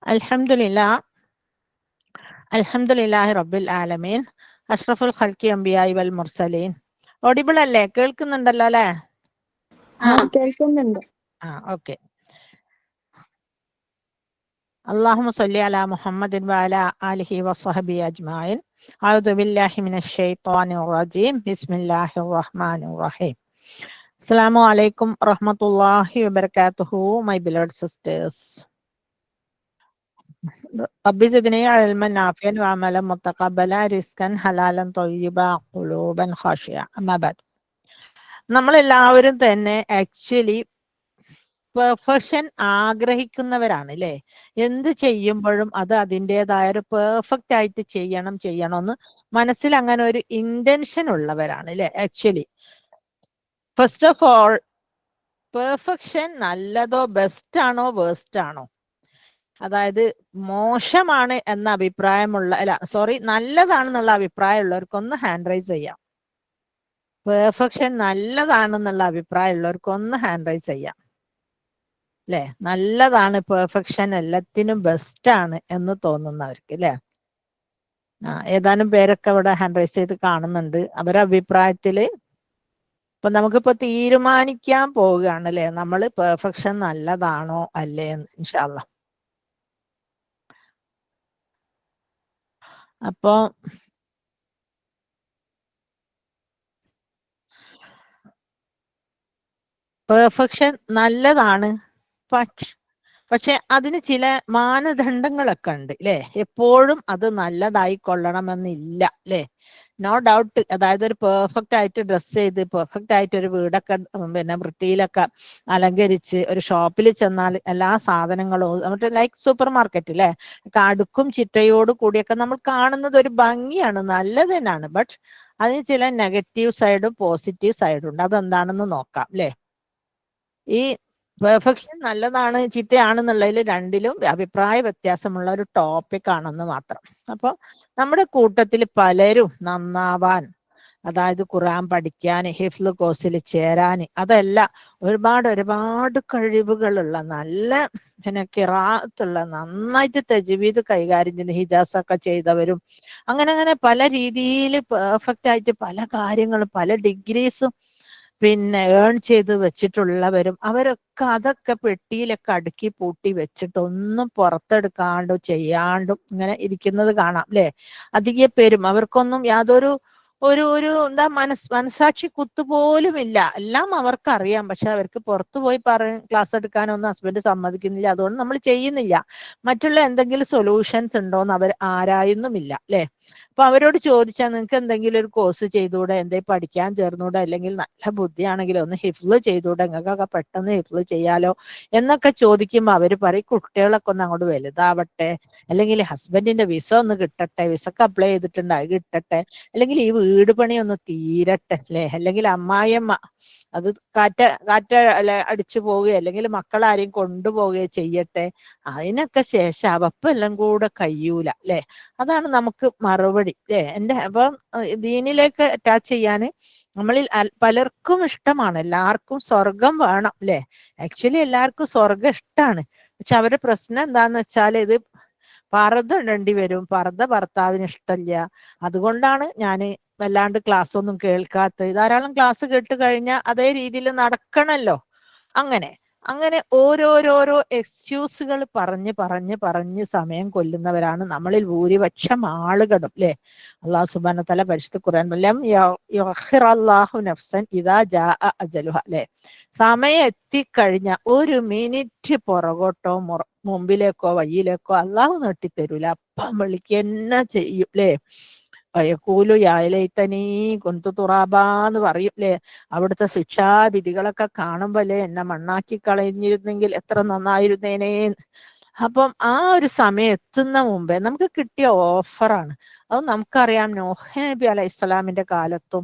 Alhamdulillah, Alhamdulillahi Rabbil Alamin, Ashraful Khalki Anbiya'i wal Mursaleen. Audible അല്ലേ? കേൾക്കുന്നുണ്ടല്ലോ അല്ലേ? കേൾക്കുന്നുണ്ട്. Okay. اللهم صل على محمد وعلى آله وصحبه أجمعين. أعوذ بالله من الشيطان الرجيم. بسم الله الرحمن الرحيم. Assalamu alaikum rahmatullahi wa barakatuhu, my beloved sisters. ربي زدني علما نافعا وعملا متقبلا رزقا حلالا طيبا قلوبا خاشعة. أما بعد, നമ്മളെല്ലാവരും തന്നെ actually perfection ആഗ്രഹിക്കുന്നവരാണ് അല്ലേ? എന്ത് ചെയ്യുമ്പോഴും അത് അതിൻ്റെതായ ഒരു പെർഫെക്റ്റ് ആയിട്ട് ചെയ്യണമെന്ന് മനസ്സിൽ അങ്ങനെ ഒരു ഇന്റൻഷൻ ഉള്ളവരാണ് അല്ലേ? Actually first of all, perfection നല്ലതോ ബെസ്റ്റ് ആണോ വേസ്റ്റ് ആണോ? അതായത് മോശമാണ് എന്ന അഭിപ്രായമുള്ള നല്ലതാണെന്നുള്ള അഭിപ്രായമുള്ളവർക്കൊന്ന് ഹാൻഡ് റൈസ് ചെയ്യാം. പെർഫെക്ഷൻ നല്ലതാണെന്നുള്ള അഭിപ്രായമുള്ളവർക്കൊന്ന് ഹാൻഡ് റൈസ് ചെയ്യാം അല്ലെ? നല്ലതാണ്, പെർഫെക്ഷൻ എല്ലാത്തിനും ബെസ്റ്റ് ആണ് എന്ന് തോന്നുന്നവർക്ക് അല്ലെ? ഏതാനും പേരൊക്കെ ഇവിടെ ഹാൻഡ് റൈസ് ചെയ്ത് കാണുന്നുണ്ട്. അവരുടെ അഭിപ്രായത്തില് ഇപ്പൊ നമുക്കിപ്പോ തീരുമാനിക്കാൻ പോവുകയാണ് അല്ലെ, നമ്മള് പെർഫെക്ഷൻ നല്ലതാണോ അല്ലേ എന്ന്. ഇൻഷാ അല്ലാഹ്. അപ്പോ പെർഫെക്ഷൻ നല്ലതാണ്, പക്ഷെ അതിന് ചില മാനദണ്ഡങ്ങളൊക്കെ ഉണ്ട് അല്ലെ? എപ്പോഴും അത് നല്ലതായി കൊള്ളണമെന്നില്ല അല്ലെ? No doubt. അതായത് ഒരു പെർഫെക്റ്റ് ആയിട്ട് ഡ്രസ് ചെയ്ത് പെർഫെക്റ്റ് ആയിട്ട് ഒരു വീടൊക്കെ വൃത്തിയിലൊക്കെ അലങ്കരിച്ച് ഒരു ഷോപ്പിൽ ചെന്നാൽ എല്ലാ സാധനങ്ങളും മറ്റേ ലൈക്ക് സൂപ്പർ മാർക്കറ്റ് അല്ലെ, അടുക്കും ചിട്ടയോട് കൂടിയൊക്കെ നമ്മൾ കാണുന്നത് ഒരു ഭംഗിയാണ്, നല്ലത് തന്നെയാണ്. ബട്ട് അതിന് ചില നെഗറ്റീവ് സൈഡും പോസിറ്റീവ് സൈഡും ഉണ്ട്. അതെന്താണെന്ന് നോക്കാം അല്ലെ? ഈ പെർഫെക്ഷൻ നല്ലതാണ് ചീത്തയാണെന്നുള്ളതിൽ രണ്ടിലും അഭിപ്രായ വ്യത്യാസമുള്ള ഒരു ടോപ്പിക് ആണെന്ന് മാത്രം. അപ്പൊ നമ്മുടെ കൂട്ടത്തിൽ പലരും നന്നാവാൻ, അതായത് ഖുർആൻ പഠിക്കാൻ, ഹിഫ്ള് കോഴ്സിൽ ചേരാൻ, അതല്ല ഒരുപാട് കഴിവുകളുള്ള നല്ല ഖിറാഅത്തുള്ള നന്നായിട്ട് തജ്വീദ് കൈകാര്യം ചെയ്ത് ഹിജാസൊക്കെ ചെയ്തവരും അങ്ങനെ പല രീതിയിൽ പെർഫെക്റ്റ് ആയിട്ട് പല കാര്യങ്ങളും പല ഡിഗ്രീസും ഏൺ ചെയ്ത് വെച്ചിട്ടുള്ളവരും അവരൊക്കെ അതൊക്കെ പെട്ടിയിലൊക്കെ അടുക്കി പൂട്ടി വെച്ചിട്ട് ഒന്നും പുറത്തെടുക്കാണ്ടും ചെയ്യാണ്ടും ഇങ്ങനെ ഇരിക്കുന്നത് കാണാം അല്ലെ? അധിക പേരും അവർക്കൊന്നും യാതൊരു ഒരു എന്താ മനസാക്ഷി കുത്തുപോലും ഇല്ല. എല്ലാം അവർക്കറിയാം, പക്ഷെ അവർക്ക് പുറത്തു പോയി ക്ലാസ് എടുക്കാനൊന്നും ഹസ്ബൻഡ് സമ്മതിക്കുന്നില്ല. അതുകൊണ്ട് നമ്മൾ ചെയ്യുന്നില്ല. മറ്റുള്ള എന്തെങ്കിലും സൊല്യൂഷൻസ് ഉണ്ടോന്ന് അവർ ആരായുന്നുമില്ല അല്ലെ? അപ്പൊ അവരോട് ചോദിച്ചാൽ നിങ്ങൾക്ക് എന്തെങ്കിലും ഒരു കോഴ്സ് ചെയ്തുകൂടെ, എന്തെങ്കിലും പഠിക്കാൻ ചേർന്നൂടെ, അല്ലെങ്കിൽ നല്ല ബുദ്ധിയാണെങ്കിൽ ഒന്ന് ഹിഫ്ള് ചെയ്തുകൂടെ, നിങ്ങൾക്കൊക്കെ പെട്ടെന്ന് ഹിഫ്ള് ചെയ്യാലോ എന്നൊക്കെ ചോദിക്കുമ്പോൾ അവര് പറയും കുട്ടികളൊക്കെ ഒന്ന് അങ്ങോട്ട് വലുതാവട്ടെ, അല്ലെങ്കിൽ ഹസ്ബൻഡിന്റെ വിസ ഒന്ന് കിട്ടട്ടെ, വിസക്ക് അപ്ലൈ ചെയ്തിട്ടുണ്ട് അത് കിട്ടട്ടെ, അല്ലെങ്കിൽ ഈ വീട് പണി ഒന്ന് തീരട്ടെ അല്ലെ, അല്ലെങ്കിൽ അമ്മായിയമ്മ അത് കാറ്റ അടിച്ചു പോവുകയോ അല്ലെങ്കിൽ മക്കളാരെയും കൊണ്ടുപോവുകയോ ചെയ്യട്ടെ, അതിനൊക്കെ ശേഷം അവപ്പം എല്ലാം കൂടെ കഴിയൂല അല്ലെ? അതാണ് നമുക്ക് മറുപടി അല്ലെ? അപ്പം ദീനിലേക്ക് അറ്റാച്ച് ചെയ്യാന് നമ്മളിൽ പലർക്കും ഇഷ്ടമാണ്, എല്ലാവർക്കും സ്വർഗം വേണം അല്ലെ? ആക്ച്വലി എല്ലാവർക്കും സ്വർഗം ഇഷ്ടമാണ്. പക്ഷെ അവരുടെ പ്രശ്നം എന്താന്ന് വെച്ചാൽ ഇത് പർദ്ദ ഇടേണ്ടി വരും, പർദ്ദ ഭർത്താവിന് ഇഷ്ടമില്ല. അതുകൊണ്ടാണ് ഞാൻ വല്ലാണ്ട് ക്ലാസ് ഒന്നും കേൾക്കാത്തത്. ധാരാളം ക്ലാസ് കേട്ട് കഴിഞ്ഞാൽ അതേ രീതിയിൽ നടക്കണല്ലോ. അങ്ങനെ ഓരോരോ എക്സ്ക്യൂസുകൾ പറഞ്ഞ് സമയം കൊല്ലുന്നവരാണ് നമ്മളിൽ ഭൂരിപക്ഷം ആളുകളും അല്ലെ? അള്ളാഹു സുബ്ഹാനഹു വ തആല പരിശുദ്ധ ഖുർആൻ ലം യുഅഖിറല്ലാഹു നഫ്സൻ ഇദാ ജാഅ അജലുഹ അല്ലെ? സമയം എത്തിക്കഴിഞ്ഞ ഒരു മിനിറ്റ് പുറകോട്ടോ മുമ്പിലേക്കോ വയ്യിലേക്കോ അള്ളാഹു നീട്ടിത്തരൂല. അപ്പം വിളിക്കെന്നെ ചെയ്യും അല്ലെ? യഖൂലു യാ ലൈതനീ കുന്തു തുറാബാന്ന് പറയും അല്ലെ? അവിടുത്തെ ശിക്ഷാവിധികളൊക്കെ കാണുമ്പോൾ അല്ലെ, എന്നെ മണ്ണാക്കി കളഞ്ഞിരുന്നെങ്കിൽ എത്ര നന്നായിരുന്നേനേ. അപ്പം ആ ഒരു സമയം എത്തുന്ന മുമ്പേ നമുക്ക് കിട്ടിയ ഓഫറാണ്. അത് നമുക്കറിയാം. നോഹ് നബി അലൈഹിസ്സലാമിന്റെ കാലത്തും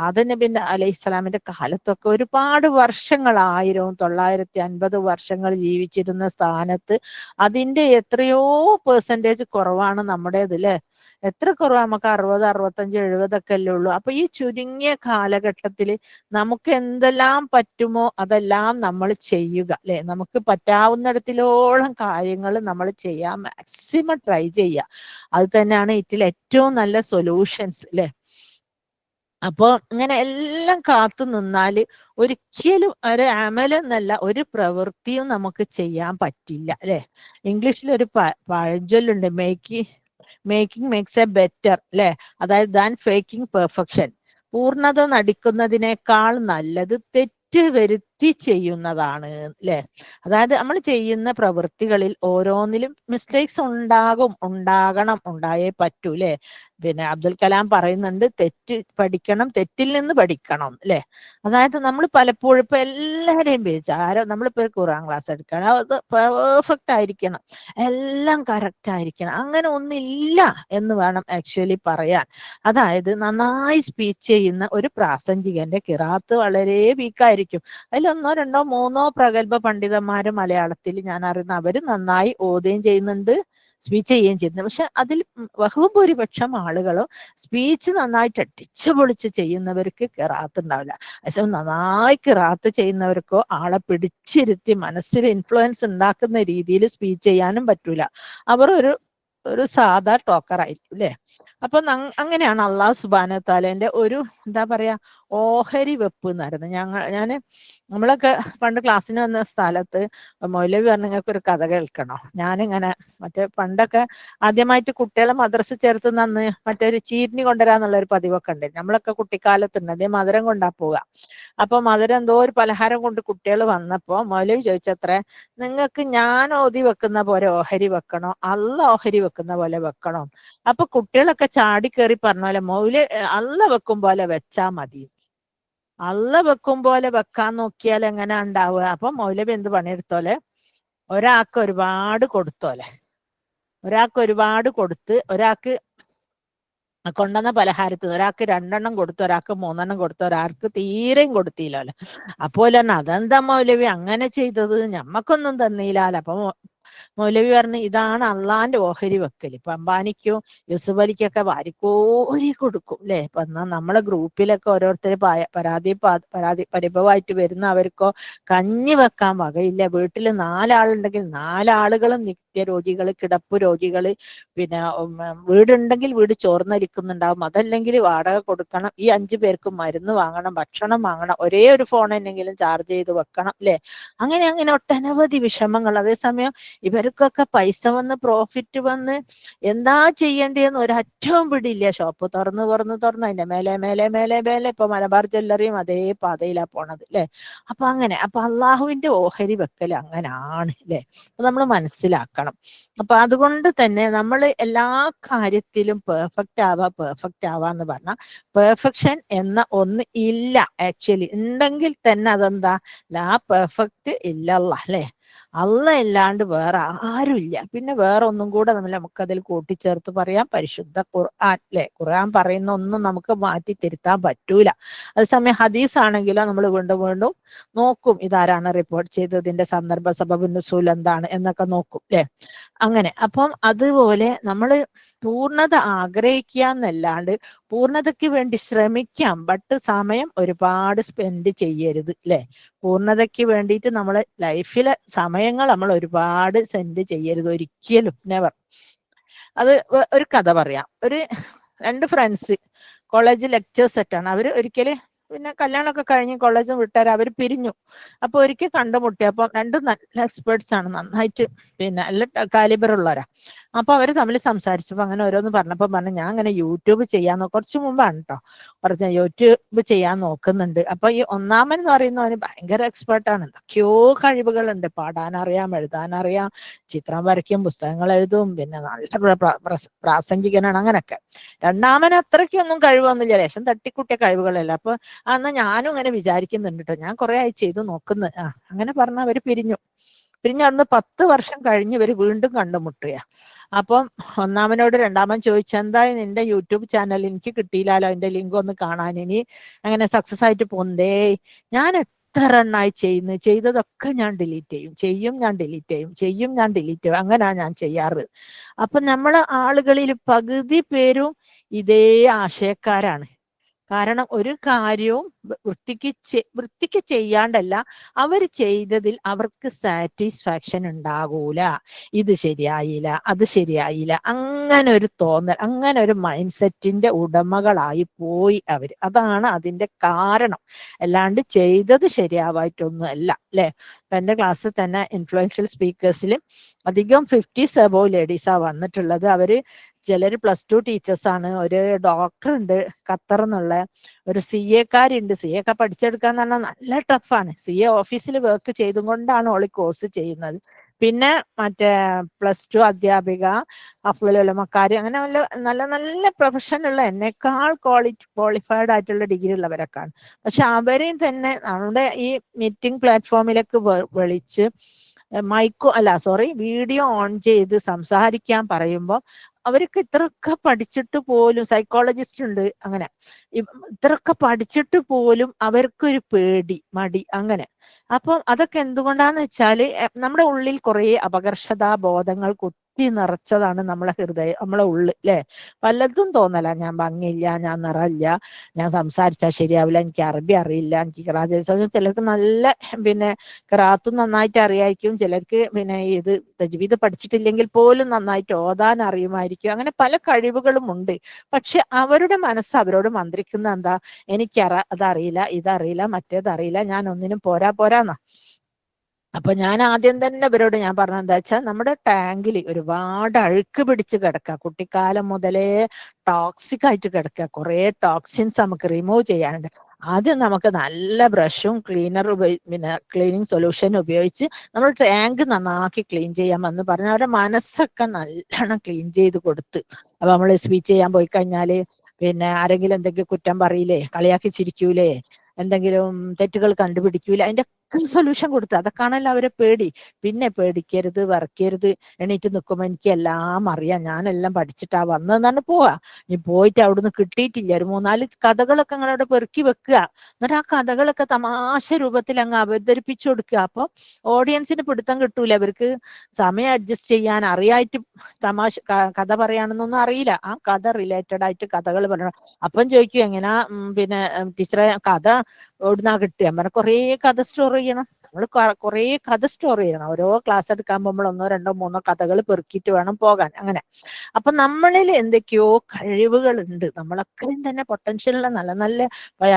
ആദം നബി അലൈഹിസ്സലാമിന്റെ കാലത്തൊക്കെ ഒരുപാട് വർഷങ്ങൾ 1950 വർഷങ്ങൾ ജീവിച്ചിരുന്ന സ്ഥാനത്ത് അതിന്റെ എത്രയോ പെർസെന്റേജ് കുറവാണ് നമ്മുടേത് അല്ലെ? എത്ര കുറവ് നമുക്ക് 60, 65, 70 അല്ലേ ഉള്ളൂ. അപ്പൊ ഈ ചുരുങ്ങിയ കാലഘട്ടത്തിൽ നമുക്ക് എന്തെല്ലാം പറ്റുമോ അതെല്ലാം നമ്മൾ ചെയ്യുക അല്ലെ. നമുക്ക് പറ്റാവുന്നിടത്തിലോളം കാര്യങ്ങൾ നമ്മൾ ചെയ്യാൻ മാക്സിമം ട്രൈ ചെയ്യുക. അത് തന്നെയാണ് ഇതിൽ ഏറ്റവും നല്ല സൊല്യൂഷൻസ് അല്ലെ. അപ്പൊ ഇങ്ങനെ എല്ലാം കാത്തു നിന്നാല് ഒരിക്കലും ഒരു അമലെന്നല്ല ഒരു പ്രവൃത്തിയും നമുക്ക് ചെയ്യാൻ പറ്റില്ല അല്ലെ. ഇംഗ്ലീഷിൽ ഒരു പഴഞ്ചൊല്ലുണ്ട്, മേക്കിംഗ് മേക്സ് എ ബെറ്റർ അല്ലെ. അതായത് ദാൻ ഫേക്കിംഗ് പെർഫെക്ഷൻ. പൂർണ്ണത നടിക്കുന്നതിനേക്കാൾ നല്ലത് തെറ്റ് വരുത്തി ചെയ്യുന്നതാണ് അല്ലെ. അതായത് നമ്മൾ ചെയ്യുന്ന പ്രവൃത്തികളിൽ ഓരോന്നിലും മിസ്റ്റേക്സ് ഉണ്ടാകണം, ഉണ്ടായേ പറ്റൂ അല്ലെ. പിന്നെ അബ്ദുൽ കലാം പറയുന്നുണ്ട്, തെറ്റ് പഠിക്കണം, തെറ്റിൽ നിന്ന് പഠിക്കണം അല്ലെ. അതായത് നമ്മൾ പലപ്പോഴും ഇപ്പൊ എല്ലാവരെയും വിചാരം നമ്മളിപ്പോ ഖുർആൻ ക്ലാസ് എടുക്കണം, അത് പെർഫെക്റ്റ് ആയിരിക്കണം, എല്ലാം കറക്റ്റ് ആയിരിക്കണം, അങ്ങനെ ഒന്നില്ല എന്ന് വേണം ആക്ച്വലി പറയാൻ. അതായത് നന്നായി സ്പീച്ച് ചെയ്യുന്ന ഒരു പ്രാസംഗികന്റെ ഖിറാത്ത് വളരെ വീക്കായിരിക്കും. അതിലൊന്നോ രണ്ടോ മൂന്നോ പ്രഗത്ഭ പണ്ഡിതന്മാര് മലയാളത്തിൽ ഞാൻ അറിയുന്ന, അവര് നന്നായി ഓതുകയും ചെയ്യുന്നുണ്ട്, സ്പീച്ച് ചെയ്യുകയും ചെയ്യുന്നത്. പക്ഷെ അതിൽ ബഹുഭൂരിപക്ഷം ആളുകളും സ്പീച്ച് നന്നായിട്ട് അടിച്ചു പൊളിച്ച് ചെയ്യുന്നവർക്ക് ഖിറാത്ത് ഉണ്ടാവില്ല. പക്ഷെ നന്നായി ഖിറാത്ത് ചെയ്യുന്നവർക്കോ ആളെ പിടിച്ചിരുത്തി മനസ്സിൽ ഇൻഫ്ലുവൻസ് ഉണ്ടാക്കുന്ന രീതിയിൽ സ്പീച്ച് ചെയ്യാനും പറ്റൂല. അവർ ഒരു സാധാ ടോക്കർ ആയിരിക്കും അല്ലെ. അപ്പൊ അങ്ങനെയാണ് അള്ളാഹു സുബ്ഹാനഹു വ തആലേന്റെ ഒരു എന്താ പറയാ ഓഹരി വെപ്പ് എന്നായിരുന്നു. ഞാന് നമ്മളൊക്കെ പണ്ട് ക്ലാസ്സിന് വന്ന സ്ഥലത്ത് മൗലവി പറഞ്ഞ നിങ്ങൾക്ക് ഒരു കഥ കേൾക്കണോ. ഞാനിങ്ങനെ മറ്റേ പണ്ടൊക്കെ ആദ്യമായിട്ട് കുട്ടികളെ മദ്രസ ചേർത്തുന്ന അന്ന് മറ്റൊരു ചീരിനി കൊണ്ടുവരാന്നുള്ള ഒരു പതിവൊക്കെ ഉണ്ട്. നമ്മളൊക്കെ കുട്ടിക്കാലത്തുണ്ട്. അതേ മധുരം കൊണ്ടാ പോവുക. അപ്പൊ മധുരം എന്തോ ഒരു പലഹാരം കൊണ്ട് കുട്ടികൾ വന്നപ്പോ മൗലവി ചോദിച്ചത്രേ, നിങ്ങൾക്ക് ഞാൻ ഓതി വെക്കുന്ന പോലെ ഓഹരി വെക്കണോ അല്ല ഓഹരി വെക്കുന്ന പോലെ വെക്കണോ? അപ്പൊ കുട്ടികളൊക്കെ ചാടിക്കേറി പറഞ്ഞ പോലെ അല്ല വെക്കും പോലെ വെച്ചാ മതി. അല്ല വെക്കും പോലെ വെക്കാൻ നോക്കിയാൽ എങ്ങനെ ഉണ്ടാവുക? അപ്പൊ മൗലവി എന്ത് പണിയെടുത്തോലെ, ഒരാൾക്ക് ഒരുപാട് കൊടുത്തോലെ. ഒരാൾക്ക് ഒരുപാട് കൊടുത്ത് ഒരാൾക്ക് കൊണ്ടുവന്ന പലഹാരത്തിൽ ഒരാൾക്ക് 2 കൊടുത്തു, ഒരാൾക്ക് 3 കൊടുത്തു, ഒരാൾക്ക് തീരെയും കൊടുത്തില്ലല്ലോ. അപ്പോലെ അതെന്താ മൗലവി അങ്ങനെ ചെയ്തത്, ഞമ്മക്കൊന്നും തന്നില്ലാലോ. അപ്പൊ മൗലവി പറഞ്ഞു, ഇതാണ് അള്ളാന്റെ ഓഹരി വെക്കൽ. ഇപ്പൊ അംബാനിക്കോ യൂസുഫ് അലിക്കൊക്കെ വാരിക്കോരി കൊടുക്കും അല്ലെ. ഇപ്പൊ എന്നാ നമ്മളെ ഗ്രൂപ്പിലൊക്കെ ഓരോരുത്തർ പരാതി പരിഭവമായിട്ട് വരുന്ന അവർക്കോ കഞ്ഞി വെക്കാൻ വകയില്ല. വീട്ടിൽ 4 ആളുണ്ടെങ്കിൽ 4 ആളുകളും നിത്യരോഗികള്, കിടപ്പ് രോഗികള്, പിന്നെ വീടുണ്ടെങ്കിൽ വീട് ചോർന്നരിക്കുന്നുണ്ടാവും, അതല്ലെങ്കിൽ വാടക കൊടുക്കണം, ഈ 5 പേർക്ക് മരുന്ന് വാങ്ങണം, ഭക്ഷണം വാങ്ങണം, ഒരേ ഒരു ഫോൺ എന്നെങ്കിലും ചാർജ് ചെയ്ത് വെക്കണം അല്ലെ. അങ്ങനെ ഒട്ടനവധി വിഷമങ്ങൾ. അതേസമയം ഇവർക്കൊക്കെ പൈസ വന്ന് പ്രോഫിറ്റ് വന്ന് എന്താ ചെയ്യേണ്ടതെന്ന് ഒരറ്റവും പിടിയില്ല. ഷോപ്പ് തുറന്ന് അതിന്റെ മേലെ ഇപ്പൊ മലബാർ ജ്വല്ലറിയും അതേ പാതയിലാ പോണത് അല്ലെ. അപ്പൊ അള്ളാഹുവിന്റെ ഓഹരി വെക്കൽ അങ്ങനാണ് അല്ലെ. നമ്മൾ മനസ്സിലാക്കണം. അപ്പൊ അതുകൊണ്ട് തന്നെ നമ്മൾ എല്ലാ കാര്യത്തിലും പെർഫെക്റ്റ് ആവാന്ന് പറഞ്ഞാൽ പെർഫെക്ഷൻ എന്ന ഒന്ന് ഇല്ല. ആക്ച്വലി ഉണ്ടെങ്കിൽ തന്നെ അതെന്താ, ലാ പെർഫെക്റ്റ് ഇല്ലല്ല അല്ലെ. അല്ല ഇല്ലാണ്ട് വേറെ ആരുമില്ല. പിന്നെ വേറെ ഒന്നും കൂടെ നമുക്കതിൽ കൂട്ടിച്ചേർത്ത് പറയാം, പരിശുദ്ധ ഖുർആൻ അല്ലെ. ഖുർആൻ പറയുന്ന ഒന്നും നമുക്ക് മാറ്റി തിരുത്താൻ പറ്റൂല. അതേസമയം ഹദീസ് ആണെങ്കിലോ നമ്മൾ വീണ്ടും നോക്കും, ഇതാരാണ് റിപ്പോർട്ട് ചെയ്തത്, ഇതിന്റെ സന്ദർഭ സബബ് നുസൂൽ എന്താണ് എന്നൊക്കെ നോക്കും അല്ലെ. അങ്ങനെ അപ്പം അതുപോലെ നമ്മൾ പൂർണ്ണത ആഗ്രഹിക്കുക എന്നല്ലാണ്ട് പൂർണ്ണതയ്ക്ക് വേണ്ടി ശ്രമിക്കാം, ബട്ട് സമയം ഒരുപാട് സ്പെൻഡ് ചെയ്യരുത് അല്ലെ. പൂർണ്ണതയ്ക്ക് വേണ്ടിയിട്ട് നമ്മളെ ലൈഫിലെ സമയങ്ങൾ നമ്മൾ ഒരുപാട് സ്പെൻഡ് ചെയ്യരുത് ഒരിക്കലും, നെവർ. അത് ഒരു കഥ പറയാം. 2 ഫ്രണ്ട്സ് കോളേജ് ലെക്ചേഴ്സ് സെറ്റാണ്. അവര് ഒരിക്കല് പിന്നെ കല്യാണമൊക്കെ കഴിഞ്ഞ് കോളേജ് വിട്ടാൽ അവർ പിരിഞ്ഞു. അപ്പൊ ഒരിക്കൽ കണ്ടുമുട്ടിയപ്പോൾ രണ്ടും നല്ല എക്സ്പേർട്സ് ആണ്, നന്നായിട്ട് പിന്നെ നല്ല കാലിബർ ഉള്ളവരാ. അപ്പൊ അവര് തമ്മിൽ സംസാരിച്ചപ്പോ അങ്ങനെ ഓരോന്ന് പറഞ്ഞപ്പോ പറഞ്ഞു, ഞാൻ അങ്ങനെ യൂട്യൂബ് ചെയ്യാൻ കുറച്ചു മുമ്പാണ് കേട്ടോ പറഞ്ഞ, യൂട്യൂബ് ചെയ്യാൻ നോക്കുന്നുണ്ട്. അപ്പൊ ഈ ഒന്നാമൻ എന്ന് പറയുന്നവന് ഭയങ്കര എക്സ്പേർട്ടാണ്, എന്തൊക്കെയോ കഴിവുകളുണ്ട്, പാടാനറിയാം, എഴുതാനറിയാം, ചിത്രം വരയ്ക്കും, പുസ്തകങ്ങൾ എഴുതും, പിന്നെ നല്ല പ്രാസംഗികനാണ്, അങ്ങനെയൊക്കെ. രണ്ടാമൻ അത്രയ്ക്കൊന്നും കഴിവൊന്നുമില്ല, ലേശം തട്ടിക്കൂട്ടിയ കഴിവുകളല്ല. അപ്പൊ എന്നാ ഞാനും ഇങ്ങനെ വിചാരിക്കുന്നുണ്ട് കേട്ടോ, ഞാൻ കുറെ ആയി ചെയ്തു നോക്കുന്നു. അങ്ങനെ പറഞ്ഞ അവര് പിരിഞ്ഞു അവിടുന്ന് 10 വർഷം കഴിഞ്ഞ് ഇവര് വീണ്ടും കണ്ടുമുട്ടുക. അപ്പം ഒന്നാമനോട് രണ്ടാമൻ ചോദിച്ചു, എന്തായി നിന്റെ യൂട്യൂബ് ചാനൽ, എനിക്ക് കിട്ടിയില്ലാലോ അതിന്റെ ലിങ്ക് ഒന്ന് കാണാൻ, ഇനി അങ്ങനെ സക്സസ് ആയിട്ട് പോന്നേ. ഞാൻ എത്ര എണ്ണായി ചെയ്തതൊക്കെ ഞാൻ ഡിലീറ്റ് ചെയ്യും, ഞാൻ ഡിലീറ്റ് ചെയ്യും. അങ്ങനാ ഞാൻ ചെയ്യാറ്. അപ്പൊ നമ്മളെ ആളുകളിൽ പകുതി പേരും ഇതേ ആശയക്കാരാണ്. കാരണം ഒരു കാര്യവും വൃത്തിക്ക് ചെയ്യാണ്ടല്ല, അവർ ചെയ്തതിൽ അവർക്ക് സാറ്റിസ്ഫാക്ഷൻ ഉണ്ടാകൂല. ഇത് ശരിയായില്ല, അത് ശരിയായില്ല, അങ്ങനെ ഒരു തോന്നൽ, അങ്ങനെ ഒരു മൈൻഡ് സെറ്റിന്റെ ഉടമകളായി പോയി അവര്. അതാണ് അതിന്റെ കാരണം. അല്ലാണ്ട് ചെയ്തത് ശരിയാവായിട്ടൊന്നും അല്ല, അല്ലെ? ഇപ്പൊ എന്റെ ക്ലാസ്സിൽ തന്നെ ഇൻഫ്ലുവൻഷ്യൽ സ്പീക്കേഴ്സിൽ അധികം 50s അബോവ് ലേഡീസാ വന്നിട്ടുള്ളത്. അവര് ചിലര് +2 ടീച്ചേഴ്സ് ആണ്, ഒരു ഡോക്ടർ ഉണ്ട് ഖത്തർ എന്നുള്ള, ഒരു CA കാരുണ്ട്. CA ഒക്കെ പഠിച്ചെടുക്കാന്ന് പറഞ്ഞാൽ നല്ല ടഫാണ്. CA ഓഫീസിൽ വർക്ക് ചെയ്തും കൊണ്ടാണ് ഓള് കോഴ്സ് ചെയ്യുന്നത്. പിന്നെ മറ്റേ +2 അധ്യാപിക, അഫ്ളൽ ഉലമക്കാര്, അങ്ങനെ നല്ല നല്ല നല്ല പ്രൊഫഷനുള്ള എന്നെക്കാൾ ക്വാളിഫൈഡ് ആയിട്ടുള്ള ഡിഗ്രി ഉള്ളവരൊക്കെയാണ്. പക്ഷെ അവരെയും തന്നെ നമ്മുടെ ഈ മീറ്റിംഗ് പ്ലാറ്റ്ഫോമിലേക്ക് വിളിച്ച് വീഡിയോ ഓൺ ചെയ്ത് സംസാരിക്കാൻ പറയുമ്പോൾ അവർക്ക് ഇത്രയൊക്കെ പഠിച്ചിട്ട് പോലും, സൈക്കോളജിസ്റ്റ് ഉണ്ട് അങ്ങനെ, ഇത്രയൊക്കെ പഠിച്ചിട്ട് പോലും അവർക്കൊരു പേടി, മടി, അങ്ങനെ. അപ്പം അതൊക്കെ എന്തുകൊണ്ടാന്ന് വെച്ചാല് നമ്മുടെ ഉള്ളിൽ കുറെ അപകർഷതാ ബോധങ്ങൾ കുത്തി നിറച്ചതാണ് നമ്മളെ ഹൃദയം, നമ്മളെ ഉള്ളിൽ, അല്ലെ? പലതും തോന്നല, ഞാൻ ഭംഗിയില്ല, ഞാൻ നിറയില്ല, ഞാൻ സംസാരിച്ചാൽ ശരിയാവില്ല, എനിക്ക് അറബി അറിയില്ല, എനിക്ക് ഖിറാഅത്ത്. ചിലർക്ക് നല്ല ഖിറാഅത്തും നന്നായിട്ട് അറിയായിരിക്കും, ചിലർക്ക് ഇത് തജ്വീദ് പഠിച്ചിട്ടില്ലെങ്കിൽ പോലും നന്നായിട്ട് ഓതാൻ അറിയുമായിരിക്കും. അങ്ങനെ പല കഴിവുകളും ഉണ്ട്. പക്ഷെ അവരുടെ മനസ്സ് അവരോട് മന്ത്രിക്കുന്ന എന്താ? എനിക്ക് അതറിയില്ല, ഇതറിയില്ല, മറ്റേതറിയില്ല, ഞാൻ ഒന്നിനും പോരാന്നാ. അപ്പൊ ഞാൻ ആദ്യം തന്നെ ഇവരോട് ഞാൻ പറഞ്ഞത് എന്താ വെച്ചാൽ, നമ്മുടെ ടാങ്കിൽ ഒരുപാട് അഴുക്ക് പിടിച്ച് കിടക്കുക, കുട്ടിക്കാലം മുതലേ ടോക്സിക് ആയിട്ട് കിടക്കുക, കുറെ ടോക്സിൻസ് നമുക്ക് റിമൂവ് ചെയ്യാനുണ്ട്. ആദ്യം നമുക്ക് നല്ല ബ്രഷും ക്ലീനിങ് സൊല്യൂഷൻ ഉപയോഗിച്ച് നമ്മൾ ടാങ്ക് നന്നാക്കി ക്ലീൻ ചെയ്യാമെന്ന് പറഞ്ഞ് അവരുടെ മനസ്സൊക്കെ നല്ലോണം ക്ലീൻ ചെയ്ത് കൊടുത്ത്. അപ്പൊ നമ്മൾ സ്പീച്ച് ചെയ്യാൻ പോയി കഴിഞ്ഞാല് ആരെങ്കിലും എന്തെങ്കിലും കുറ്റം പറയില്ലേ, കളിയാക്കി ചിരിക്കൂലേ, എന്തെങ്കിലും തെറ്റുകൾ കണ്ടുപിടിക്കൂല, അതിന്റെ സൊല്യൂഷൻ കൊടുത്ത്. അതൊക്കെയാണല്ലോ അവരെ പേടി. പിന്നെ പേടിക്കരുത്, വിറക്കരുത്, എണീറ്റ് നിൽക്കുമ്പോൾ എനിക്ക് എല്ലാം അറിയാം, ഞാനെല്ലാം പഠിച്ചിട്ടാ വന്നതെന്നാണ് പോവാ. നീ പോയിട്ട് അവിടുന്ന് കിട്ടിയിട്ടില്ല, ഒരു 3-4 കഥകളൊക്കെ നിങ്ങളവിടെ പെറുക്കി വെക്കുക. എന്നിട്ട് ആ കഥകളൊക്കെ തമാശ രൂപത്തിൽ അങ്ങ് അവതരിപ്പിച്ചു കൊടുക്കുക. അപ്പൊ ഓഡിയൻസിന് പിടുത്തം കിട്ടൂല, അവർക്ക് സമയം അഡ്ജസ്റ്റ് ചെയ്യാൻ അറിയായിട്ട് കഥ പറയാണെന്നൊന്നും അറിയില്ല. ആ കഥ റിലേറ്റഡ് ആയിട്ട് കഥകൾ പറയണം. അപ്പം ചോദിക്കും, എങ്ങനാ ടീച്ചറെ കഥ എവിടുന്നാ കിട്ടുക? അങ്ങനെ കുറേ കഥ സ്റ്റോർ ചെയ്യണം. നമ്മൾ കുറേ കഥ സ്റ്റോർ ചെയ്യണം. ഓരോ ക്ലാസ് എടുക്കാൻ പോകുമ്പോൾ 1, 2, 3 കഥകൾ പെറുക്കിയിട്ട് വേണം പോകാൻ, അങ്ങനെ. അപ്പൊ നമ്മളിൽ എന്തൊക്കെയോ കഴിവുകൾ ഉണ്ട്, നമ്മളൊക്കെ തന്നെ പൊട്ടൻഷ്യലുള്ള നല്ല നല്ല.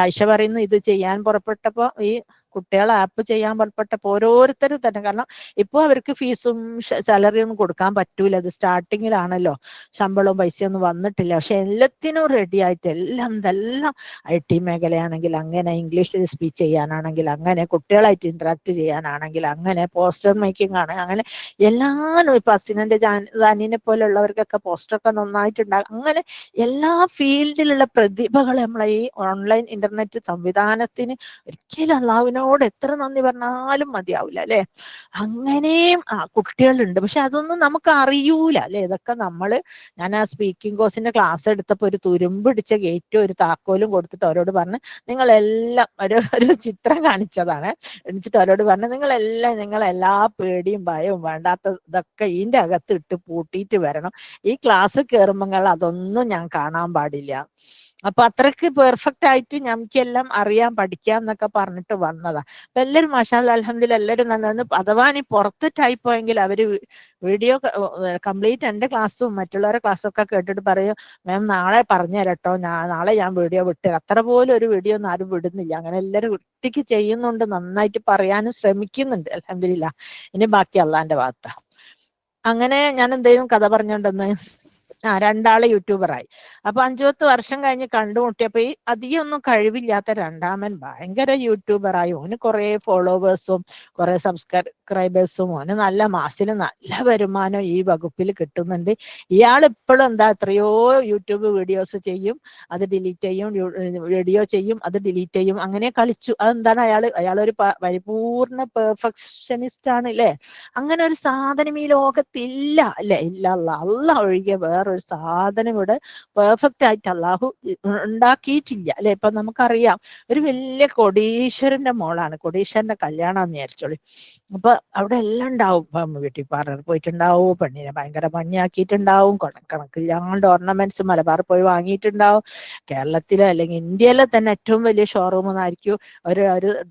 ആയിഷ പറയുന്നു, ഇത് ചെയ്യാൻ പുറപ്പെട്ടപ്പോ, ഈ കുട്ടികൾ ആപ്പ് ചെയ്യാൻ പുറപ്പെട്ടപ്പോ ഓരോരുത്തരും തന്നെ, കാരണം ഇപ്പൊ അവർക്ക് ഫീസും സാലറി ഒന്നും കൊടുക്കാൻ പറ്റൂല, അത് സ്റ്റാർട്ടിങ്ങിലാണല്ലോ, ശമ്പളവും പൈസയൊന്നും വന്നിട്ടില്ല. പക്ഷെ എല്ലാത്തിനും റെഡി ആയിട്ട് എല്ലാം IT മേഖലയാണെങ്കിൽ അങ്ങനെ, ഇംഗ്ലീഷിൽ സ്പീച്ച് ചെയ്യാനാണെങ്കിൽ അങ്ങനെ, കുട്ടികളായിട്ട് ഇന്ററാക്ട് ചെയ്യാനാണെങ്കിൽ അങ്ങനെ, പോസ്റ്റർ മേക്കിംഗ് ആണ്, അങ്ങനെ എല്ലാവരും. ഇപ്പൊ അസിനന്റെ ജാനിനെ പോലുള്ളവർക്കൊക്കെ പോസ്റ്ററൊക്കെ നന്നായിട്ടുണ്ടാകും. അങ്ങനെ എല്ലാ ഫീൽഡിലുള്ള പ്രതിഭകൾ നമ്മളെ ഈ ഓൺലൈൻ ഇന്റർനെറ്റ് സംവിധാനത്തിന് ഒരിക്കലും അള്ളാഹുവിനോട് എത്ര നന്ദി പറഞ്ഞാലും മതിയാവില്ല, അല്ലെ? അങ്ങനെയും കുട്ടികളുണ്ട്. പക്ഷെ അതൊന്നും നമുക്ക് അറിയൂല, അല്ലെ? ഇതൊക്കെ ഞാൻ ആ സ്പീക്കിംഗ് കോഴ്സിന്റെ ക്ലാസ് എടുത്തപ്പോ ഒരു തുരുമ്പിടിച്ച ഗേറ്റും ഒരു താക്കോലും കൊടുത്തിട്ട് അവരോട് പറഞ്ഞ്, നിങ്ങളെല്ലാം ഒരു ചിത്രം കാണിച്ചതാണ്. എന്നിട്ട് അവരോട് പറഞ്ഞ്, നിങ്ങളെല്ലാ പേടിയും ഭയവും വേണ്ടാത്ത ഇതൊക്കെ ഇതിന്റെ അകത്ത് ഇട്ട് പൂട്ടിയിട്ട് വരണം. ഈ ക്ലാസ് കയറുമ്പോൾ അതൊന്നും ഞാൻ കാണാൻ പാടില്ല. അപ്പൊ അത്രയ്ക്ക് പെർഫെക്റ്റ് ആയിട്ട് ഞമ്മക്കെല്ലാം അറിയാം, പഠിക്കാം എന്നൊക്കെ പറഞ്ഞിട്ട് വന്നതാ. അപ്പൊ എല്ലാവരും മാഷാഅല്ലാഹ് അൽഹംദുലില്ലാഹ് എല്ലാവരും നന്നു. അഥവാ നീ പുറത്തിട്ടായി പോയെങ്കിൽ അവര് വീഡിയോ കംപ്ലീറ്റ് എന്റെ ക്ലാസ്സും മറ്റുള്ളവരുടെ ക്ലാസ്സും ഒക്കെ കേട്ടിട്ട് പറയും, മാം നാളെ പറഞ്ഞു തരട്ടോ, നാളെ ഞാൻ വീഡിയോ വിട്ട്. അത്ര പോലും ഒരു വീഡിയോ ഒന്നും ആരും വിടുന്നില്ല. അങ്ങനെ എല്ലാവരും വൃത്തിക്ക് ചെയ്യുന്നുണ്ട്, നന്നായിട്ട് പറയാനും ശ്രമിക്കുന്നുണ്ട്. അൽഹംദുലില്ലാഹ്. ഇനി ബാക്കി അള്ളാന്റെ ഭാഗത്താ. അങ്ങനെ ഞാൻ എന്തെങ്കിലും കഥ പറഞ്ഞോണ്ടെന്ന് 2 യൂട്യൂബറായി. അപ്പൊ 5-10 വർഷം കഴിഞ്ഞ് കണ്ടുമുട്ടിയപ്പോ ഈ അധികം ഒന്നും കഴിവില്ലാത്ത രണ്ടാമൻ ഭയങ്കര യൂട്യൂബറായി. ഓന് കുറെ ഫോളോവേഴ്സും കുറെ സബ്സ്ക്രൈബേഴ്സും, ഓന് നല്ല മാസത്തിൽ നല്ല വരുമാനം ഈ വകുപ്പിൽ കിട്ടുന്നുണ്ട്. ഇയാൾ ഇപ്പോഴും എത്രയോ യൂട്യൂബ് വീഡിയോസ് ചെയ്യും, അത് ഡിലീറ്റ് ചെയ്യും, വീഡിയോ ചെയ്യും, അത് ഡിലീറ്റ് ചെയ്യും, അങ്ങനെ കളിച്ചു. അതെന്താണ്? അയാളൊരു പരിപൂർണ പെർഫെക്ഷനിസ്റ്റ് ആണ്, അല്ലെ? അങ്ങനെ ഒരു സാധനം ഈ ലോകത്തില്ല, അല്ലെ? ഇല്ല, അള്ളാഹ് ഒഴികെ വേറെ വേറൊരു സാധനം ഇവിടെ പെർഫെക്റ്റ് ആയിട്ട് അള്ളാഹു ഉണ്ടാക്കിയിട്ടില്ല അല്ലെ. ഇപ്പൊ നമുക്കറിയാം, ഒരു വലിയ കോടീശ്വരന്റെ മോളാണ്, കോടീശ്വരന്റെ കല്യാണം വിചാരിച്ചോളി. അപ്പൊ അവിടെ എല്ലാം ഉണ്ടാവും. ബ്യൂട്ടി പാർലർ പോയിട്ടുണ്ടാവും, പെണ്ണിനെ ഭയങ്കര ഭംഗിയാക്കിയിട്ടുണ്ടാവും, കണക്കില്ലാണ്ട് ഓർണമെന്റ്സ് മലബാർ പോയി വാങ്ങിയിട്ടുണ്ടാവും. കേരളത്തിലോ അല്ലെങ്കിൽ ഇന്ത്യയിലെ തന്നെ ഏറ്റവും വലിയ ഷോറൂം എന്നായിരിക്കും ഒരു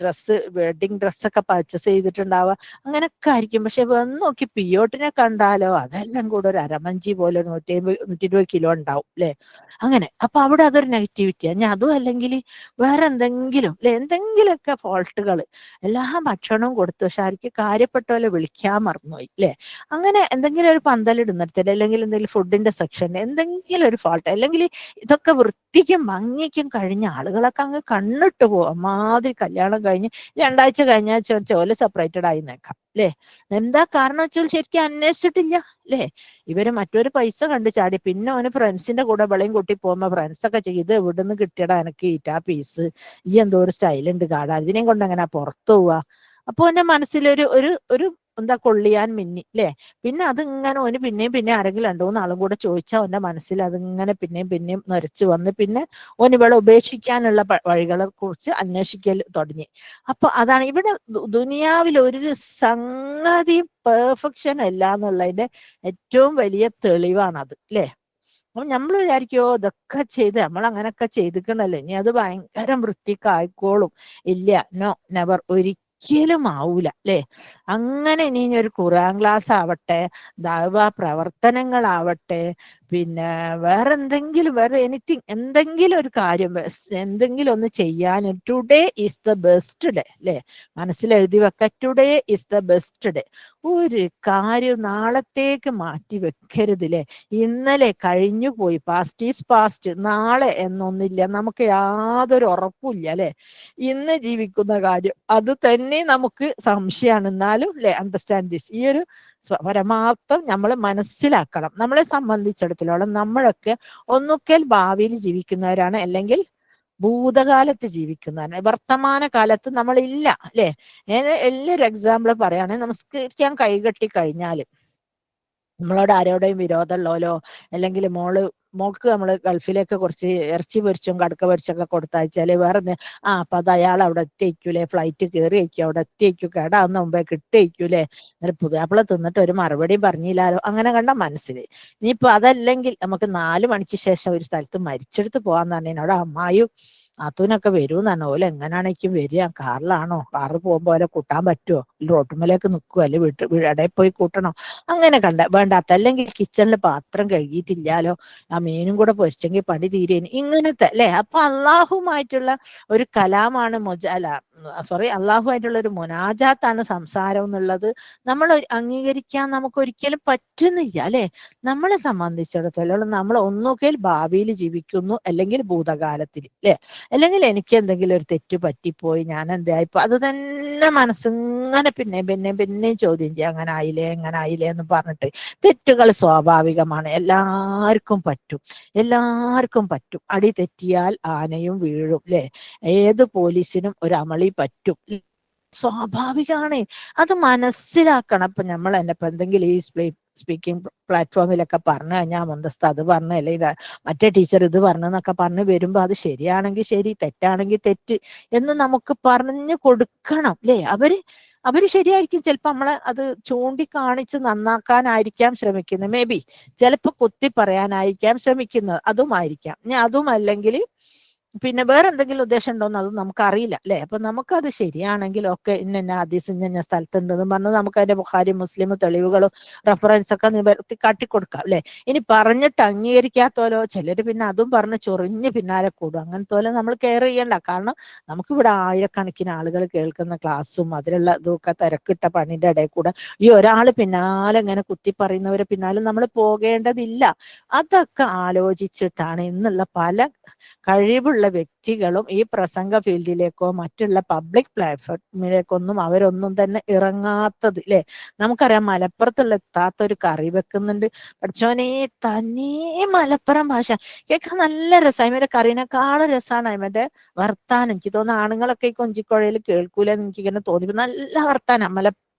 ഡ്രസ്സ്, വെഡിങ് ഡ്രസ്സൊക്കെ പർച്ചേസ് ചെയ്തിട്ടുണ്ടാവുക. അങ്ങനൊക്കെ ആയിരിക്കും. പക്ഷെ വന്ന് നോക്കി പിയോട്ടിനെ കണ്ടാലോ അതെല്ലാം കൂടെ ഒരു അരമഞ്ചി പോലെ 150-120 കിലോ ഉണ്ടാവും അല്ലെ. അങ്ങനെ അപ്പൊ അവിടെ അതൊരു നെഗറ്റിവിറ്റിയാണ്. ഞാൻ അതും അല്ലെങ്കിൽ വേറെ എന്തെങ്കിലും അല്ലെ, എന്തെങ്കിലുമൊക്കെ ഫോൾട്ടുകൾ. എല്ലാ ഭക്ഷണവും കൊടുത്തു, പക്ഷെ ആർക്ക് കാര്യപ്പെട്ട പോലെ വിളിക്കാൻ മറന്നുപോയി അല്ലെ. അങ്ങനെ എന്തെങ്കിലും ഒരു പന്തലിടുന്നിടത്തിൽ അല്ലെങ്കിൽ എന്തെങ്കിലും ഫുഡിന്റെ സെക്ഷനിൽ എന്തെങ്കിലും ഒരു ഫോൾട്ട്, അല്ലെങ്കിൽ ഇതൊക്കെ വൃത്തിക്കും ഭംഗിക്കും കഴിഞ്ഞ ആളുകളൊക്കെ അങ്ങ് കണ്ണിട്ട് പോകും. മാതിരി കല്യാണം കഴിഞ്ഞ് 2 ആഴ്ച കഴിഞ്ഞ ചോല സെപ്പറേറ്റഡ് ആയി നിൽക്കാം അല്ലെ. എന്താ കാരണം വെച്ചാൽ ശരിക്കും അന്വേഷിച്ചിട്ടില്ല അല്ലെ. ഇവര് മറ്റൊരു പൈസ കണ്ടു ചാടി. പിന്നെ അവന് ഫ്രണ്ട്സിന്റെ കൂടെ വെളിയും കൂട്ടി പോകുമ്പോ ഫ്രണ്ട്സ് ഒക്കെ ചെയ്ത് ഇവിടുന്ന് കിട്ടിയടാ എനിക്ക് ഈറ്റാ പീസ്, ഈ എന്തോ ഒരു സ്റ്റൈലുണ്ട് കാണാൻ, ഇതിനെയും കൊണ്ട് എങ്ങനെ പുറത്തു പോവാ. അപ്പൊ എന്റെ മനസ്സിലൊരു ഒരു ഒരു എന്താ കൊള്ളിയാൻ മിന്നി അല്ലെ. പിന്നെ അതിങ്ങനെ ഓന് പിന്നെ ആരെങ്കിലും 2-3 ആളും കൂടെ ചോദിച്ചാൽ അവന്റെ മനസ്സിൽ അതിങ്ങനെ പിന്നെയും നിറച്ചു വന്ന് പിന്നെ ഓന് ഇവളെ ഉപേക്ഷിക്കാനുള്ള വഴികളെ കുറിച്ച് അന്വേഷിക്കൽ തുടങ്ങി. അപ്പൊ അതാണ് ഇവിടെ ദുനിയാവിൽ ഒരു സംഗതിയും പെർഫെക്ഷൻ അല്ല എന്നുള്ളതിന്റെ ഏറ്റവും വലിയ തെളിവാണത് അല്ലെ. അപ്പൊ നമ്മൾ വിചാരിക്കുമോ ഇതൊക്കെ ചെയ്ത് നമ്മൾ അങ്ങനൊക്കെ ചെയ്തിക്കണല്ലോ, ഇനി അത് ഭയങ്കര വൃത്തിക്കായിക്കോളും. ഇല്ല, നോ, നെവർ, ഒരിക്കലും ആവൂല അല്ലെ. അങ്ങനെ ഇനി ഒരു ഖുർആൻ ക്ലാസ് ആവട്ടെ, ദഅ്വ പ്രവർത്തനങ്ങളാവട്ടെ, പിന്നെ വേറെ എനിത്തിങ്, എന്തെങ്കിലും ഒരു കാര്യം, എന്തെങ്കിലും ഒന്ന് ചെയ്യാൻ today is the best day അല്ലെ. മനസ്സിലെഴുതി വെക്ക, today is the best day. ഒരു കാര്യം നാളത്തേക്ക് മാറ്റി വെക്കരുതില്ലേ. ഇന്നലെ കഴിഞ്ഞു പോയി, പാസ്റ്റ് ഈസ് പാസ്റ്റ്. നാളെ എന്നൊന്നില്ല, നമുക്ക് യാതൊരു ഉറപ്പുമില്ല അല്ലെ. ഇന്ന് ജീവിക്കുന്ന കാര്യം അത് തന്നെ നമുക്ക് സംശയമാണ്. എന്നാലും അല്ലെ, അണ്ടർസ്റ്റാൻഡ് ദിസ്, ഈ ഒരു പരമാർത്ഥം നമ്മൾ മനസ്സിലാക്കണം. നമ്മളെ സംബന്ധിച്ചിടത്തോളം നമ്മളൊക്കെ ഒന്നുകിൽ ഭാവിയിൽ ജീവിക്കുന്നവരാണ്, അല്ലെങ്കിൽ ഭൂതകാലത്ത് ജീവിക്കുന്നവരാണ്. വർത്തമാന കാലത്ത് നമ്മളില്ല അല്ലെ. എല്ലാവരും എക്സാമ്പിൾ പറയുകയാണെങ്കിൽ, നമസ്കരിക്കാൻ കൈകെട്ടി കഴിഞ്ഞാല് നമ്മളോട് ആരോടെയും വിരോധമുള്ളവരോ, അല്ലെങ്കിൽ മോൾക്ക് നമ്മൾ ഗൾഫിലേക്ക് കുറച്ച് ഇറച്ചി പൊരിച്ചും കടുക്ക പൊരിച്ചൊക്കെ കൊടുത്തയച്ചാല് വേറെ അപ്പൊ അത് അയാൾ അവിടെ എത്തിയേക്കൂലേ, ഫ്ലൈറ്റ് കയറി വയ്ക്കും, അവിടെ എത്തിയേക്കും, കേടാവുന്ന മുമ്പേ കിട്ടിയേക്കൂലേ, എന്നിട്ട് പുതിയാപ്പിള തിന്നിട്ട് ഒരു മറുപടിയും പറഞ്ഞില്ലാലോ, അങ്ങനെ കണ്ട മനസ്സിൽ. ഇനിയിപ്പോ അതല്ലെങ്കിൽ നമുക്ക് 4 മണിക്ക് ശേഷം ഒരു സ്ഥലത്ത് മരിച്ചെടുത്ത് പോകാന്ന് പറഞ്ഞാൽ അവിടെ അമ്മായും നാത്തൂനൊക്കെ വരുമെന്നാണ്. ഓല എങ്ങനാണേക്കും വരിക, കാറിലാണോ, കാറിൽ പോകുമ്പോ ഓലെ കൂട്ടാൻ പറ്റുമോ, റോട്ടുമ്മലേക്ക് നിൽക്കുവോ, അല്ലെങ്കിൽ ഇടയിൽ പോയി കൂട്ടണോ, അങ്ങനെ വേണ്ടാത്ത. അല്ലെങ്കിൽ കിച്ചണിൽ പാത്രം കഴുകിയിട്ടില്ലാലോ, ആ മീനും കൂടെ പൊരിച്ചെങ്കിൽ പണി തീരേന്, ഇങ്ങനത്തെ അല്ലെ. അപ്പൊ അള്ളാഹുമായിട്ടുള്ള ഒരു കലാമാണ് അള്ളാഹുമായിട്ടുള്ള ഒരു മുനാജാത്താണ് സംസാരം എന്നുള്ളത് നമ്മൾ അംഗീകരിക്കാൻ നമുക്ക് ഒരിക്കലും പറ്റുന്നില്ല അല്ലെ. നമ്മളെ സംബന്ധിച്ചിടത്തോളം നമ്മൾ ഒന്നുകിൽ ഭാവിയിൽ ജീവിക്കുന്നു, അല്ലെങ്കിൽ ഭൂതകാലത്തിൽ അല്ലെ. അല്ലെങ്കിൽ എനിക്ക് എന്തെങ്കിലും ഒരു തെറ്റ് പറ്റിപ്പോയി, ഞാൻ എന്തായിപ്പോ, അത് തന്നെ മനസ്സിങ്ങനെ പിന്നെയും ചോദ്യം ചെയ്യാം, അങ്ങനെ ആയില്ലേ എന്ന് പറഞ്ഞിട്ട്. തെറ്റുകൾ സ്വാഭാവികമാണ്, എല്ലാവർക്കും പറ്റും. അടി തെറ്റിയാൽ ആനയും വീഴും അല്ലെ. ഏത് പോലീസിനും ഒരു അമളി പറ്റും, സ്വാഭാവികമാണ്. അത് മനസ്സിലാക്കണം. ഇപ്പൊ നമ്മൾ തന്നെ ഇപ്പൊ എന്തെങ്കിലും ഈ സ്പീക്കിംഗ് പ്ലാറ്റ്ഫോമിലൊക്കെ പറഞ്ഞു കഴിഞ്ഞാൽ മുന്തസ്ത അത് പറഞ്ഞു, അല്ലെങ്കിൽ മറ്റേ ടീച്ചർ ഇത് പറഞ്ഞെന്നൊക്കെ പറഞ്ഞു വരുമ്പോ അത് ശരിയാണെങ്കിൽ ശരി, തെറ്റാണെങ്കിൽ തെറ്റ് എന്ന് നമുക്ക് പറഞ്ഞു കൊടുക്കണം അല്ലെ. അവര് ശരിയായിരിക്കും, ചിലപ്പോ നമ്മളെ അത് ചൂണ്ടിക്കാണിച്ച് നന്നാക്കാനായിരിക്കാം ശ്രമിക്കുന്നത്, മേ ബി ചിലപ്പോ കുത്തി പറയാനായിരിക്കാം ശ്രമിക്കുന്നത്, അതുമായിരിക്കാം. ഇനി അതും അല്ലെങ്കിൽ പിന്നെ വേറെ എന്തെങ്കിലും ഉദ്ദേശം ഉണ്ടോന്ന് അത് നമുക്കറിയില്ല അല്ലെ. അപ്പൊ നമുക്കത് ശരിയാണെങ്കിൽ ഒക്കെ ഇന്ന ഹദീസ് ഇന്ന സ്ഥലത്തുണ്ടെന്ന് പറഞ്ഞ് നമുക്ക് അതിന്റെ ബുഖാരി മുസ്ലിം തെളിവുകളും റെഫറൻസ് ഒക്കെ നിവർത്തി കാട്ടിക്കൊടുക്കാം അല്ലെ. ഇനി പറഞ്ഞിട്ട് അംഗീകരിക്കാത്തോലോ ചിലര് പിന്നെ അതും പറഞ്ഞ് ചൊറിഞ്ഞ് പിന്നാലെ കൂടും. അങ്ങനത്തോലെ നമ്മൾ കെയർ ചെയ്യണ്ട. കാരണം നമുക്കിവിടെ ആയിരക്കണക്കിന് ആളുകൾ കേൾക്കുന്ന ക്ലാസ്സും അതിലുള്ള ഇതൊക്കെ തിരക്കിട്ട പണിന്റെ ഇടയിൽ കൂടെ ഈ ഒരാള് പിന്നാലെ ഇങ്ങനെ കുത്തി പറയുന്നവരെ പിന്നാലെ നമ്മൾ പോകേണ്ടതില്ല. അതൊക്കെ ആലോചിച്ചിട്ടാണ് ഇന്നുള്ള പല കഴിവുള്ള വ്യക്തികളും ഈ പ്രസംഗ ഫീൽഡിലേക്കോ മറ്റുള്ള പബ്ലിക് പ്ലാറ്റ്ഫോമിലേക്കൊന്നും അവരൊന്നും തന്നെ ഇറങ്ങാത്തത് അല്ലെ. നമുക്കറിയാം, മലപ്പുറത്തുള്ള എത്താത്തൊരു കറി വെക്കുന്നുണ്ട്. പഠിച്ചോനെ, തനേ മലപ്പുറം ഭാഷ കേൾക്കാൻ നല്ല രസമായി. ഇവരുടെ കറീനേക്കാളും രസമാണ് അതിന്റെ വർത്താനം. എനിക്ക് തോന്നുന്നു ആണുങ്ങളൊക്കെ ഈ കൊഞ്ചിക്കുഴയിൽ കേൾക്കൂലെന്ന് എനിക്കിങ്ങനെ തോന്നി. നല്ല വർത്താനം,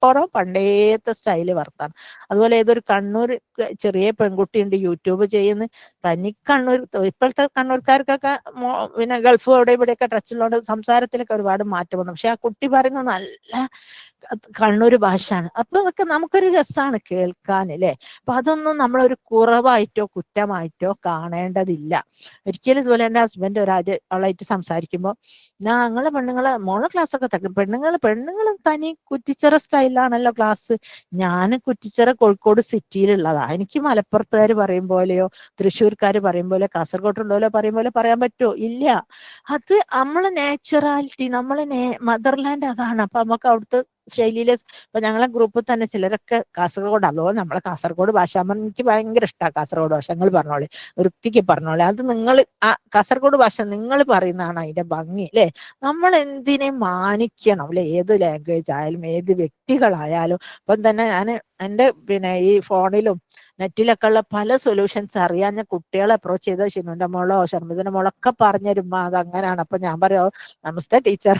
അപ്പുറം പണ്ടേത്തെ സ്റ്റൈല് വർത്താനം. അതുപോലെ ഏതൊരു കണ്ണൂർ ചെറിയ പെൺകുട്ടിയുണ്ട് യൂട്യൂബ് ചെയ്യുന്ന, തനി കണ്ണൂർ. ഇപ്പോഴത്തെ കണ്ണൂർക്കാർക്കൊക്കെ പിന്നെ ഗൾഫ് അവിടെ ഇവിടെയൊക്കെ ടച്ചുള്ളതുകൊണ്ട് സംസാരത്തിലൊക്കെ ഒരുപാട് മാറ്റം വന്നു. പക്ഷെ ആ കുട്ടി പറയുന്നത് നല്ല കണ്ണൂർ ഭാഷയാണ്. അപ്പൊ അതൊക്കെ നമുക്കൊരു രസമാണ് കേൾക്കാൻ അല്ലേ. അപ്പൊ അതൊന്നും നമ്മളൊരു കുറവായിട്ടോ കുറ്റമായിട്ടോ കാണേണ്ടതില്ല ഒരിക്കലും. ഇതുപോലെ എൻ്റെ ഹസ്ബൻഡ് ഒരാളായിട്ട് സംസാരിക്കുമ്പോൾ, ഞങ്ങളെ പെണ്ണുങ്ങളെ മോളെ ക്ലാസ് ഒക്കെ തക്കും, പെണ്ണുങ്ങൾ തനി കുറ്റിച്ചിറ സ്റ്റൈലാണല്ലോ ക്ലാസ്. ഞാൻ കുറ്റിച്ചിറ കോഴിക്കോട് സിറ്റിയിലുള്ളതാ. എനിക്ക് മലപ്പുറത്തുകാർ പറയും പോലെയോ തൃശ്ശൂർക്കാർ പറയും പോലെ കാസർഗോട്ടുള്ളവരോ പറയും പോലെ പറയാൻ പറ്റുമോ? ഇല്ല. അത് നമ്മളെ നാച്ചുറാലിറ്റി, നമ്മളെ മദർലാൻഡ് അതാണ്. അപ്പൊ നമുക്ക് അവിടുത്തെ ശൈലിയിലെ, ഇപ്പൊ ഞങ്ങളെ ഗ്രൂപ്പിൽ തന്നെ ചിലരൊക്കെ കാസർഗോഡ്, അതോ നമ്മളെ കാസർഗോഡ് ഭാഷ എനിക്ക് ഭയങ്കര ഇഷ്ടമാണ്. കാസർഗോഡ് ഭാഷ നിങ്ങൾ പറഞ്ഞോളെ, വൃത്തിക്ക് പറഞ്ഞോളെ. അത് നിങ്ങൾ ആ കാസർഗോഡ് ഭാഷ നിങ്ങൾ പറയുന്നതാണ് അതിന്റെ ഭംഗി അല്ലെ. നമ്മൾ എന്തിനെ മാനിക്കണം അല്ലെ, ഏത് ലാംഗ്വേജ് ആയാലും ഏത് വ്യക്തികളായാലും. ഇപ്പം തന്നെ ഞാൻ എൻ്റെ പിന്നെ ഈ ഫോണിലും നെറ്റിലൊക്കെ ഉള്ള പല സൊല്യൂഷൻസ് അറിയാൻ ഞാൻ കുട്ടികളെ അപ്രോച്ച് ചെയ്ത ഷിനുവിന്റെ മോളോ ഷർമിദിന്റെ മോളോ ഒക്കെ പറഞ്ഞുതരുമ്പോ അത് അങ്ങനെയാണ്. അപ്പൊ ഞാൻ പറയോ നമസ്തേ ടീച്ചർ,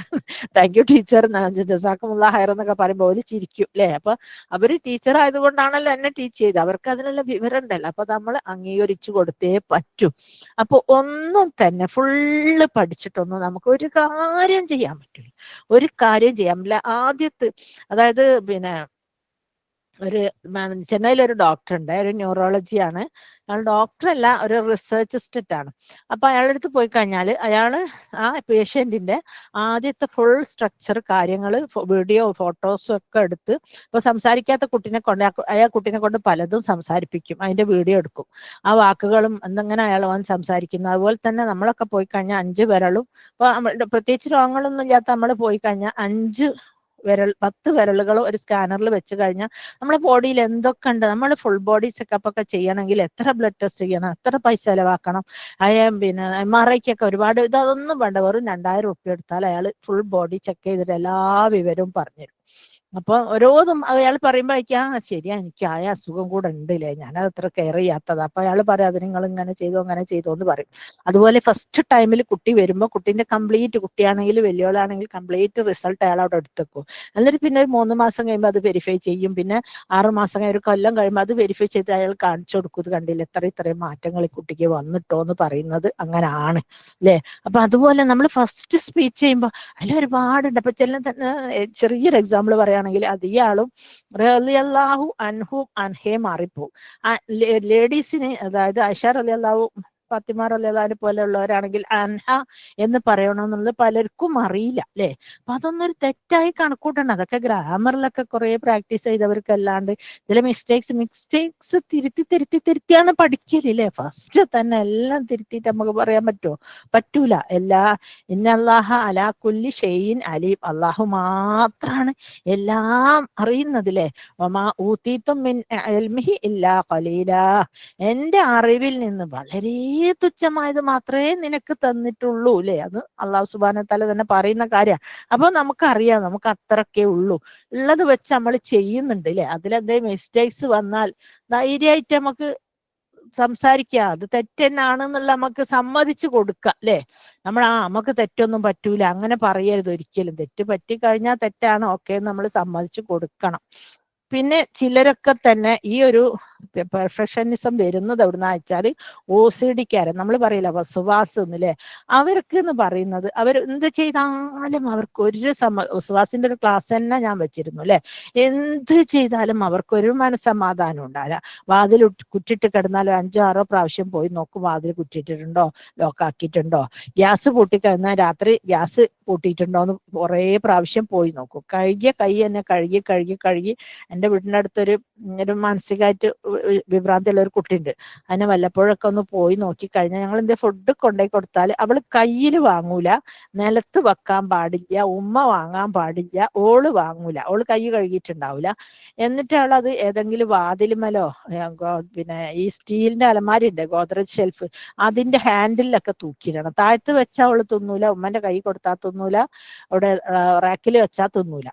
താങ്ക് യു ടീച്ചർ, ജസാക്കുമുള്ള ഹൈർ എന്നൊക്കെ പറയുമ്പോൾ ഒരു ചിരിക്കും അല്ലെ. അപ്പൊ അവര് ടീച്ചർ ആയതുകൊണ്ടാണല്ലോ എന്നെ ടീച്ച് ചെയ്ത്, അവർക്ക് അതിനുള്ള വിവരം ഉണ്ടല്ലോ. അപ്പൊ നമ്മൾ അംഗീകരിച്ചു കൊടുത്തേ പറ്റൂ. അപ്പൊ ഒന്നും തന്നെ ഫുള്ള് പഠിച്ചിട്ടൊന്നും നമുക്ക് ഒരു കാര്യം ചെയ്യാൻ പറ്റില്ല. ഒരു കാര്യം ചെയ്യാൻ പറ്റില്ല. ആദ്യത്തെ, അതായത് പിന്നെ ഒരു ചെന്നൈയിലൊരു ഡോക്ടർ ഉണ്ട്, ഒരു ന്യൂറോളജിയാണ് അയാൾ. ഡോക്ടറല്ല, ഒരു റിസർച്ചിസ്റ്റ് ആണ്. അപ്പൊ അയാളുടെ അടുത്ത് പോയി കഴിഞ്ഞാൽ അയാള് ആ പേഷ്യന്റിന്റെ ആദ്യത്തെ ഫുൾ സ്ട്രക്ചർ കാര്യങ്ങൾ വീഡിയോ ഫോട്ടോസും ഒക്കെ എടുത്ത്, ഇപ്പൊ സംസാരിക്കാത്ത കുട്ടിനെ കൊണ്ട് അയാൾ കുട്ടിനെ കൊണ്ട് പലതും സംസാരിപ്പിക്കും, അതിന്റെ വീഡിയോ എടുക്കും, ആ വാക്കുകളും എന്തെങ്ങനെ അയാൾ വന്ന് സംസാരിക്കുന്നത്. അതുപോലെ തന്നെ നമ്മളൊക്കെ പോയി കഴിഞ്ഞാൽ 5 വിരലും, ഇപ്പൊ പ്രത്യേകിച്ച് രോഗങ്ങളൊന്നും ഇല്ലാത്ത നമ്മൾ പോയി കഴിഞ്ഞാൽ 10 വിരലുകളും ഒരു സ്കാനറിൽ വെച്ച് കഴിഞ്ഞാൽ നമ്മുടെ ബോഡിയിൽ എന്തൊക്കെ ഉണ്ട്, നമ്മൾ ഫുൾ ബോഡി ചെക്കപ്പ് ഒക്കെ ചെയ്യണമെങ്കിൽ എത്ര ബ്ലഡ് ടെസ്റ്റ് ചെയ്യണം, എത്ര പൈസ ചെലവാക്കണം. പിന്നെ MRIക്കൊക്കെ ഒരുപാട്, ഇതൊന്നും വേണ്ട, വെറും 2000 റുപ്യ എടുത്താൽ അയാൾ ഫുൾ ബോഡി ചെക്ക് ചെയ്തിട്ട് എല്ലാ വിവരവും പറഞ്ഞുതരും. അപ്പൊ ഓരോന്നും അയാൾ പറയുമ്പോ ശരിയാ, എനിക്ക് ആയ അസുഖം കൂടെ ഉണ്ടല്ലേ, ഞാനത് അത്ര കെയർ ചെയ്യാത്തതാ. അപ്പൊ അയാൾ പറയാം അത് നിങ്ങൾ ഇങ്ങനെ ചെയ്തോ എന്ന് പറയും. അതുപോലെ ഫസ്റ്റ് ടൈമിൽ കുട്ടി വരുമ്പോൾ കുട്ടീന്റെ കംപ്ലീറ്റ്, കുട്ടിയാണെങ്കിൽ വലിയോളാണെങ്കിൽ കംപ്ലീറ്റ് റിസൾട്ട് അയാൾ അവിടെ എടുത്തേക്കും. എന്നിട്ട് പിന്നെ ഒരു 3 മാസം കഴിയുമ്പോൾ അത് വെരിഫൈ ചെയ്യും. പിന്നെ 6 മാസം കഴിയും, ഒരു കൊല്ലം കഴിയുമ്പോൾ അത് വെരിഫൈ ചെയ്ത് അയാൾ കാണിച്ചു കൊടുക്കും, ഇത് കണ്ടില്ല ഇത്രയും മാറ്റങ്ങൾ ഈ കുട്ടിക്ക് വന്നിട്ടോ എന്ന് പറയുന്നത് അങ്ങനെയാണ് അല്ലെ. അപ്പൊ അതുപോലെ നമ്മൾ ഫസ്റ്റ് സ്പീച്ച് ചെയ്യുമ്പോൾ അതിൽ ഒരുപാടുണ്ട്. അപ്പൊ ചെറിയൊരു എക്സാമ്പിൾ പറയുകയാണെങ്കിൽ അതിയാളും റളിയല്ലാഹു അൻഹു അൻഹേ മാറിപ്പോവും. ലേഡീസിന്, അതായത് ആയിഷ റളിയല്ലാഹു, ഫാത്തിമ റളിയല്ലാഹു പോലെയുള്ളവരാണെങ്കിൽ അൻഹ എന്ന് പറയണമെന്നുള്ളത് പലർക്കും അറിയില്ല അല്ലെ. അപ്പൊ അതൊന്നും ഒരു തെറ്റായി കണക്കൂട്ടണം. അതൊക്കെ ഗ്രാമറിലൊക്കെ കുറെ പ്രാക്ടീസ് ചെയ്തവർക്ക് അല്ലാണ്ട് ചില മിസ്റ്റേക്സ് തിരുത്തിയാണ് പഠിക്കലില്ലേ. ഫസ്റ്റ് തന്നെ എല്ലാം തിരുത്തിയിട്ട് നമുക്ക് പറയാൻ പറ്റുമോ? പറ്റൂല. ഇന്നല്ലാഹ അലാ കുല്ലി ഷൈഇൻ അലീം, അള്ളാഹു മാത്രാണ് എല്ലാം അറിയുന്നത് അല്ലേ. വമാ ഊതീതും മിൻ ഇൽമിഹി ഇല്ലാ ഖലീലാ, എന്റെ അറിവിൽ നിന്ന് വളരെ തുച്ഛമായത് മാത്രമേ നിനക്ക് തന്നിട്ടുള്ളൂ അല്ലെ. അത് അള്ളാഹു സുബ്ഹാനഹു വ തആല തന്നെ പറയുന്ന കാര്യം. അപ്പൊ നമുക്കറിയാം, നമുക്ക് അത്രക്കേ ഉള്ളൂ, ഉള്ളത് വെച്ച് നമ്മൾ ചെയ്യുന്നുണ്ട് അല്ലെ. അതിലെന്തെങ്കിലും മിസ്റ്റേക്സ് വന്നാൽ ധൈര്യമായിട്ട് നമുക്ക് സംസാരിക്കുക, അത് തെറ്റെന്നാണെന്നുള്ള നമുക്ക് സമ്മതിച്ചു കൊടുക്കുക അല്ലെ. നമുക്ക് തെറ്റൊന്നും പറ്റൂല അങ്ങനെ പറയരുത് ഒരിക്കലും. തെറ്റ് പറ്റിക്കഴിഞ്ഞാൽ തെറ്റാണ്, ഓക്കെ നമ്മൾ സമ്മതിച്ചു കൊടുക്കണം. പിന്നെ ചിലരൊക്കെ തന്നെ ഈ ഒരു പെർഫെക്ഷനിസം വരുന്നത് എവിടുന്ന വെച്ചാൽ OCD-ക്കാരൻ, നമ്മൾ പറയില്ല വസ്വാസ് എന്നല്ലേ, അവർക്ക് എന്ന് പറയുന്നത് അവർ എന്ത് ചെയ്താലും അവർക്ക് വസ്വാസിന്റെ ഒരു ക്ലാസ് തന്നെ ഞാൻ വെച്ചിരുന്നു അല്ലെ. എന്ത് ചെയ്താലും അവർക്കൊരു മനസ്സമാധാനം ഉണ്ടാവില്ല. വാതിൽ കുറ്റിട്ട് കിടന്നാൽ 5-6 പ്രാവശ്യം പോയി നോക്കും, വാതിൽ കുറ്റിട്ടിട്ടുണ്ടോ, ലോക്കാക്കിയിട്ടുണ്ടോ. ഗ്യാസ് പൂട്ടിക്കഴിഞ്ഞാൽ രാത്രി ഗ്യാസ് പൂട്ടിയിട്ടുണ്ടോ എന്ന് കുറേ പ്രാവശ്യം പോയി നോക്കും. കഴുകിയ കൈ തന്നെ കഴുകി എൻ്റെ വീടിൻ്റെ അടുത്തൊരു മാനസികമായിട്ട് വിഭ്രാന്തിയുള്ള ഒരു കുട്ടിയുണ്ട്. അതിനെ വല്ലപ്പോഴൊക്കെ ഒന്ന് പോയി നോക്കി കഴിഞ്ഞാൽ ഞങ്ങൾ എന്ത് ഫുഡ് കൊണ്ടുപോയി കൊടുത്താൽ അവള് കയ്യിൽ വാങ്ങൂല, നിലത്ത് വെക്കാൻ പാടില്ല, ഉമ്മ വാങ്ങാൻ പാടില്ല, ഓള് വാങ്ങൂല, ഓള് കൈ കഴുകിയിട്ടുണ്ടാവില്ല. എന്നിട്ട് അവളത് ഏതെങ്കിലും വാതിലുമലോ പിന്നെ ഈ സ്റ്റീലിന്റെ അലമാരി ഉണ്ട്, ഗോദ്രേജ് ഷെൽഫ്, അതിന്റെ ഹാൻഡിലൊക്കെ തൂക്കിയിടണം. താഴത്ത് വെച്ചാൽ അവള് തിന്നൂല, ഉമ്മന്റെ കൈ കൊടുത്താൽ തിന്നൂല, അവിടെ റാക്കിൽ വെച്ചാൽ തിന്നൂല.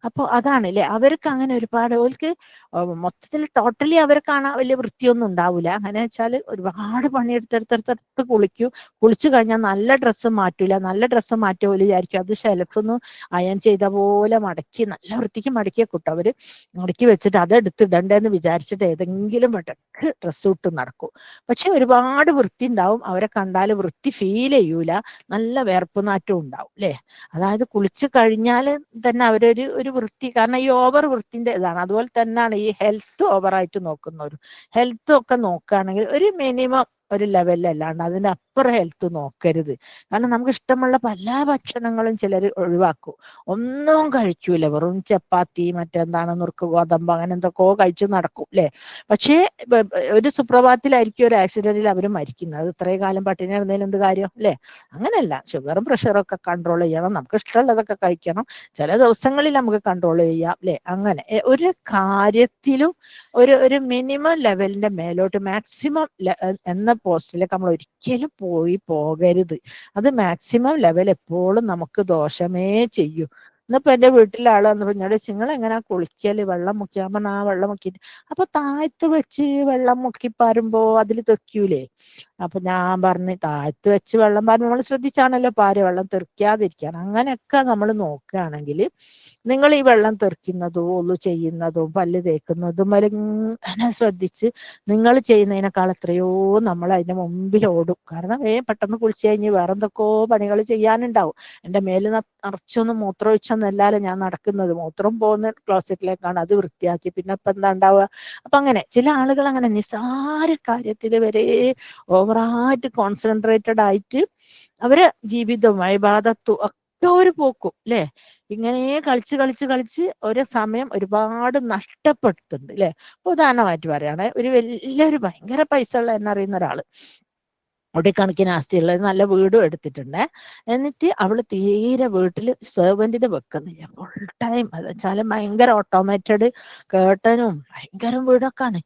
അപ്പൊ അതാണ് ല്ലേ, അവർക്ക് അങ്ങനെ ഒരുപാട് ഓൽക്ക് മൊത്തത്തിൽ ടോട്ടലി അവരെ കാണാൻ വലിയ വൃത്തിയൊന്നും ഉണ്ടാവൂല. അങ്ങനെ വെച്ചാൽ ഒരുപാട് പണിയെടുത്തെടുത്തെടുത്തെടുത്ത് കുളിക്കും. കുളിച്ചു കഴിഞ്ഞാൽ നല്ല ഡ്രസ്സ് മാറ്റൂല. നല്ല ഡ്രസ്സ് മാറ്റി ഓല് വിചാരിക്കും അത് ഷെൽഫൊന്നും അയൺ ചെയ്ത പോലെ മടക്കി നല്ല വൃത്തിക്ക് മടക്കിയ കൂട്ടോ അവര് മടക്കി വെച്ചിട്ട് അതെടുത്ത് ഇടണ്ടേന്ന് വിചാരിച്ചിട്ട് ഏതെങ്കിലും ഇടക്ക് ഡ്രസ്സ് ഇട്ട് നടക്കും. പക്ഷെ ഒരുപാട് വൃത്തി ഉണ്ടാവും. അവരെ കണ്ടാൽ വൃത്തി ഫീൽ ചെയ്യൂല. നല്ല വേർപ്പ് നാറ്റവും ഉണ്ടാവും ല്ലേ. അതായത് കുളിച്ചു കഴിഞ്ഞാൽ തന്നെ ഒരു വൃത്തി, കാരണം ഈ ഓവർ വൃത്തിന്റെ ഇതാണ്. അതുപോലെ തന്നെയാണ് ഈ ഹെൽത്ത് ഓവറായിട്ട് നോക്കുന്നവരും. ഹെൽത്ത് ഒക്കെ നോക്കുകയാണെങ്കിൽ ഒരു മിനിമം ഒരു ലെവലിലല്ലാണ്ട് അതിന്റെ അപ്പുറം ഹെൽത്ത് നോക്കരുത്. കാരണം നമുക്ക് ഇഷ്ടമുള്ള പല ഭക്ഷണങ്ങളും ചിലർ ഒഴിവാക്കും. ഒന്നും കഴിക്കൂല, വെറും ചപ്പാത്തി മറ്റെന്താണ് നുറുക്ക് ഗോതമ്പ് അങ്ങനെ എന്തൊക്കെയോ കഴിച്ചു നടക്കും ല്ലേ. പക്ഷേ ഒരു സുപ്രഭാതത്തിലായിരിക്കും ഒരു ആക്സിഡന്റിൽ അവർ മരിക്കുന്നത്. അത് ഇത്രയും കാലം പട്ടിണി കിടന്നതിൽ എന്ത് കാര്യം ല്ലേ. അങ്ങനെയല്ല, ഷുഗറും പ്രഷറും ഒക്കെ കൺട്രോൾ ചെയ്യണം, നമുക്ക് ഇഷ്ടമുള്ളതൊക്കെ കഴിക്കണം, ചില ദിവസങ്ങളിൽ നമുക്ക് കൺട്രോൾ ചെയ്യാം ല്ലേ. അങ്ങനെ ഒരു കാര്യത്തിലും ഒരു മിനിമം ലെവലിന്റെ മേലോട്ട് മാക്സിമം എന്ന പോസ്റ്റിലേക്ക് നമ്മൾ ഒരിക്കലും പോകരുത്. അത് മാക്സിമം ലെവൽ എപ്പോഴും നമുക്ക് ദോഷമേ ചെയ്യൂ. ഇന്നിപ്പോ എന്റെ വീട്ടിലെ ആള് വന്നപ്പോ എന്നോട് നിങ്ങൾ എങ്ങനെയാ കുളിക്കല്, വെള്ളം മുക്കി? ഞാൻ പറഞ്ഞ ആ വെള്ളം മുക്കിട്ട്. അപ്പൊ താഴത്ത് വെച്ച് വെള്ളം മുക്കി പാരുമ്പോ അതിൽ തെറിക്കൂലേ? അപ്പൊ ഞാൻ പറഞ്ഞു താഴത്ത് വെച്ച് വെള്ളം പാരുമ്പോ നമ്മൾ ശ്രദ്ധിച്ചാണല്ലോ പാര്, വെള്ളം തെറിക്കാതിരിക്കാൻ. അങ്ങനെയൊക്കെ നമ്മൾ നോക്കുകയാണെങ്കിൽ നിങ്ങൾ ഈ വെള്ളം തെറിക്കുന്നതും ഒന്നു ചെയ്യുന്നതും പല്ല് തേക്കുന്നതും അങ്ങനെ ശ്രദ്ധിച്ച് നിങ്ങൾ ചെയ്യുന്നതിനേക്കാൾ എത്രയോ നമ്മൾ അതിന്റെ മുമ്പിൽ ഓടും. കാരണം പെട്ടെന്ന് കുളിച്ചു കഴിഞ്ഞ് വേറെ എന്തൊക്കെയോ പണികൾ ചെയ്യാനുണ്ടാവും. എൻ്റെ മേല് നിറച്ചൊന്നും മൂത്രമൊഴിച്ചൊന്നല്ലാതെ ഞാൻ നടക്കുന്നത്. മൂത്രം പോകുന്ന ക്ലോസറ്റിലേക്കാണ്, അത് വൃത്തിയാക്കി പിന്നെ ഇപ്പൊ എന്താ ഉണ്ടാവുക? അപ്പൊ അങ്ങനെ ചില ആളുകൾ അങ്ങനെ നിസ്സാര കാര്യത്തിൽ വരെ ഓവറായിട്ട് കോൺസെൻട്രേറ്റഡ് ആയിട്ട് അവര് ജീവിതവും ഇബാദത്തും ഒക്കെ ഒരു പോക്കും ല്ലേ. ഇങ്ങനെ കളിച്ച് കളിച്ച് കളിച്ച് ഒരു സമയം ഒരുപാട് നഷ്ടപ്പെടുത്തുന്നുണ്ട് ല്ലേ. ഉദാഹരണമായിട്ട് പറയുകയാണെ, ഒരു വലിയൊരു ഭയങ്കര പൈസ ഉള്ള എന്നെ അറിയുന്ന ഒരാള് കോടിക്കണക്കിന് ആസ്തിയുള്ള നല്ല വീടും എടുത്തിട്ടുണ്ട്. എന്നിട്ട് അവള് തീരെ വീട്ടിൽ സെർവന്റിനെ വെക്കുന്നില്ല. ഫുൾ ടൈം അത് വെച്ചാല് ഭയങ്കര ഓട്ടോമേറ്റഡ് കേട്ടനും ഭയങ്കര വീടൊക്കെയാണ്.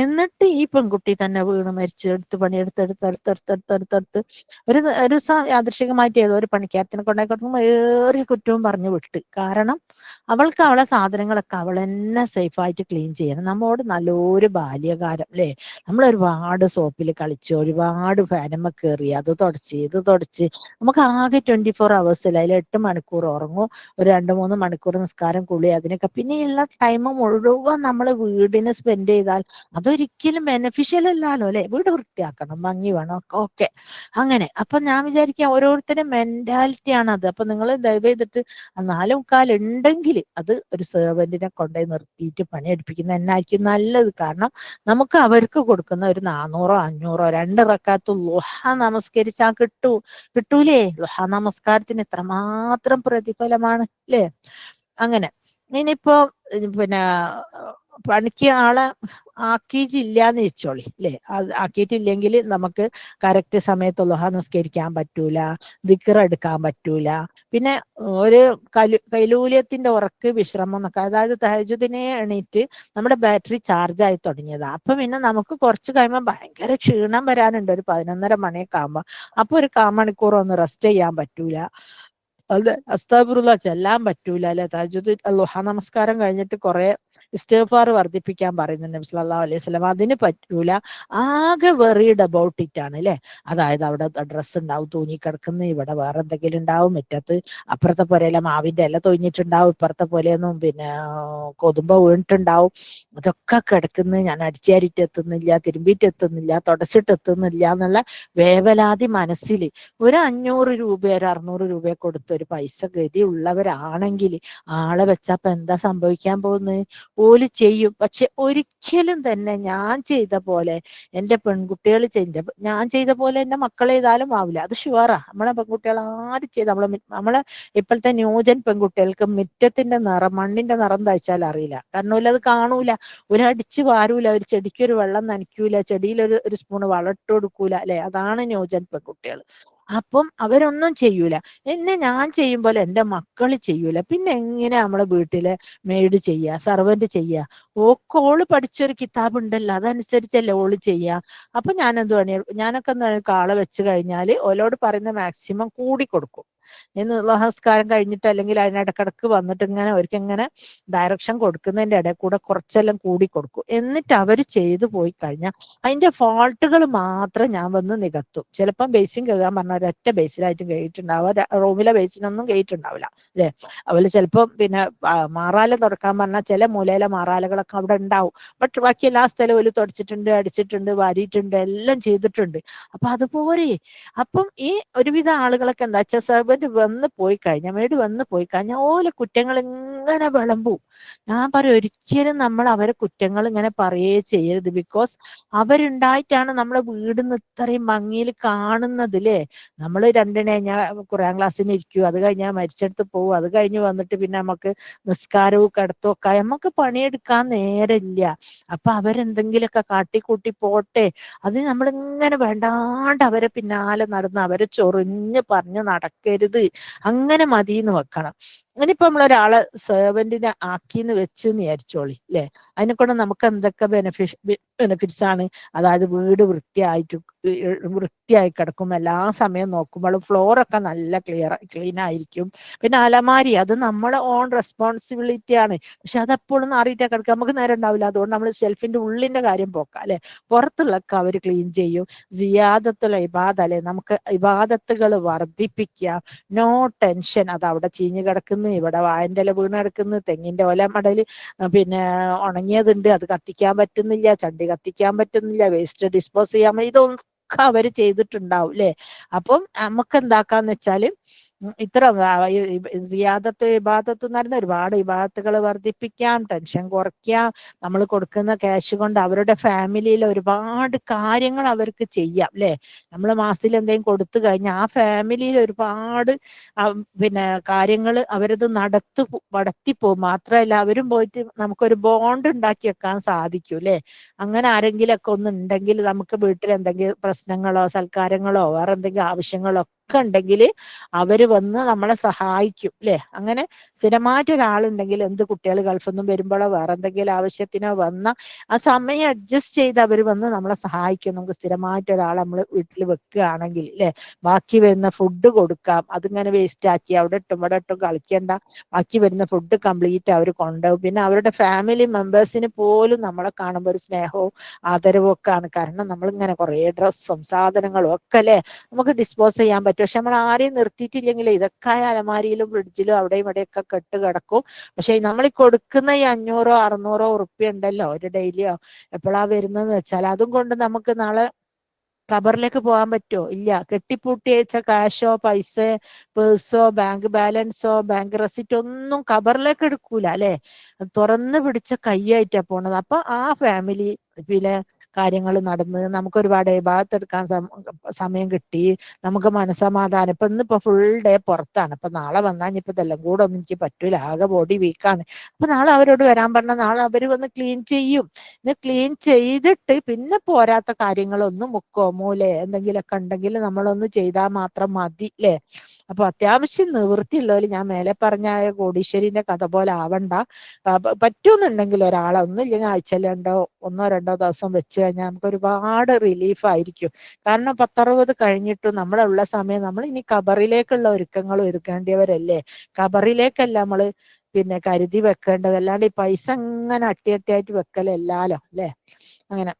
എന്നിട്ട് ഈ പെൺകുട്ടി തന്നെ വീണ് മരിച്ച് എടുത്ത് പണിയെടുത്തെടുത്തെടുത്തെടുത്തെടുത്തെടുത്ത് ഒരു ദിവസം യാദൃശികമായിട്ട് ഏതോ ഒരു പണിക്കാരത്തിനെ കൊണ്ടായി കൊടുക്കുമ്പോൾ ഏറിയ കുറ്റവും പറഞ്ഞു വിട്ട്. കാരണം അവൾക്ക് അവളെ സാധനങ്ങളൊക്കെ അവൾ തന്നെ സേഫായിട്ട് ക്ലീൻ ചെയ്യണം. നമ്മോട് നല്ലൊരു ബാല്യകാലം ല്ലേ. നമ്മൾ ഒരുപാട് സോപ്പിൽ കളിച്ചു, ഒരുപാട് ഫാനുമ്മ കയറി, അത് തുടച്ച് ഇത് തുടച്ച്, നമുക്ക് ആകെ 24 hours അതിൽ 8 മണിക്കൂർ ഉറങ്ങും, ഒരു 2-3 മണിക്കൂർ നിസ്കാരം കുളി, അതിനൊക്കെ പിന്നെയുള്ള ടൈം മുഴുവൻ നമ്മൾ വീടിന് സ്പെൻഡ് ചെയ്താൽ അതൊരിക്കലും ബെനഫിഷ്യൽ അല്ലല്ലോ അല്ലെ. വീട് വൃത്തിയാക്കണം, ഭംഗി വേണം, ഓക്കെ അങ്ങനെ. അപ്പൊ ഞാൻ വിചാരിക്കാം ഓരോരുത്തരുടെ മെന്റാലിറ്റി ആണത്. അപ്പൊ നിങ്ങൾ ദയവ് ചെയ്തിട്ട് 4-4 ഉണ്ടെങ്കിൽ അത് ഒരു സെർവന്റിനെ കൊണ്ടുപോയി നിർത്തിയിട്ട് പണിയെടുപ്പിക്കുന്ന എന്നായിരിക്കും നല്ലത്. കാരണം നമുക്ക് അവർക്ക് കൊടുക്കുന്ന ഒരു 400-500 2 റക്അത്ത് ളുഹ നമസ്കരിച്ചാൽ കിട്ടൂലേ? ളുഹ നമസ്കാരത്തിന് എത്രമാത്രം പ്രതിഫലമാണ് ല്ലേ. അങ്ങനെ ഇനിയിപ്പോ പിന്നെ പണിക്ക് ആളെ ആക്കിയിട്ടില്ലാന്ന് വെച്ചോളി ല്ലേ. അത് ആക്കിയിട്ടില്ലെങ്കിൽ നമുക്ക് കറക്റ്റ് സമയത്ത് ളുഹ നിസ്കരിക്കാൻ പറ്റൂല, ദിക്ർ എടുക്കാൻ പറ്റൂല. പിന്നെ ഒരു കൈലൂല്യത്തിന്റെ ഉറക്ക് വിശ്രമം എന്നൊക്കെ, അതായത് തഹജ്ജുദിനെ എണീറ്റ് നമ്മുടെ ബാറ്ററി ചാർജ് ആയി തുടങ്ങിയതാ. അപ്പൊ പിന്നെ നമുക്ക് കുറച്ച് കഴിയുമ്പോൾ ഭയങ്കര ക്ഷീണം വരാനുണ്ട്, ഒരു 11:30 മണിയൊക്കെ ആകുമ്പോ. അപ്പൊ ഒരു 1/4 മണിക്കൂർ ഒന്ന് റെസ്റ്റ് ചെയ്യാൻ പറ്റൂല, അത് അസ്തഗ്ഫിറുല്ലാഹ് ചെല്ലാൻ പറ്റൂല അല്ലെ. തഹജ്ജുദ് ളുഹ നമസ്കാരം കഴിഞ്ഞിട്ട് കുറെ ഇസ്തിഗ്ഫാർ വർദ്ധിപ്പിക്കാൻ പറയുന്നുണ്ട് നബി സല്ലല്ലാഹു അലൈഹി വസല്ലം, അതിന് പറ്റൂല. ആകെ വെറീഡ് അബൌട്ട് ഇറ്റ് ആണ് ല്ലേ. അതായത് അവിടെ ഡ്രസ്സ് ഉണ്ടാവും തൂങ്ങിക്കിടക്കുന്ന, ഇവിടെ വേറെ എന്തെങ്കിലും ഉണ്ടാവും, മുറ്റത്ത് അപ്പുറത്തെ പോലെയല്ല മാവിന്റെ ഇല തൊഴിഞ്ഞിട്ടുണ്ടാവും, ഇപ്പുറത്തെ പോലെയൊന്നും പിന്നെ കൊതുമ്പ വീണിട്ടുണ്ടാവും, അതൊക്കെ കിടക്കുന്നു, ഞാൻ അടിച്ചാരിട്ട് എത്തുന്നില്ല, തിരുമ്പിയിട്ട് എത്തുന്നില്ല, തുടച്ചിട്ട് എത്തുന്നില്ല എന്നുള്ള വേവലാതി മനസ്സിൽ. ഒരു 500 രൂപ ഒരു 600 രൂപ കൊടുത്ത് ഒരു പൈസ ഗതി ഉള്ളവരാണെങ്കിൽ ആളെ വെച്ചപ്പോ എന്താ സംഭവിക്കാൻ പോകുന്നത്? ഓല് ചെയ്യും. പക്ഷെ ഒരിക്കലും തന്നെ ഞാൻ ചെയ്ത പോലെ എന്റെ പെൺകുട്ടികൾ ഞാൻ ചെയ്ത പോലെ എന്റെ മക്കൾ ചെയ്താലും ആവില്ല, അത് ഷുവറാ. നമ്മളെ പെൺകുട്ടികൾ ആരും ചെയ്ത് നമ്മളെ ഇപ്പോഴത്തെ ന്യൂജൻ പെൺകുട്ടികൾക്ക് മുറ്റത്തിന്റെ നിറം മണ്ണിന്റെ നിറം തയ്ച്ചാൽ അറിയില്ല. കാരണം അത് കാണൂല, ഒരു അടിച്ചു വാരൂല, ഒരു ചെടിക്കൊരു വെള്ളം നനയ്ക്കൂല, ചെടിയിൽ ഒരു സ്പൂണ് വളം ഇട്ട് കൊടുക്കൂല അല്ലെ. അതാണ് ന്യൂജൻ പെൺകുട്ടികൾ. അപ്പം അവരൊന്നും ചെയ്യൂല. ഞാൻ ചെയ്യും പോലെ എന്റെ മക്കൾ ചെയ്യൂല. പിന്നെ എങ്ങനെ നമ്മളെ വീട്ടിലെ മെയ്ഡ് ചെയ്യാ, സർവന്റ് ചെയ്യാ? ഓള് പഠിച്ചൊരു കിതാബ് ഉണ്ടല്ലോ, അതനുസരിച്ചല്ലേ ഓള് ചെയ്യാ. അപ്പൊ ഞാനൊക്കെ കാളെ വെച്ച് കഴിഞ്ഞാല് ഓലോട് പറയുന്ന മാക്സിമം കൂടി കൊടുക്കും. ഇന്ന് നമസ്കാരം കഴിഞ്ഞിട്ട് അല്ലെങ്കിൽ അതിനിടക്കിടക്ക് വന്നിട്ട് ഇങ്ങനെ അവർക്ക് ഇങ്ങനെ ഡയറക്ഷൻ കൊടുക്കുന്നതിന്റെ ഇടയിൽ കൂടെ കുറച്ചെല്ലാം കൂടി കൊടുക്കും. എന്നിട്ട് അവർ ചെയ്തു പോയി കഴിഞ്ഞാൽ അതിന്റെ ഫോൾട്ടുകൾ മാത്രം ഞാൻ വന്ന് നികത്തും. ചിലപ്പം ബേസിൻ കഴുകാൻ പറഞ്ഞ ഒരൊറ്റ ബേസിലായിട്ട് കഴുകിയിട്ടുണ്ടാവുക, റൂമിലെ ബേസിനൊന്നും കഴുകിയിട്ടുണ്ടാവില്ല അല്ലെ. അതുപോലെ ചിലപ്പം പിന്നെ മാറാല തുടക്കാൻ പറഞ്ഞാൽ ചില മൂലയിലെ മാറാലകളൊക്കെ അവിടെ ഉണ്ടാവും. ബട്ട് ബാക്കി എല്ലാ സ്ഥലവും ഒരു തുടച്ചിട്ടുണ്ട്, അടിച്ചിട്ടുണ്ട്, വാരിയിട്ടുണ്ട്, എല്ലാം ചെയ്തിട്ടുണ്ട്. അപ്പൊ അതുപോലെ അപ്പം ഈ ഒരുവിധ ആളുകളൊക്കെ എന്താ വെച്ചാൽ സെർവന്റ് വന്ന് പോയി കഴിഞ്ഞാൽ, മേട് വന്ന് പോയി കഴിഞ്ഞാൽ ഓലെ കുറ്റങ്ങൾ ഇങ്ങനെ വിളമ്പും. ഞാൻ പറയും ഒരിക്കലും നമ്മൾ അവരെ കുറ്റങ്ങൾ ഇങ്ങനെ പറയേ ചെയ്യരുത്. ബിക്കോസ് അവരുണ്ടായിട്ടാണ് നമ്മളെ വീടിന്ന് ഇത്രയും ഭംഗിയിൽ കാണുന്നത് അല്ലേ. നമ്മൾ രണ്ടിനെ കഴിഞ്ഞാൽ ഖുർആൻ ക്ലാസ്സിന് ഇരിക്കും, അത് കഴിഞ്ഞാൽ മരിച്ചെടുത്ത് പോകും, അത് കഴിഞ്ഞ് വന്നിട്ട് പിന്നെ നമുക്ക് നിസ്കാരവും കിടത്തും ഒക്കെ നമുക്ക് പണിയെടുക്കാൻ നേരമില്ല. അപ്പൊ അവരെന്തെങ്കിലുമൊക്കെ കാട്ടിക്കൂട്ടി പോട്ടെ, അത് നമ്മളിങ്ങനെ വേണ്ടാണ്ട് അവരെ പിന്നാലെ നടന്ന് അവരെ ചൊറിഞ്ഞ് പറഞ്ഞ് നടക്കരുത്. അങ്ങനെ മതിന്ന് വെക്കണം. ഇനിയിപ്പോ നമ്മളൊരാളെ സെർവന്റിനെ ആക്കിന്ന് വെച്ചെന്ന് വിചാരിച്ചോളി അല്ലെ. അതിനെക്കൊണ്ട് നമുക്ക് എന്തൊക്കെ ബെനിഫിറ്റ്സ് ആണ്. അതായത് വീട് വൃത്തിയായി കിടക്കും, എല്ലാ സമയം നോക്കുമ്പോഴും ഫ്ലോറൊക്കെ നല്ല ക്ലീൻ ആയിരിക്കും. പിന്നെ അലമാരി അത് നമ്മളെ ഓൺ റെസ്പോൺസിബിലിറ്റി ആണ്. പക്ഷെ അതെപ്പോഴും അറിയിട്ടാ കിടക്കുക, നമുക്ക് നേരം ഉണ്ടാവില്ല. അതുകൊണ്ട് നമ്മൾ ഷെൽഫിന്റെ ഉള്ളിന്റെ കാര്യം പോക്കാം അല്ലെ. പുറത്തുള്ളൊക്കെ അവർ ക്ലീൻ ചെയ്യും. സിയാദത്തുൽ ഇബാദ അല്ലെ, നമുക്ക് ഇബാദത്തുകൾ വർദ്ധിപ്പിക്കുക. നോ ടെൻഷൻ, അത് അവിടെ ചീഞ്ഞ് കിടക്കുന്നു, ഇവിടെ വായന്റെ ഇല വീണ് കിടക്കുന്നു, തെങ്ങിന്റെ ഓല മടല് പിന്നെ ഉണങ്ങിയതുണ്ട്, അത് കത്തിക്കാൻ പറ്റുന്നില്ല, ചണ്ടി കത്തിക്കാൻ പറ്റുന്നില്ല, വേസ്റ്റ് ഡിസ്പോസ് ചെയ്യാൻ, ഇതൊക്കെ അവര് ചെയ്തിട്ടുണ്ടാവും അല്ലെ. അപ്പം നമുക്ക് എന്താക്കാന്ന് വെച്ചാല് ഇത്ര സിയാദത്ത് ഇബാദത്ത് എന്ന് പറയുന്ന ഒരുപാട് ഇബാദത്തുകൾ വർദ്ധിപ്പിക്കാം, ടെൻഷൻ കുറയ്ക്കാം. നമ്മൾ കൊടുക്കുന്ന ക്യാഷ് കൊണ്ട് അവരുടെ ഫാമിലിയിൽ ഒരുപാട് കാര്യങ്ങൾ അവർക്ക് ചെയ്യാം അല്ലെ. നമ്മൾ മാസത്തിൽ എന്തെങ്കിലും കൊടുത്തു കഴിഞ്ഞാൽ ആ ഫാമിലിയിൽ ഒരുപാട് പിന്നെ കാര്യങ്ങൾ അവരത് നടത്തിപ്പോവും. മാത്രമല്ല അവരും പോയിട്ട് നമുക്കൊരു ബോണ്ട് ഉണ്ടാക്കി വെക്കാൻ സാധിക്കും അല്ലെ. അങ്ങനെ ആരെങ്കിലൊക്കെ ഒന്നുണ്ടെങ്കിൽ നമുക്ക് വീട്ടിൽ എന്തെങ്കിലും പ്രശ്നങ്ങളോ സൽക്കാരങ്ങളോ വേറെ എന്തെങ്കിലും ആവശ്യങ്ങളോ ഒക്കെ ഉണ്ടെങ്കിൽ അവര് വന്ന് നമ്മളെ സഹായിക്കും അല്ലെ. അങ്ങനെ സ്ഥിരമായിട്ട് ഒരാളുണ്ടെങ്കിൽ, എന്ത് കുട്ടികൾ ഗൾഫിൽ നിന്നും വരുമ്പോഴോ വേറെ എന്തെങ്കിലും ആവശ്യത്തിനോ വന്ന ആ സമയം അഡ്ജസ്റ്റ് ചെയ്ത് അവർ വന്ന് നമ്മളെ സഹായിക്കും. നമുക്ക് സ്ഥിരമായിട്ട് ഒരാളെ നമ്മൾ വീട്ടിൽ വെക്കുകയാണെങ്കിൽ അല്ലെ. ബാക്കി വരുന്ന ഫുഡ് കൊടുക്കാം, അതിങ്ങനെ വേസ്റ്റ് ആക്കി അവിടെ ഇട്ടും ഇവിടെ ഇട്ടും കളിക്കേണ്ട. ബാക്കി വരുന്ന ഫുഡ് കംപ്ലീറ്റ് അവർ കൊണ്ടുപോകും. പിന്നെ അവരുടെ ഫാമിലി മെമ്പേഴ്സിന് പോലും നമ്മളെ കാണുമ്പോൾ ഒരു സ്നേഹവും ആദരവും ഒക്കെ ആണ്. കാരണം നമ്മളിങ്ങനെ കുറേ ഡ്രസ്സും സാധനങ്ങളും ഒക്കെ അല്ലെ നമുക്ക് ഡിസ്പോസ് ചെയ്യാൻ പറ്റും. പക്ഷെ നമ്മൾ ആരെയും നിർത്തിയിട്ടില്ലെങ്കിൽ ഇതൊക്കെ അലമാരിയിലും ഫ്രിഡ്ജിലും അവിടെയും ഇവിടെയൊക്കെ കെട്ട് കിടക്കും. പക്ഷെ നമ്മൾ കൊടുക്കുന്ന ഈ 500 600 ഉറുപ്പ്യ ഉണ്ടല്ലോ ഒരു ഡെയിലിയോ എപ്പോഴാ വരുന്നതെന്ന് വെച്ചാൽ, അതും കൊണ്ട് നമുക്ക് നാളെ ഖബറിലേക്ക് പോകാൻ പറ്റുമോ? ഇല്ല. കെട്ടിപ്പൂട്ടി വെച്ച കാശോ പൈസ പേഴ്സോ ബാങ്ക് ബാലൻസോ ബാങ്ക് റെസിപ്റ്റ് ഒന്നും ഖബറിലേക്ക് എടുക്കൂല അല്ലെ. തുറന്ന് പിടിച്ച കൈയായിട്ടാ പോണത്. അപ്പൊ ആ ഫാമിലി പിന്നെ കാര്യങ്ങൾ നടന്ന് നമുക്ക് ഒരുപാട് ഭാഗത്തെടുക്കാൻ സമയം കിട്ടി, നമുക്ക് മനസമാധാനം. ഇപ്പൊ ഇന്നിപ്പോ ഫുൾ ഡേ പുറത്താണ്, ഇപ്പൊ നാളെ വന്നാൽ ഇനിയിപ്പോ ഇതെല്ലാം കൂടെ ഒന്നും എനിക്ക് പറ്റൂല, ആകെ ബോഡി വീക്കാണ്. അപ്പൊ നാളെ അവരോട് വരാൻ പറഞ്ഞാൽ നാളെ അവര് വന്ന് ക്ലീൻ ചെയ്യും. ക്ലീൻ ചെയ്തിട്ട് പിന്നെ പോരാത്ത കാര്യങ്ങളൊന്നും മുക്കോ മൂലേ എന്തെങ്കിലുമൊക്കെ ഉണ്ടെങ്കിൽ നമ്മളൊന്ന് ചെയ്താൽ മാത്രം മതി അല്ലേ. അപ്പൊ അത്യാവശ്യം നിവൃത്തിയുള്ളവര്, ഞാൻ മേലെ പറഞ്ഞ കോടീശ്വരിന്റെ കഥ പോലെ ആവണ്ട, പറ്റുമെന്നുണ്ടെങ്കിൽ ഒരാളെ ഒന്നുമില്ലെങ്കിൽ ആഴ്ചയിൽ ഒന്നോ രണ്ടോ ദിവസം വെച്ച് കഴിഞ്ഞാൽ നമുക്ക് ഒരുപാട് റിലീഫ് ആയിരിക്കും. കാരണം 10-60 കഴിഞ്ഞിട്ടും നമ്മളുള്ള സമയം നമ്മൾ ഇനി ഖബറിലേക്കുള്ള ഒരുക്കങ്ങൾ ഒരുക്കേണ്ടിയവരല്ലേ. ഖബറിലേക്കല്ല നമ്മള് പിന്നെ കരുതി വെക്കേണ്ടത്, അല്ലാണ്ട് ഈ പൈസ ഇങ്ങനെ അട്ടിയായിട്ട് വെക്കലല്ലാലോ അല്ലെ. അങ്ങനെ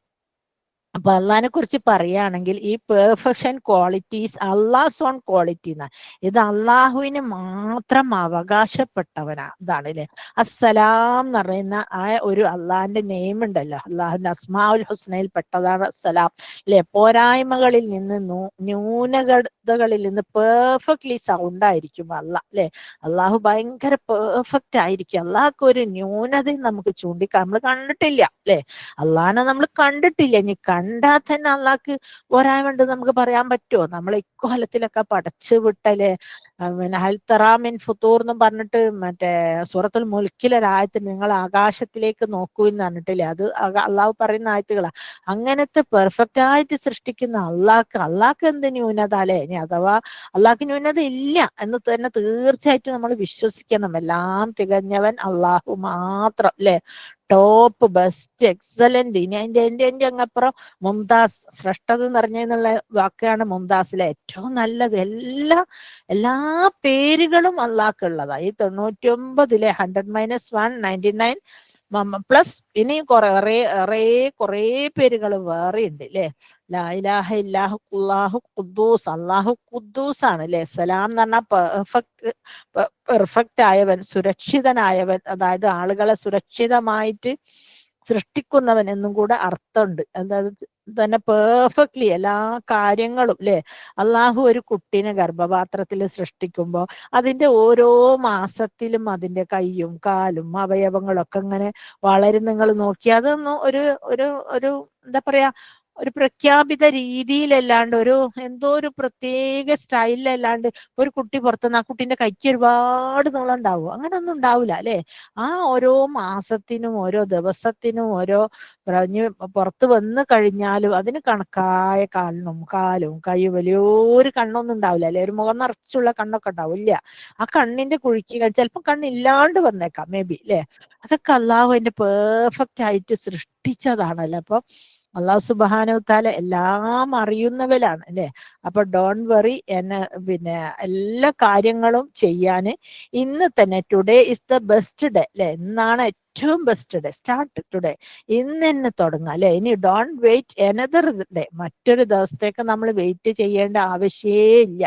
അപ്പൊ അള്ളാഹിനെ കുറിച്ച് പറയുകയാണെങ്കിൽ ഈ perfection qualities Allah's on quality എന്നാ. ഇത് അള്ളാഹുവിന് മാത്രം അവകാശപ്പെട്ടവനാ ഇതാണ് അല്ലെ. അസ്സലാം എന്ന് പറയുന്ന ആ ഒരു അള്ളാഹിന്റെ നെയിം ഉണ്ടല്ലോ, അള്ളാഹുവിന്റെ അസ്മാഉൽ ഹുസ്നയിൽ പെട്ടതാണ് അസ്സലാം അല്ലെ. പോരായ്മകളിൽ നിന്ന് ന്യൂനതകളിൽ നിന്ന് പെർഫെക്റ്റ്ലി സൗണ്ട് ആയിരിക്കും അള്ളാഹ് അല്ലെ. അള്ളാഹു ഭയങ്കര പെർഫെക്റ്റ് ആയിരിക്കും. അള്ളാഹ്ക്ക് ഒരു ന്യൂനതയും നമുക്ക് നമ്മൾ കണ്ടിട്ടില്ല അല്ലെ. അള്ളാഹിനെ നമ്മൾ കണ്ടിട്ടില്ല, ഇനി കണ്ടാൽ തന്നെ അള്ളാഹ്ക്ക് പോരായ്മ ഉണ്ട് നമുക്ക് പറയാൻ പറ്റുമോ? നമ്മൾ ഇക്കൊല്ലത്തിലൊക്കെ പടച്ചു വിട്ടല്ലേ. പിന്നെ ഹൽ തറാമിൻ ഫുതൂർ എന്നും പറഞ്ഞിട്ട് മറ്റേ സൂറത്തുൽ മുൽക്കിലൊരായത്തിൽ നിങ്ങൾ ആകാശത്തിലേക്ക് നോക്കൂ എന്ന് പറഞ്ഞിട്ടില്ലേ, അത് അള്ളാഹു പറയുന്ന ആയത്തുകളാ. അങ്ങനത്തെ പെർഫെക്റ്റ് ആയിട്ട് സൃഷ്ടിക്കുന്ന അള്ളാഹ്ക്ക് എന്ത് ന്യൂനത അല്ലെ. ഇനി അഥവാ അള്ളാഹ്ക്ക് ന്യൂനത ഇല്ല എന്ന് തന്നെ തീർച്ചയായിട്ടും നമ്മൾ വിശ്വസിക്കണം. എല്ലാം തികഞ്ഞവൻ അള്ളാഹു മാത്രം അല്ലെ. Top, best, excellent. ഇനി എന്റെ അങ്ങപ്പുറം മുംതാസ്, ശ്രേഷ്ഠത നിറഞ്ഞെന്നുള്ള വാക്കാണ് മുംതാസിലെ ഏറ്റവും നല്ലത്. എല്ലാ പേരുകളും അള്ളാഹ്ക്കുള്ളതാ. ഈ 99 100 - 1 99 പ്ലസ് ഇനിയും കുറേ പേരുകൾ വേറെ ഉണ്ട് അല്ലെ. ലാ ഇലാഹ ഇല്ലാഹു അല്ലാഹു ഖുദ്ദൂസ്, അള്ളാഹു ഖുദ്ദൂസ് ആണ് അല്ലെ. സലാം എന്ന് പറഞ്ഞാൽ പെർഫെക്റ്റ് ആയവൻ, സുരക്ഷിതനായവൻ, അതായത് ആളുകളെ സുരക്ഷിതമായിട്ട് സൃഷ്ടിക്കുന്നവൻ എന്നും കൂടെ അർത്ഥമുണ്ട്. അതായത് തന്നെ പെർഫെക്റ്റ്ലി എല്ലാ കാര്യങ്ങളും അല്ലെ. അള്ളാഹു ഒരു കുട്ടീനെ ഗർഭപാത്രത്തിൽ സൃഷ്ടിക്കുമ്പോൾ അതിന്റെ ഓരോ മാസത്തിലും അതിന്റെ കൈയും കാലും അവയവങ്ങളൊക്കെ ഇങ്ങനെ വളരും. നിങ്ങൾ നോക്കി അതൊന്നും ഒരു ഒരു ഒരു എന്താ പറയാ, ഒരു പ്രഖ്യാപിത രീതിയിലല്ലാണ്ട്, എന്തോ ഒരു പ്രത്യേക സ്റ്റൈലിലല്ലാണ്ട് ഒരു കുട്ടി പുറത്തുനിന്ന് ആ കുട്ടീന്റെ കൈക്ക് ഒരുപാട് നീളം ഉണ്ടാവും, അങ്ങനെയൊന്നും ഉണ്ടാവില്ല അല്ലെ. ആ ഓരോ മാസത്തിനും ഓരോ ദിവസത്തിനും ഓരോ പുറത്ത് വന്ന് കഴിഞ്ഞാലും അതിന് കണക്കായ കാലും കൈയും, വലിയൊരു കണ്ണൊന്നും ഉണ്ടാവില്ല അല്ലെ. ഒരു മുഖം നിറച്ചുള്ള കണ്ണൊക്കെ ഉണ്ടാവും ഇല്ല. ആ കണ്ണിന്റെ കുഴിക്കുകൾ ചിലപ്പോൾ കണ്ണില്ലാണ്ട് വന്നേക്കാം മേ ബി അല്ലെ. അതൊക്കെ അള്ളാഹു അതിന്റെ പെർഫെക്റ്റ് ആയിട്ട് സൃഷ്ടിച്ചതാണല്ലോ. അപ്പൊ അള്ളാഹു സുബ്ഹാനഹു തആല എല്ലാം അറിയുന്നവരാണ് അല്ലെ. അപ്പൊ ഡോൺ വെറി എന്നെ പിന്നെ എല്ലാ കാര്യങ്ങളും ചെയ്യാന് ഇന്ന് തന്നെ, today is the best day അല്ലെ. ഇന്നാണ് ഏറ്റവും ബെസ്റ്റ് ഡേ. സ്റ്റാർട്ട് ടുഡേ, ഇന്ന് തന്നെ തുടങ്ങാം അല്ലെ. ഇനി ഡോൺ വെയിറ്റ് എനദർ ഡേ, മറ്റൊരു ദിവസത്തേക്ക് നമ്മൾ വെയിറ്റ് ചെയ്യേണ്ട ആവശ്യമേ ഇല്ല.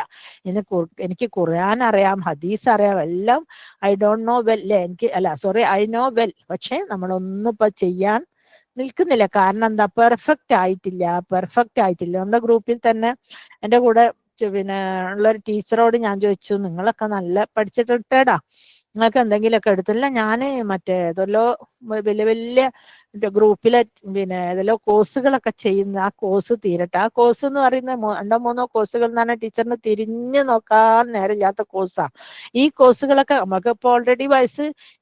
എനിക്ക് ഖുർആൻ അറിയാം, ഹദീസ് അറിയാം, എല്ലാം ഐ ഡോണ്ട് നോ വെൽ അല്ലെ. ഐ നോ വെൽ, പക്ഷെ നമ്മളൊന്നും ഇപ്പൊ ചെയ്യാൻ നിൽക്കുന്നില്ല. കാരണം എന്താ, പെർഫെക്റ്റ് ആയിട്ടില്ല. നമ്മുടെ ഗ്രൂപ്പിൽ തന്നെ എൻ്റെ കൂടെ പിന്നെ ഉള്ളൊരു ടീച്ചറോട് ഞാൻ ചോദിച്ചു, നിങ്ങളൊക്കെ നല്ല പഠിച്ചിട്ട് റിട്ടയർഡാ, നിങ്ങൾക്ക് എന്തെങ്കിലുമൊക്കെ എടുത്തില്ല. ഞാൻ ഏതെല്ലോ വലിയ ഗ്രൂപ്പിലെ പിന്നെ ഏതെല്ലോ കോഴ്സുകളൊക്കെ ചെയ്യുന്ന, ആ കോഴ്സ് തീരട്ടെ. ആ കോഴ്സ് എന്ന് പറയുന്നത് 2-3 കോഴ്സുകൾ എന്ന് പറഞ്ഞാൽ ടീച്ചറിന് തിരിഞ്ഞു നോക്കാൻ നേരമില്ലാത്ത കോഴ്സാ. ഈ കോഴ്സുകളൊക്കെ നമുക്ക് ഇപ്പോൾ ഓൾറെഡി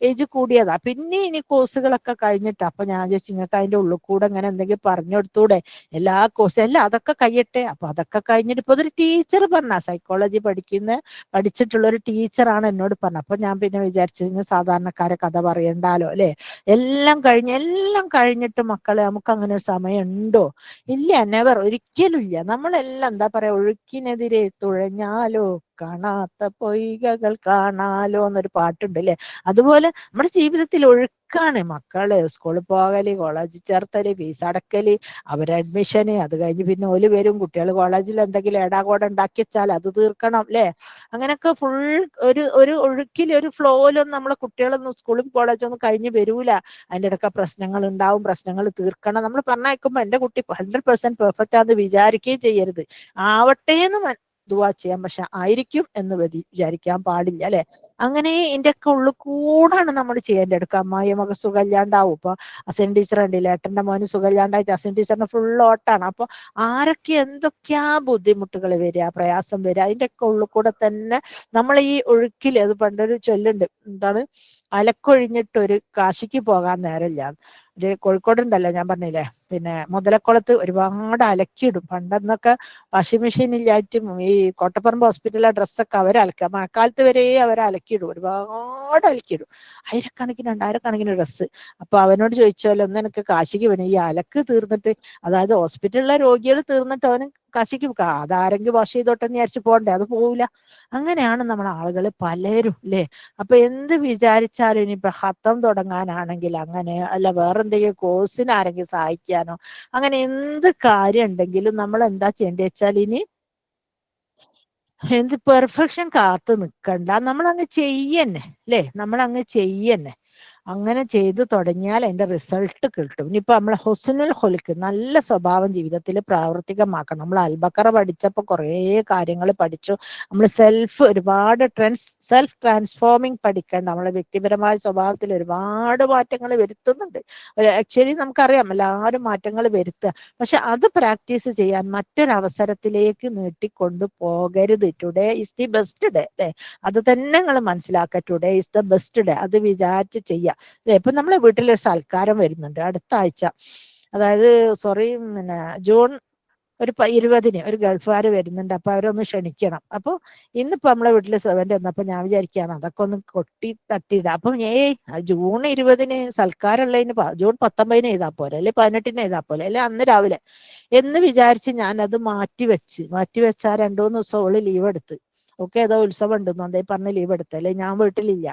ഏജ് കൂടിയതാ. പിന്നെ ഇനി കോഴ്സുകളൊക്കെ കഴിഞ്ഞിട്ടാ. അപ്പൊ ഞാൻ ചോദിച്ചു, നിങ്ങൾക്ക് അതിന്റെ ഉള്ളിൽ കൂടെ ഇങ്ങനെ എന്തെങ്കിലും പറഞ്ഞു കൊടുത്തൂടെ, എല്ലാ കോഴ്സും എല്ലാം അതൊക്കെ കഴിയട്ടെ. അപ്പൊ അതൊക്കെ കഴിഞ്ഞിട്ട് ഇപ്പൊ ഒരു ടീച്ചർ പറഞ്ഞ, സൈക്കോളജി പഠിച്ചിട്ടുള്ള ഒരു ടീച്ചറാണ് എന്നോട് പറഞ്ഞത്. അപ്പൊ ഞാൻ പിന്നെ വിചാരിച്ചു, സാധാരണക്കാരെ കഥ പറയണ്ടാലോ അല്ലെ. എല്ലാം കഴിഞ്ഞിട്ട് മക്കളെ നമുക്ക് അങ്ങനെ ഒരു സമയം ഉണ്ടോ? ഇല്ല, നെവർ, ഒരിക്കലും ഇല്ല. നമ്മളെല്ലാം എന്താ പറയാ, ഒഴുക്കിനെതിരെ തുഴഞ്ഞാലോ കാണാത്ത പൊയ്കകൾ കാണാലോ എന്നൊരു പാട്ടുണ്ട് അല്ലെ. അതുപോലെ നമ്മുടെ ജീവിതത്തിൽ ഒഴുക്കാണ്. മക്കള് സ്കൂളിൽ പോകല്, കോളേജിൽ ചേർത്തല്, ഫീസ് അടക്കല്, അവരെ അഡ്മിഷന്, അത് കഴിഞ്ഞ് പിന്നെ ഓല് വരും, കുട്ടികൾ കോളേജിൽ എന്തെങ്കിലും ഏടാകോടം ഉണ്ടാക്കി വെച്ചാൽ അത് തീർക്കണം അല്ലെ. അങ്ങനെയൊക്കെ ഫുൾ ഒരു ഒഴുക്കിൽ, ഒരു ഫ്ലോയിലൊന്നും നമ്മളെ കുട്ടികളൊന്നും സ്കൂളും കോളേജൊന്നും കഴിഞ്ഞ് വരൂല. അതിൻ്റെ ഇടയ്ക്ക് പ്രശ്നങ്ങൾ ഉണ്ടാവും, പ്രശ്നങ്ങൾ തീർക്കണം. നമ്മൾ പറഞ്ഞയക്കുമ്പോൾ എൻ്റെ കുട്ടി 100% പെർഫെക്റ്റ് ആണെന്ന് വിചാരിക്കുകയും ചെയ്യരുത്. ആവട്ടെ എന്ന് ദുആ ചെയ്യാം, പക്ഷെ ആയിരിക്കും എന്ന് വിചാരിക്കാൻ പാടില്ല അല്ലെ. അങ്ങനെ ഇതിന്റെ ഒക്കെ ഉള്ളിൽ കൂടാണ് നമ്മൾ ചെയ്യേണ്ടത്. എടുക്കുക, അമ്മായി മകൻ സുഖമില്ലാണ്ടാവും. ഇപ്പൊ അസിൻ ടീച്ചർ ഉണ്ടല്ലേ, ഏട്ടന്റെ മോന് സുഖമില്ലാണ്ടായിട്ട് അസിൻ ടീച്ചറിന് ഫുൾ ഓട്ടാണ്. അപ്പൊ ആരൊക്കെ എന്തൊക്കെയാ ബുദ്ധിമുട്ടുകൾ വരിക, പ്രയാസം വരിക, അതിന്റെ ഒക്കെ ഉള്ളിൽ കൂടെ തന്നെ നമ്മൾ ഈ ഒഴുക്കിൽ, അത് പണ്ടൊരു ചൊല്ലുണ്ട്, എന്താണ്, അലക്കൊഴിഞ്ഞിട്ട് ഒരു കാശിക്ക് പോകാൻ നേരമില്ല. ഒരു കോഴിക്കോടുണ്ടല്ലോ, ഞാൻ പറഞ്ഞില്ലേ, പിന്നെ മുതലക്കുളത്ത് ഒരുപാട് അലക്കിയിടും. പണ്ടെന്നൊക്കെ വാഷിംഗ് മെഷീൻ ഇല്ലായിട്ടും ഈ കോട്ടപ്പറമ്പ് ഹോസ്പിറ്റലിലെ ഡ്രസ്സൊക്കെ അവരലക്കുക, മഴക്കാലത്ത് വരെ അവരലക്കിയിടും, ഒരുപാട് അലക്കിയിടും, 1000കണക്കിന് 2000കണക്കിന് ഡ്രസ്സ്. അപ്പൊ അവനോട് ചോദിച്ചാലോ, ഒന്ന് എനിക്ക് കാശിക്ക് വേണം, ഈ അലക്ക് തീർന്നിട്ട്, അതായത് ഹോസ്പിറ്റലിലെ രോഗികൾ തീർന്നിട്ട് അവന് കാശിക്ക് അതാരെങ്കിലും വാഷ് ചെയ്തോട്ടെ എന്ന് വിചാരിച്ച് പോകണ്ടേ, അത് പോവില്ല. അങ്ങനെയാണ് നമ്മുടെ ആളുകൾ പലരും അല്ലേ. അപ്പൊ എന്ത് വിചാരിച്ചാലും ഇനിയിപ്പൊ ഹത്തം തുടങ്ങാനാണെങ്കിൽ അങ്ങനെ, അല്ല വേറെന്തെങ്കിലും കോഴ്സിന് ആരെങ്കിലും സഹായിക്കാനോ, അങ്ങനെ എന്ത് കാര്യം ഉണ്ടെങ്കിലും നമ്മൾ എന്താ ചെയ്യേണ്ടത് വെച്ചാൽ, ഇനി എന്ത് പെർഫെക്ഷൻ കാത്തു നിൽക്കണ്ട, നമ്മളങ്ങ് ചെയ്യന്നെ അല്ലേ. നമ്മളങ്ങ് ചെയ്യന്നെ. അങ്ങനെ ചെയ്തു തുടങ്ങിയാൽ അതിന്റെ റിസൾട്ട് കിട്ടും. ഇനിയിപ്പോ നമ്മളെ ഹുസ്നുൽ ഖുൽഖ്, നല്ല സ്വഭാവം ജീവിതത്തിൽ പ്രാവർത്തികമാക്കണം. നമ്മൾ അൽബക്കറ പഠിച്ചപ്പോൾ കുറേ കാര്യങ്ങൾ പഠിച്ചു. നമ്മൾ ഒരുപാട് സെൽഫ് ട്രാൻസ്ഫോമിങ് പഠിക്കണം. നമ്മളെ വ്യക്തിപരമായ സ്വഭാവത്തിൽ ഒരുപാട് മാറ്റങ്ങൾ വരുത്തുന്നുണ്ട്. ആക്ച്വലി നമുക്കറിയാം എല്ലാവരും മാറ്റങ്ങൾ വരുത്തുക, പക്ഷെ അത് പ്രാക്ടീസ് ചെയ്യാൻ മറ്റൊരവസരത്തിലേക്ക് നീട്ടിക്കൊണ്ടു പോകരുത്. Today is the best day അല്ലെ. അത് തന്നെ നിങ്ങൾ മനസ്സിലാക്കുക. Today is the best day. അത് വിചാരിച്ച് ചെയ്യുക. ഇപ്പൊ നമ്മളെ വീട്ടിലൊരു സൽക്കാരം വരുന്നുണ്ട് അടുത്ത ആഴ്ച, അതായത് പിന്നെ ജൂൺ ഒരു 20-ന് ഒരു ഗൾഫുകാർ വരുന്നുണ്ട്, അപ്പൊ അവരൊന്ന് ക്ഷണിക്കണം. അപ്പൊ ഇന്നിപ്പോ നമ്മളെ വീട്ടില് സെവന്റ് വന്നപ്പോ ഞാൻ വിചാരിക്കുകയാണ് അതൊക്കെ ഒന്ന് കൊട്ടി തട്ടിയിടാം. അപ്പൊ ജൂൺ 20-ന് സൽക്കാരമുള്ളതിന് ജൂൺ 19-ന് ചെയ്താൽ പോലെ, അല്ലെ 18-ന് ചെയ്താൽ പോലെ, അല്ലെ അന്ന് രാവിലെ എന്ന് വിചാരിച്ച് ഞാൻ അത് മാറ്റി വെച്ച 2-3 ദിവസം ഓള് ലീവ് എടുത്ത്. ഓക്കെ, ഏതോ ഉത്സവം ഉണ്ടെന്നോ എന്തേ പറഞ്ഞ് ലീവ് എടുത്തല്ലേ, ഞാൻ വീട്ടിലില്ല.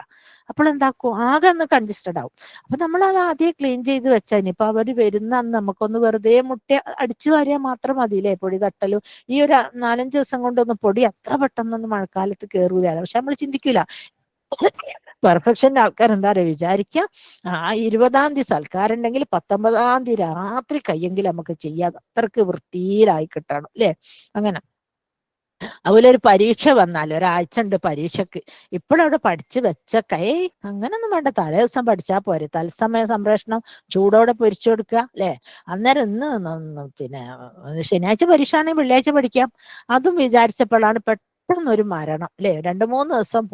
അപ്പോൾ എന്താക്കും, ആകെ ഒന്ന് കൺജസ്റ്റഡ് ആവും. അപ്പൊ നമ്മൾ അത് ആദ്യം ക്ലീൻ ചെയ്ത് വെച്ചാൽ ഇനിയിപ്പൊ അവര് വരുന്ന അന്ന് നമുക്കൊന്ന് വെറുതെ മുട്ട അടിച്ചു വാരിയാൽ മാത്രം മതിയില്ലേ, പൊടി തട്ടലും. ഈ ഒരു 4-5 ദിവസം കൊണ്ടൊന്നും പൊടി അത്ര പെട്ടെന്നൊന്നും മഴക്കാലത്ത് കയറൂല. പക്ഷെ നമ്മൾ ചിന്തിക്കൂല. പെർഫെക്ഷന്റെ ആൾക്കാർ എന്താ പറയുക വിചാരിക്കുക, ആ 20-ാം തീയതി സൽക്കാരം ഉണ്ടെങ്കിൽ 19-ാം തീയതി രാത്രി കയ്യെങ്കിൽ നമുക്ക് ചെയ്യാതെ അത്രക്ക് വൃത്തിയിലായി കിട്ടണം, അല്ലെ? അങ്ങനെ. അതുപോലെ ഒരു പരീക്ഷ വന്നാൽ, ഒരാഴ്ച ഉണ്ട് പരീക്ഷക്ക്, ഇപ്പോഴവിടെ പഠിച്ചു വെച്ചൊക്കെ അങ്ങനൊന്നും വേണ്ട, തലേ ദിവസം പഠിച്ചാൽ പോരെ. തത്സമയ സംപ്രേഷണം ചൂടോടെ പൊരിച്ചു കൊടുക്കുക, അല്ലെ? അന്നേരം പിന്നെ ശനിയാഴ്ച പരീക്ഷ ആണെങ്കിൽ വെള്ളിയാഴ്ച പഠിക്കാം. അതും വിചാരിച്ചപ്പോഴാണ് പെട്ടെന്നൊരു മരണം, അല്ലെ? 2-3 ദിവസം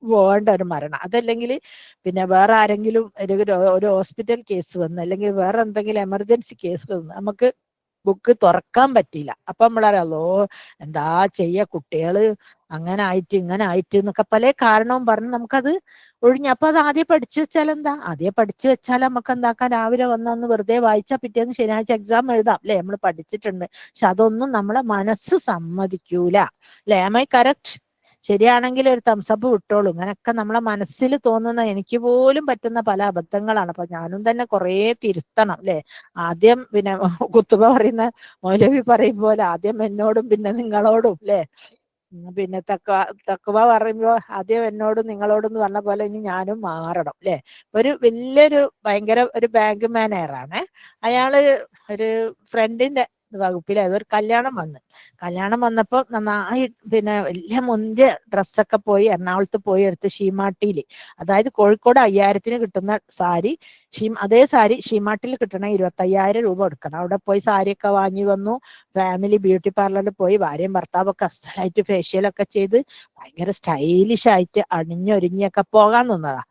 പോകേണ്ട ഒരു മരണം. അതല്ലെങ്കിൽ പിന്നെ വേറെ ആരെങ്കിലും ഒരു ഹോസ്പിറ്റൽ കേസ് വന്ന്, അല്ലെങ്കിൽ വേറെ എന്തെങ്കിലും എമർജൻസി കേസ് വന്ന് നമുക്ക് ബുക്ക് തുറക്കാൻ പറ്റിയില്ല. അപ്പൊ നമ്മളറിയാലോ എന്താ ചെയ്യ, കുട്ടികള് അങ്ങനെ ആയിട്ട് ഇങ്ങനെ ആയിട്ട് എന്നൊക്കെ പല കാരണവും പറഞ്ഞ് നമുക്കത് ഒഴിഞ്ഞു. അപ്പൊ അത് ആദ്യം പഠിച്ചു വെച്ചാൽ എന്താ, ആദ്യം പഠിച്ചു വെച്ചാൽ നമുക്ക് എന്താക്കാൻ, രാവിലെ വന്നൊന്ന് വെറുതെ വായിച്ചാൽ പിറ്റേന്ന് ശനിയാഴ്ച എക്സാം എഴുതാം, അല്ലെ? നമ്മൾ പഠിച്ചിട്ടുണ്ട്. പക്ഷെ അതൊന്നും നമ്മളെ മനസ്സ് സമ്മതിക്കൂല, അല്ലെ? Am I correct? ശരിയാണെങ്കിൽ ഒരു തംസപ്പ് വിട്ടോളൂ. ഇങ്ങനൊക്കെ നമ്മളെ മനസ്സിൽ തോന്നുന്ന, എനിക്ക് പോലും പറ്റുന്ന പല അബദ്ധങ്ങളാണ്. അപ്പൊ ഞാനും തന്നെ കുറേ തിരുത്തണം, അല്ലെ? ആദ്യം പിന്നെ കുത്തുബ പറയുന്ന മൗലവി പറയും പോലെ, ആദ്യം എന്നോടും പിന്നെ നിങ്ങളോടും, അല്ലെ? പിന്നെ തക്കുവ പറയുമ്പോ ആദ്യം എന്നോടും നിങ്ങളോടും എന്ന് പറഞ്ഞ പോലെ ഇനി ഞാനും മാറണം, അല്ലെ? ഒരു വലിയൊരു ഭയങ്കര ഒരു ബാങ്ക് മാനേജറാണ് അയാള്. ഒരു ഫ്രണ്ടിന്റെ വകുപ്പിൽ അതൊരു കല്യാണം വന്നപ്പോ നന്നായി പിന്നെ വലിയ മുന്തിയ ഡ്രസ്സൊക്കെ പോയി എറണാകുളത്ത് പോയി എടുത്ത് ഷീമാട്ടിയിൽ, അതായത് കോഴിക്കോട് 5000-ന് കിട്ടുന്ന സാരി, അതേ സാരി ഷീമാട്ടിൽ കിട്ടണ 25,000 രൂപ കൊടുക്കണം. അവിടെ പോയി സാരിയൊക്കെ വാങ്ങി വന്നു. ഫാമിലി ബ്യൂട്ടി പാർലറിൽ പോയി ഭാര്യയും ഭർത്താവൊക്കെ അസലായിട്ട് ഫേഷ്യലൊക്കെ ചെയ്ത് ഭയങ്കര സ്റ്റൈലിഷ് ആയിട്ട് അണിഞ്ഞൊരുങ്ങിയൊക്കെ പോകാൻ നിന്നതാ.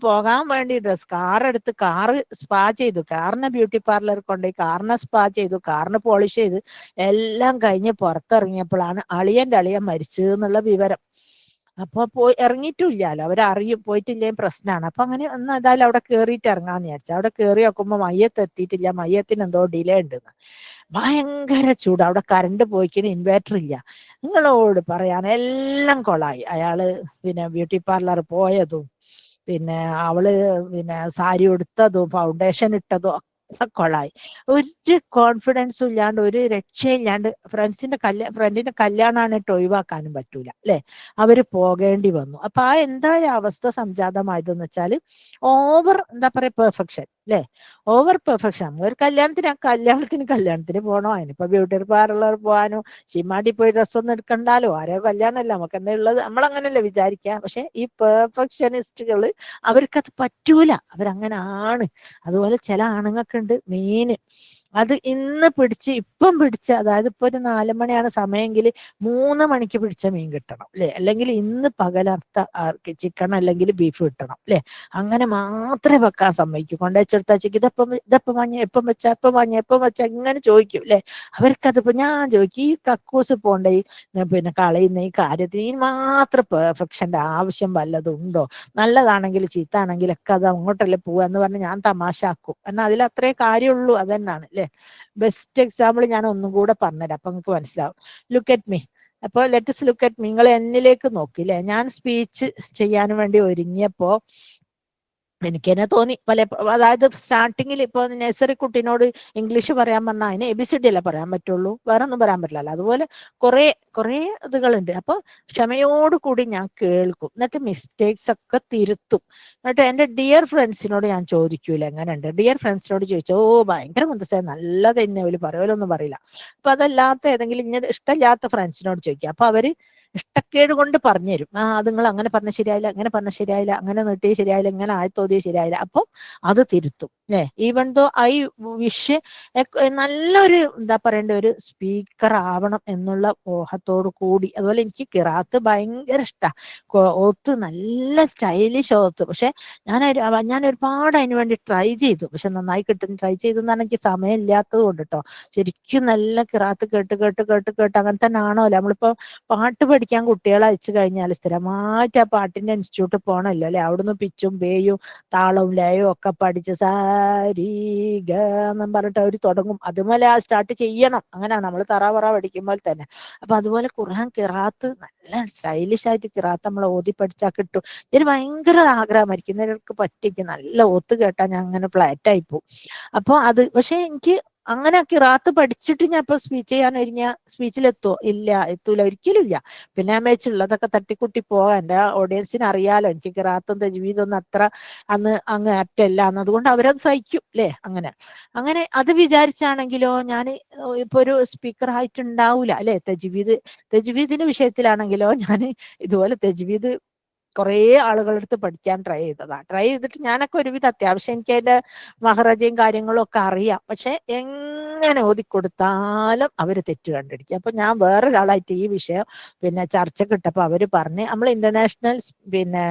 പോകാൻ വേണ്ടി കാറ് സ്പാ ചെയ്തു, കാറിനെ ബ്യൂട്ടി പാർലർ കൊണ്ടുപോയി കാറിനെ സ്പാ ചെയ്തു, കാറിന് പോളിഷ് ചെയ്ത് എല്ലാം കഴിഞ്ഞ് പുറത്തിറങ്ങിയപ്പോഴാണ് അളിയൻ മരിച്ചു എന്നുള്ള വിവരം. അപ്പൊ ഇറങ്ങിയിട്ടില്ലല്ലോ, അവരറിയും പോയിട്ടില്ലേ പ്രശ്നമാണ്. അപ്പൊ അങ്ങനെ ഒന്ന് ഏതായാലും അവിടെ കേറിയിട്ട് ഇറങ്ങാന്ന് വിചാരിച്ചു. അവിടെ കേറി നോക്കുമ്പോ മയ്യത്ത് എത്തിയിട്ടില്ല, മയ്യത്തിന് എന്തോ ഡിലേ ഉണ്ടെന്ന്. ഭയങ്കര ചൂട്, അവിടെ കറണ്ട് പോയിക്കിന്, ഇൻവേർട്ടർ ഇല്ല. നിങ്ങളോട് പറയാൻ എല്ലാം കൊളായി. അയാള് പിന്നെ ബ്യൂട്ടി പാർലർ പോയതും പിന്നെ അവള് പിന്നെ സാരി ഉടുത്തതും ഫൗണ്ടേഷൻ ഇട്ടതും ഒക്കെ കൊളായി. ഒരു കോൺഫിഡൻസും ഇല്ലാണ്ട്, ഒരു രക്ഷയില്ലാണ്ട്, ഫ്രണ്ടിന്റെ കല്യാണമാണിട്ട് ഒഴിവാക്കാനും പറ്റൂല, അല്ലെ? അവര് പോകേണ്ടി വന്നു. അപ്പൊ എന്താ ഒരു അവസ്ഥ സംജാതമായതെന്ന് വെച്ചാല് എന്താ പറയാ പെർഫെക്ഷൻ, അല്ലെ? Over perfection. ഒരു കല്യാണത്തിന് പോകണോ, അതിനിപ്പോ ബ്യൂട്ടി പാർലർ പോകാനോ ഷിമാടി പോയി ഡ്രസ്സൊന്നും എടുക്കണ്ടാലോ, ആരോ കല്യാണമല്ല, നമുക്ക് എന്താ ഉള്ളത്, നമ്മൾ അങ്ങനെയല്ലേ വിചാരിക്കുക. പക്ഷെ ഈ പെർഫെക്ഷനിസ്റ്റുകള് അവർക്കത് പറ്റൂല, അവരങ്ങനെ ആണ്. അതുപോലെ ചില ആണുങ്ങൾക്കുണ്ട് മീന്, അത് ഇപ്പം പിടിച്ച, അതായത് ഇപ്പൊ ഒരു 4 മണിയാണ് സമയമെങ്കിൽ 3 മണിക്ക് പിടിച്ച മീൻ കിട്ടണം, അല്ലെ? അല്ലെങ്കിൽ ഇന്ന് പകലർത്ത ചിക്കൻ അല്ലെങ്കിൽ ബീഫ് കിട്ടണം, അല്ലെ? അങ്ങനെ മാത്രമേ വെക്കാൻ സമ്മതിക്കൂ. കൊണ്ടുവച്ചെടുത്താച്ചേക്ക് ഇതപ്പം വാങ്ങിയ എപ്പം വെച്ച ഇങ്ങനെ ചോദിക്കും, അല്ലെ? അവർക്കതിപ്പോ ഞാൻ ചോദിക്കും, ഈ കക്കൂസ് പോണ്ട പിന്നെ കളയുന്ന ഈ കാര്യത്തിൽ ഈ മാത്രം പെർഫെക്ഷന്റെ ആവശ്യം വല്ലതും ഉണ്ടോ? നല്ലതാണെങ്കിൽ ചീത്താണെങ്കിലൊക്കെ അത് അങ്ങോട്ടല്ലേ പോവുക എന്ന് പറഞ്ഞ് ഞാൻ തമാശ ആക്കും. കാരണം അതിൽ അത്രേ കാര്യമുള്ളൂ, അതന്നാണ്, അല്ലെ? ബെസ്റ്റ് എക്സാമ്പിൾ ഞാൻ ഒന്നും കൂടെ പറഞ്ഞുതരാം, അപ്പൊ നിങ്ങൾക്ക് മനസ്സിലാവും. Look at me. അപ്പൊ ലെറ്റസ് ലുക്ക് അറ്റ് മീ. നിങ്ങൾ എന്നിലേക്ക് നോക്കില്ലേ, ഞാൻ സ്പീച്ച് ചെയ്യാൻ വേണ്ടി ഒരുങ്ങിയപ്പോ എനിക്ക് തന്നെ തോന്നി അതായത് സ്റ്റാർട്ടിങ്ങിൽ ഇപ്പൊ നഴ്സറി കുട്ടീനോട് ഇംഗ്ലീഷ് പറയാൻ പറഞ്ഞാൽ അതിന് ABCD അല്ലേ പറയാൻ പറ്റുള്ളൂ, വേറെ ഒന്നും പറയാൻ പറ്റില്ലല്ലോ. അതുപോലെ കുറെ ഇതുകളുണ്ട്. അപ്പൊ ക്ഷമയോടുകൂടി ഞാൻ കേൾക്കും, എന്നിട്ട് മിസ്റ്റേക്സ് ഒക്കെ തിരുത്തും. എന്നിട്ട് എന്റെ ഡിയർ ഫ്രണ്ട്സിനോട് ഞാൻ ചോദിക്കൂല എങ്ങനെയുണ്ട്. ഡിയർ ഫ്രണ്ട്സിനോട് ചോദിച്ചോ, നല്ല നല്ലത് തന്നെ അവര് പറയലൊന്നും പറയില്ല. അപ്പൊ അതല്ലാത്ത ഏതെങ്കിലും ഇങ്ങനെ ഇഷ്ടമില്ലാത്ത ഫ്രണ്ട്സിനോട് ചോദിക്കുക, അപ്പൊ അവര് ഇഷ്ടക്കേട് കൊണ്ട് പറഞ്ഞു തരും. അത് നിങ്ങൾ അങ്ങനെ പറഞ്ഞ ശരിയായില്ല, അങ്ങനെ പറഞ്ഞ ശരിയായില്ല, അങ്ങനെ നീട്ടിയ ശരിയായില്ല, ഇങ്ങനെ ആയത്തോതിയ ശരിയായില്ല. അപ്പൊ അത് തിരുത്തും. ഈവൻ ദോ ഐ വിഷ് നല്ലൊരു എന്താ പറയണ്ട ഒരു സ്പീക്കർ ആവണം എന്നുള്ള മോഹത്തോടു കൂടി. അതുപോലെ എനിക്ക് കിറാത്ത് ഭയങ്കര ഇഷ്ടമാണ്. ഓത്ത് നല്ല സ്റ്റൈലിഷ് ഓത്ത്. പക്ഷെ ഞാൻ ഒരുപാട് അതിന് വേണ്ടി ട്രൈ ചെയ്തു. പക്ഷെ നന്നായി ട്രൈ ചെയ്തെന്ന് പറഞ്ഞാൽ എനിക്ക് സമയം ഇല്ലാത്തത് കൊണ്ട് കേട്ടോ. ശരിക്കും നല്ല കിറാത്ത് കേട്ട് കേട്ട് കേട്ട് കേട്ട് അങ്ങനെ തന്നെ ആണോല്ലോ. നമ്മളിപ്പോ പാട്ട് പഠിക്കാൻ കുട്ടികളെ അയച്ചു കഴിഞ്ഞാൽ സ്ഥിരമായിട്ട് ആ പാട്ടിന്റെ ഇൻസ്റ്റിറ്റ്യൂട്ട് പോകണമല്ലോ അല്ലെ. അവിടുന്ന് പിച്ചും പേയും താളവും ലയവും ഒക്കെ പഠിച്ച് സാരി ഗ എന്നും പറഞ്ഞിട്ട് അവർ തുടങ്ങും. അതുപോലെ ആ സ്റ്റാർട്ട് ചെയ്യണം. അങ്ങനെയാണ് നമ്മൾ തറ പഠിക്കുമ്പോൾ തന്നെ. അപ്പൊ അതുപോലെ ഖുർആൻ കിറാത്ത് നല്ല സ്റ്റൈലിഷ് ആയിട്ട് കിറാത്ത് നമ്മൾ ഓതി പഠിച്ചാൽ കിട്ടും. ഇതിന് ഭയങ്കര ആഗ്രഹമായിരിക്കും. ഇന്നേക്ക് പറ്റിക്ക് നല്ല ഒത്ത് കേട്ടാൽ ഞാൻ അങ്ങനെ ഫ്ലാറ്റ് ആയി പോകും. അപ്പൊ അത് പക്ഷെ എനിക്ക് അങ്ങനെ കിറാത്ത് പഠിച്ചിട്ട് ഞാൻ ഇപ്പൊ സ്പീച്ച് ചെയ്യാൻ ഒരുങ്ങിയ സ്പീച്ചിലെത്തോ? ഇല്ല, എത്തൂല, ഒരിക്കലും ഇല്ല. പിന്നെ ഞാൻ വെച്ചുള്ളതൊക്കെ തട്ടിക്കുട്ടി പോവാൻ എൻ്റെ ഓഡിയൻസിന് അറിയാലോ എനിക്ക് കിറാത്തും തജ്വീദും ഒന്നും അത്ര അങ്ങ് ആപ്റ്റല്ല എന്നതുകൊണ്ട് അവരത് സഹിക്കും അല്ലേ. അങ്ങനെ അത് വിചാരിച്ചാണെങ്കിലോ ഞാൻ ഇപ്പൊ ഒരു സ്പീക്കർ ആയിട്ടുണ്ടാവൂല അല്ലെ. തജ്വീദിന്റെ വിഷയത്തിലാണെങ്കിലോ ഞാൻ ഇതുപോലെ തജ്വീദ് കുറേ ആളുകളുടെ അടുത്ത് പഠിക്കാൻ ട്രൈ ചെയ്തിട്ട് ഞാനൊക്കെ ഒരുവിധം അത്യാവശ്യം എനിക്ക് അതിന്റെ മഹറജയും കാര്യങ്ങളും ഒക്കെ അറിയാം. പക്ഷെ എങ്ങനെ ഓതിക്കൊടുത്താലും അവര് തെറ്റ് കണ്ടുപിടിക്കും. അപ്പൊ ഞാൻ വേറൊരാളായിട്ട് ഈ വിഷയം പിന്നെ ചർച്ചക്ക് ഇട്ടപ്പോ അവര് പറഞ്ഞ് നമ്മൾ ഇന്റർനാഷണൽ പിന്നെ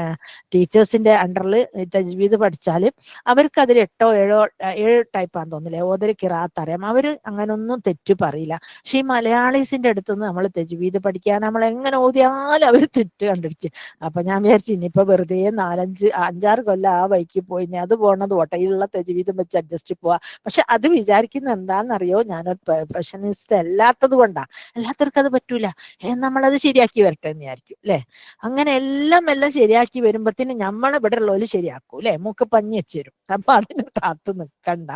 ടീച്ചേഴ്സിന്റെ അണ്ടറിൽ തജ്വീദ് പഠിച്ചാല് അവർക്ക് അതിൽ 7 ടൈപ്പാന്ന് തോന്നില്ലേ ഓതൽ കിറാത്ത് അറിയാം. അവര് അങ്ങനെ ഒന്നും തെറ്റ് പറയില്ല. പക്ഷെ ഈ മലയാളീസിന്റെ അടുത്തുനിന്ന് നമ്മൾ തജ്വീദ് പഠിക്കാൻ നമ്മൾ എങ്ങനെ ഓതിയാലും അവര് തെറ്റ് കണ്ടുപിടിക്കും. അപ്പൊ ഞാൻ വിചാരിച്ചു ഇനിയിപ്പോ വെറുതെ 5-6 കൊല്ലം ആ വഴിക്ക് പോയി അത് പോണത് ഒട്ടയിലുള്ള തജ്വീദും വെച്ച് അഡ്ജസ്റ്റ് പോവാ. പക്ഷെ അത് വിചാരിക്കുന്ന എന്താണെന്നറിയോ, ഞാനൊരു പ്രൊഫഷണലിസ്റ്റ് അല്ലാത്തത് കൊണ്ടാ. അല്ലാത്തവർക്ക് അത് പറ്റൂല. നമ്മളത് ശരിയാക്കി വരട്ടെ എന്ന് വിചാരിക്കും അല്ലെ. അങ്ങനെ എല്ലാം ശരിയാക്കി വരുമ്പത്തിന് നമ്മളിവിടെ ഉള്ളവര് ശരിയാക്കും അല്ലെ. മൂക്ക് പഞ്ഞി വെച്ചുതരും. അപ്പൊ അതിന് കാത്തു നിൽക്കണ്ട.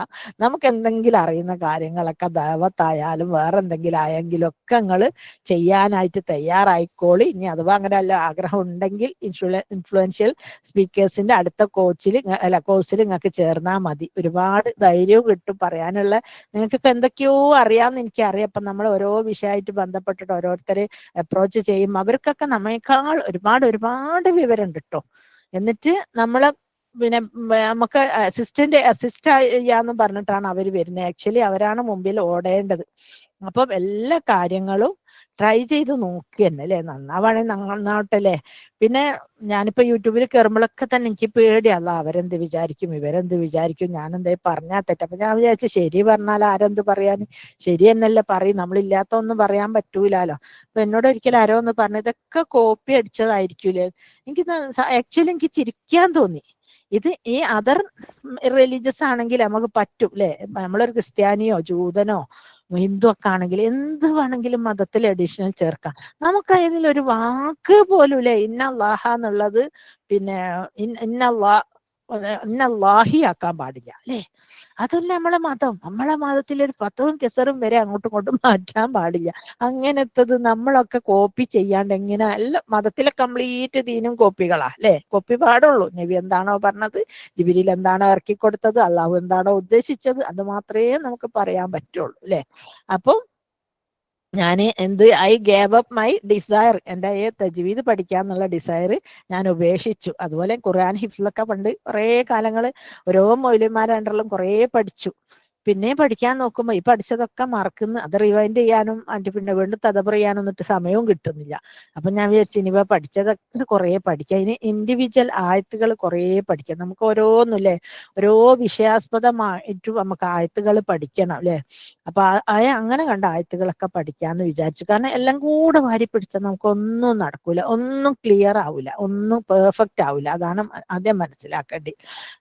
നമുക്ക് എന്തെങ്കിലും അറിയുന്ന കാര്യങ്ങളൊക്കെ ദൈവത്തായാലും വേറെ എന്തെങ്കിലും ആയെങ്കിലും ഒക്കെ നിങ്ങൾ ചെയ്യാനായിട്ട് തയ്യാറായിക്കോളി. ഇനി അഥവാ അങ്ങനെ വല്ല ആഗ്രഹം ഉണ്ടെങ്കിൽ ഇൻഫ്ലുവൻഷ്യൽ സ്പീക്കേഴ്സിന്റെ അടുത്ത കോഴ്സിൽ നിങ്ങൾക്ക് ചേർന്നാൽ മതി. ഒരുപാട് ധൈര്യവും കിട്ടും പറയാനുള്ള. നിങ്ങൾക്ക് ഇപ്പൊ എന്തൊക്കെയോ അറിയാമെന്ന് എനിക്കറിയാം. അപ്പൊ നമ്മൾ ഓരോ വിഷയമായിട്ട് ബന്ധപ്പെട്ടിട്ട് ഓരോരുത്തരെ അപ്രോച്ച് ചെയ്യും. അവർക്കൊക്കെ നമ്മേക്കാൾ ഒരുപാട് വിവരമുണ്ട് കേട്ടോ. എന്നിട്ട് നമ്മളെ പിന്നെ നമുക്ക് അസിസ്റ്റ് ചെയ്യാന്ന് പറഞ്ഞിട്ടാണ് അവർ വരുന്നത്. ആക്ച്വലി അവരാണ് മുമ്പിൽ ഓടേണ്ടത്. അപ്പം എല്ലാ കാര്യങ്ങളും ട്രൈ ചെയ്ത് നോക്കുക തന്നെ അല്ലെ. നന്നാവാണെങ്കിൽ നന്നാവട്ടല്ലേ. പിന്നെ ഞാനിപ്പോ യൂട്യൂബിൽ കയറുമ്പോഴൊക്കെ തന്നെ എനിക്ക് പേടിയല്ല. അവരെന്ത് വിചാരിക്കും, ഇവരെന്ത് വിചാരിക്കും, ഞാൻ എന്തേ പറഞ്ഞാൽ തെറ്റ്. അപ്പൊ ഞാൻ വിചാരിച്ചു ശരി പറഞ്ഞാൽ ആരെന്ത് പറയാൻ, ശരി എന്നല്ലേ പറയും. നമ്മളില്ലാത്ത ഒന്നും പറയാൻ പറ്റൂലല്ലോ. അപ്പൊ എന്നോട് ഒരിക്കലും ആരോ ഒന്ന് പറഞ്ഞു ഇതൊക്കെ കോപ്പി അടിച്ചതായിരിക്കൂലേ. എനിക്ക് ആക്ച്വലി എനിക്ക് ചിരിക്കാൻ തോന്നി. ഇത് ഈ അതർ റിലീജിയസ് ആണെങ്കിൽ നമുക്ക് പറ്റും അല്ലെ. നമ്മളൊരു ക്രിസ്ത്യാനിയോ ജൂതനോ ഹിന്ദു ഒക്കെ ആണെങ്കിൽ എന്ത് വേണമെങ്കിലും മതത്തിൽ അഡീഷണൽ ചേർക്കാം. നമുക്ക് അതിലൊരു വാക്ക് പോലും ഇല്ലേ ഇന്നല്ലാഹ എന്നുള്ളത് പിന്നെ ഇന്നല്ലാഹി ആക്കാൻ പാടില്ല അല്ലേ. അതല്ല നമ്മളെ മതത്തിൽ ഒരു ഫത്തവും കെസറും വരെ അങ്ങോട്ടും ഇങ്ങോട്ടും മാറ്റാൻ പാടില്ല. അങ്ങനത്തത് നമ്മളൊക്കെ കോപ്പി ചെയ്യാണ്ട് എങ്ങനെ അല്ല. മതത്തിലെ കംപ്ലീറ്റ് ദീനും കോപ്പികളാ അല്ലെ. കോപ്പി പാടുള്ളൂ. നബി എന്താണോ പറഞ്ഞത്, ജിബ്രീൽ എന്താണോ ഇറക്കി കൊടുത്തത്, അള്ളാഹു എന്താണോ ഉദ്ദേശിച്ചത്, അത് മാത്രമേ നമുക്ക് പറയാൻ പറ്റുള്ളൂ അല്ലെ. അപ്പം I gave up my desire. എൻ്റെ തജ്വീദ് പഠിക്കാന്നുള്ള ഡിസയർ ഞാൻ ഉപേക്ഷിച്ചു. അതുപോലെ ഖുർആൻ ഹിഫ്ളൊക്കെ പണ്ട് കുറേ കാലങ്ങൾ ഓരോ മൗലവിമാരുടെ അണ്ടറിലും കുറേ പഠിച്ചു. പിന്നെ പഠിക്കാൻ നോക്കുമ്പോൾ ഈ പഠിച്ചതൊക്കെ മറക്കുന്നു. അത് റിവൈൻഡ് ചെയ്യാനും പിന്നെ വീണ്ടും തദബ്ബർ ചെയ്യാനും എന്നിട്ട് സമയവും കിട്ടുന്നില്ല. അപ്പൊ ഞാൻ വിചാരിച്ചു ഇനിയിപ്പോ പഠിച്ചതൊക്കെ കുറേ പഠിക്കാം. ഇനി ഇൻഡിവിജ്വൽ ആയത്തുകൾ കുറേ പഠിക്കാം. നമുക്ക് ഓരോന്നില്ലേ ഓരോ വിഷയാസ്പദമായിട്ടും നമുക്ക് ആയത്തുകൾ പഠിക്കണം അല്ലെ. അപ്പൊ അങ്ങനെ കണ്ട ആയത്തുകളൊക്കെ പഠിക്കാന്ന് വിചാരിച്ചു. കാരണം എല്ലാം കൂടെ വാരി പിടിച്ചാൽ നമുക്കൊന്നും നടക്കൂല, ഒന്നും ക്ലിയർ ആവൂല, ഒന്നും പെർഫെക്റ്റ് ആവൂല. അതാണ് ആദ്യം മനസ്സിലാക്കേണ്ടത്.